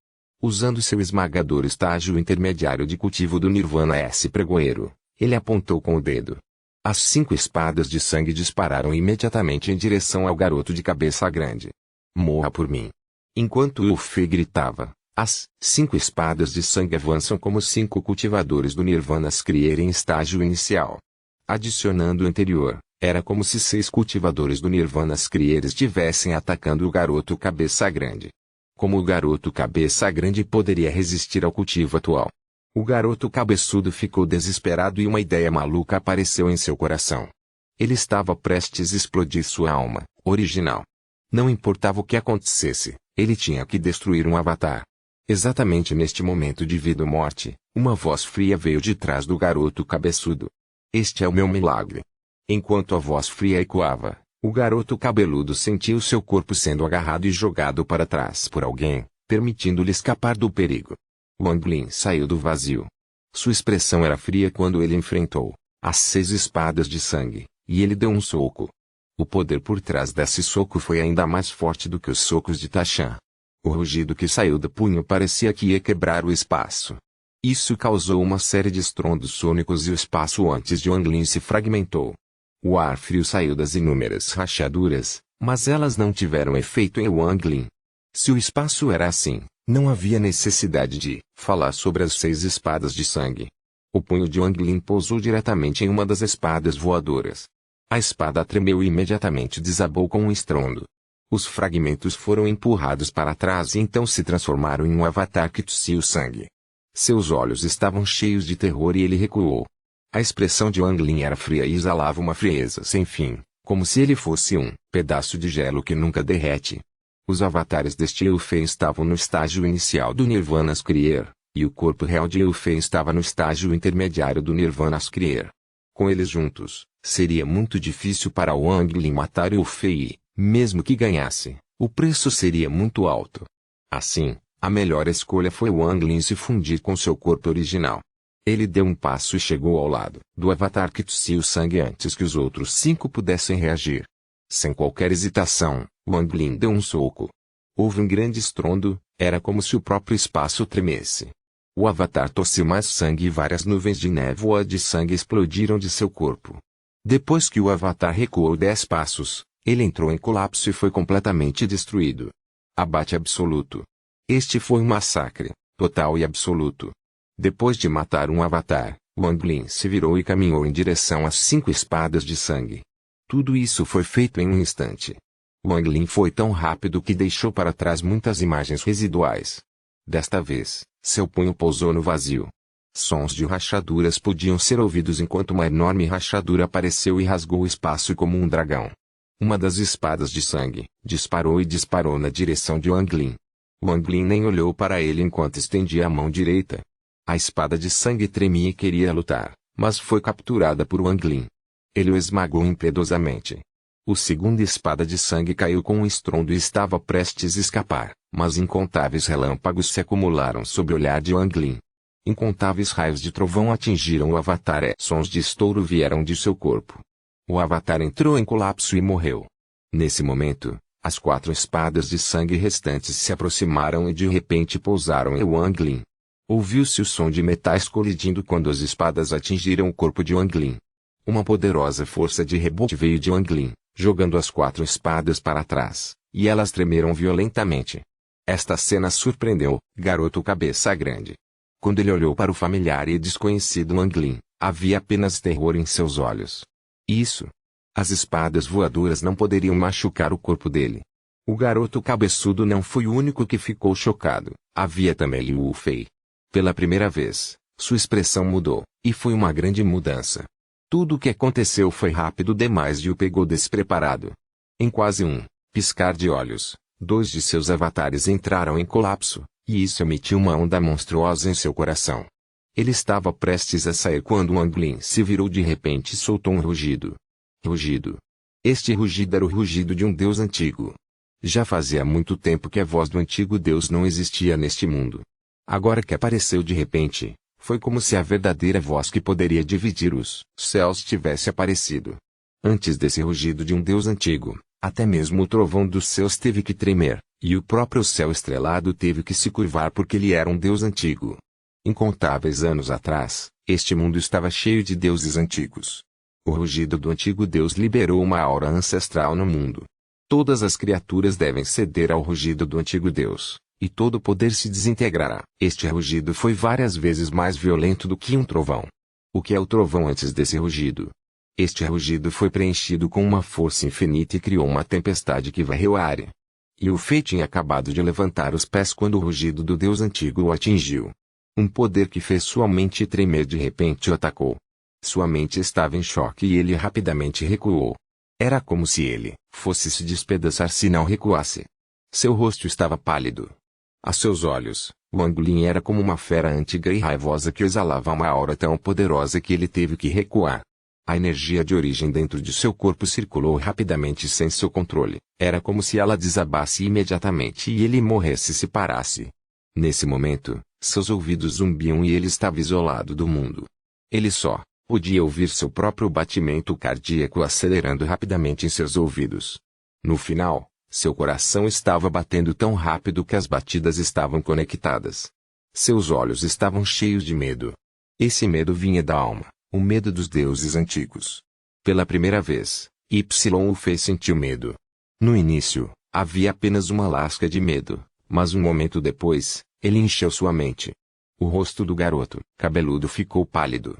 Usando seu esmagador estágio intermediário de cultivo do Nirvana S pregoeiro, ele apontou com o dedo. As 5 espadas de sangue dispararam imediatamente em direção ao garoto de cabeça grande. Morra por mim. Enquanto Liu Feng gritava, as 5 espadas de sangue avançam como 5 cultivadores do Nirvana Scryer em estágio inicial. Adicionando o anterior, era como se 6 cultivadores do Nirvana Scryer estivessem atacando o garoto cabeça grande. Como o garoto cabeça grande poderia resistir ao cultivo atual? O garoto cabeçudo ficou desesperado e uma ideia maluca apareceu em seu coração. Ele estava prestes a explodir sua alma original. Não importava o que acontecesse, ele tinha que destruir um avatar. Exatamente neste momento de vida ou morte, uma voz fria veio de trás do garoto cabeçudo. Este é o meu milagre. Enquanto a voz fria ecoava, o garoto cabeludo sentiu seu corpo sendo agarrado e jogado para trás por alguém, permitindo-lhe escapar do perigo. Wang Lin saiu do vazio. Sua expressão era fria quando ele enfrentou as 6 espadas de sangue, e ele deu um soco. O poder por trás desse soco foi ainda mais forte do que os socos de Tachan. O rugido que saiu do punho parecia que ia quebrar o espaço. Isso causou uma série de estrondos sônicos e o espaço antes de Wang Lin se fragmentou. O ar frio saiu das inúmeras rachaduras, mas elas não tiveram efeito em Wang Lin. Se o espaço era assim, não havia necessidade de falar sobre as 6 espadas de sangue. O punho de Wang Lin pousou diretamente em uma das espadas voadoras. A espada tremeu e imediatamente desabou com um estrondo. Os fragmentos foram empurrados para trás e então se transformaram em um avatar que tossia o sangue. Seus olhos estavam cheios de terror e ele recuou. A expressão de Wang Lin era fria e exalava uma frieza sem fim, como se ele fosse um pedaço de gelo que nunca derrete. Os avatares deste Liu Feng estavam no estágio inicial do Nirvana Scryer, e o corpo real de Liu Feng estava no estágio intermediário do Nirvana Scryer. Com eles juntos, seria muito difícil para Wang Lin matar Liu Feng e, mesmo que ganhasse, o preço seria muito alto. Assim, a melhor escolha foi Wang Lin se fundir com seu corpo original. Ele deu um passo e chegou ao lado do avatar que tossia o sangue antes que os outros 5 pudessem reagir. Sem qualquer hesitação, Wang Lin deu um soco. Houve um grande estrondo, era como se o próprio espaço tremesse. O avatar tossiu mais sangue e várias nuvens de névoa de sangue explodiram de seu corpo. Depois que o avatar recuou 10 passos, ele entrou em colapso e foi completamente destruído. Abate absoluto. Este foi um massacre, total e absoluto. Depois de matar um avatar, Wang Lin se virou e caminhou em direção às 5 espadas de sangue. Tudo isso foi feito em um instante. Wang Lin foi tão rápido que deixou para trás muitas imagens residuais. Desta vez, seu punho pousou no vazio. Sons de rachaduras podiam ser ouvidos enquanto uma enorme rachadura apareceu e rasgou o espaço como um dragão. Uma das espadas de sangue disparou e disparou na direção de Wang Lin. Wang Lin nem olhou para ele enquanto estendia a mão direita. A espada de sangue tremia e queria lutar, mas foi capturada por Wang Lin. Ele o esmagou impiedosamente. O segundo espada de sangue caiu com um estrondo e estava prestes a escapar, mas incontáveis relâmpagos se acumularam sob o olhar de Wang Lin. Incontáveis raios de trovão atingiram o avatar e sons de estouro vieram de seu corpo. O avatar entrou em colapso e morreu. Nesse momento, as 4 espadas de sangue restantes se aproximaram e de repente pousaram em Wang Lin. Ouviu-se o som de metais colidindo quando as espadas atingiram o corpo de Wang Lin. Uma poderosa força de rebote veio de Wang Lin, jogando as 4 espadas para trás, e elas tremeram violentamente. Esta cena surpreendeu garoto cabeça grande. Quando ele olhou para o familiar e desconhecido Wang Lin, havia apenas terror em seus olhos. Isso. As espadas voadoras não poderiam machucar o corpo dele. O garoto cabeçudo não foi o único que ficou chocado, havia também Liu Fei. Pela primeira vez, sua expressão mudou, e foi uma grande mudança. Tudo o que aconteceu foi rápido demais e o pegou despreparado. Em quase um piscar de olhos, 2 de seus avatares entraram em colapso, e isso emitiu uma onda monstruosa em seu coração. Ele estava prestes a sair quando Wang Lin se virou de repente e soltou um rugido. Rugido. Este rugido era o rugido de um deus antigo. Já fazia muito tempo que a voz do antigo deus não existia neste mundo. Agora que apareceu de repente, foi como se a verdadeira voz que poderia dividir os céus tivesse aparecido. Antes desse rugido de um deus antigo, até mesmo o trovão dos céus teve que tremer, e o próprio céu estrelado teve que se curvar porque ele era um deus antigo. Incontáveis anos atrás, este mundo estava cheio de deuses antigos. O rugido do antigo deus liberou uma aura ancestral no mundo. Todas as criaturas devem ceder ao rugido do antigo deus, e todo o poder se desintegrará. Este rugido foi várias vezes mais violento do que um trovão. O que é o trovão antes desse rugido? Este rugido foi preenchido com uma força infinita e criou uma tempestade que varreu a área. E o Fei tinha acabado de levantar os pés quando o rugido do deus antigo o atingiu. Um poder que fez sua mente tremer de repente o atacou. Sua mente estava em choque e ele rapidamente recuou. Era como se ele fosse se despedaçar se não recuasse. Seu rosto estava pálido. A seus olhos, Wang Lin era como uma fera antiga e raivosa que exalava uma aura tão poderosa que ele teve que recuar. A energia de origem dentro de seu corpo circulou rapidamente sem seu controle. Era como se ela desabasse imediatamente e ele morresse se parasse. Nesse momento, seus ouvidos zumbiam e ele estava isolado do mundo. Ele só podia ouvir seu próprio batimento cardíaco acelerando rapidamente em seus ouvidos. No final, seu coração estava batendo tão rápido que as batidas estavam conectadas. Seus olhos estavam cheios de medo. Esse medo vinha da alma, o medo dos deuses antigos. Pela primeira vez, o fez sentir medo. No início, havia apenas uma lasca de medo, mas um momento depois, ele encheu sua mente. O rosto do garoto, cabeludo, ficou pálido.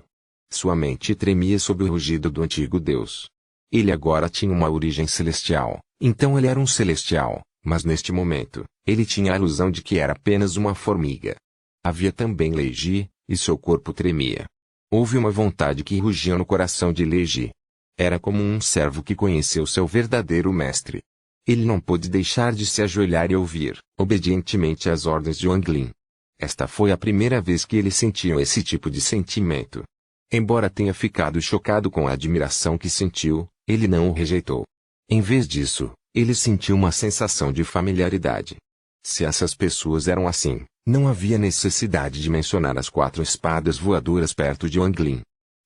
Sua mente tremia sob o rugido do antigo deus. Ele agora tinha uma origem celestial, então ele era um celestial, mas neste momento, ele tinha a ilusão de que era apenas uma formiga. Havia também Lei Ji, e seu corpo tremia. Houve uma vontade que rugia no coração de Lei Ji. Era como um servo que conheceu seu verdadeiro mestre. Ele não pôde deixar de se ajoelhar e ouvir, obedientemente às ordens de Wang Lin. Esta foi a primeira vez que ele sentiu esse tipo de sentimento. Embora tenha ficado chocado com a admiração que sentiu, ele não o rejeitou. Em vez disso, ele sentiu uma sensação de familiaridade. Se essas pessoas eram assim, não havia necessidade de mencionar as 4 espadas voadoras perto de Wang Lin.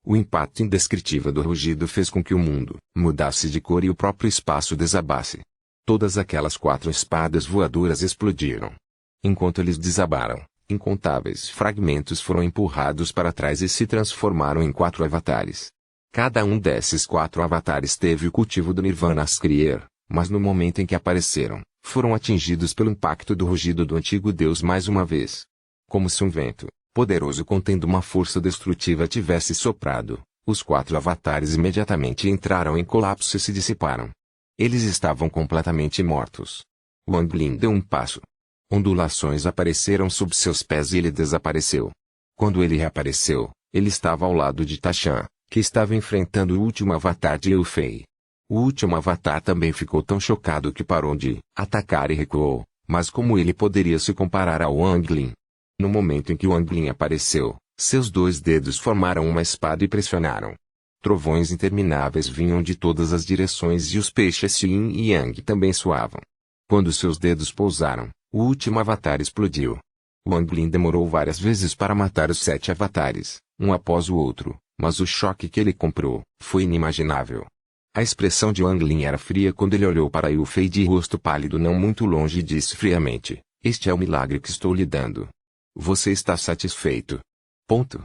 O impacto indescritível do rugido fez com que o mundo mudasse de cor e o próprio espaço desabasse. Todas aquelas 4 espadas voadoras explodiram. Enquanto eles desabaram, incontáveis fragmentos foram empurrados para trás e se transformaram em 4 avatares. Cada um desses 4 avatares teve o cultivo do Nirvana Skrier, mas no momento em que apareceram, foram atingidos pelo impacto do rugido do antigo deus mais uma vez. Como se um vento poderoso contendo uma força destrutiva tivesse soprado, os 4 avatares imediatamente entraram em colapso e se dissiparam. Eles estavam completamente mortos. Wang Lin deu um passo. Ondulações apareceram sob seus pés e ele desapareceu. Quando ele reapareceu, ele estava ao lado de Tashan, que estava enfrentando o último avatar de Liu Fei. O último avatar também ficou tão chocado que parou de atacar e recuou, mas como ele poderia se comparar ao Wang Lin? No momento em que Wang Lin apareceu, seus 2 dedos formaram uma espada e pressionaram. Trovões intermináveis vinham de todas as direções e os peixes Yin e Yang também soavam. Quando seus dedos pousaram, o último avatar explodiu. Wang Lin demorou várias vezes para matar os 7 avatares, um após o outro, mas o choque que ele comprou foi inimaginável. A expressão de Wang Lin era fria quando ele olhou para Liu Fei de rosto pálido não muito longe e disse friamente: "Este é o milagre que estou lhe dando. Você está satisfeito?" Ponto.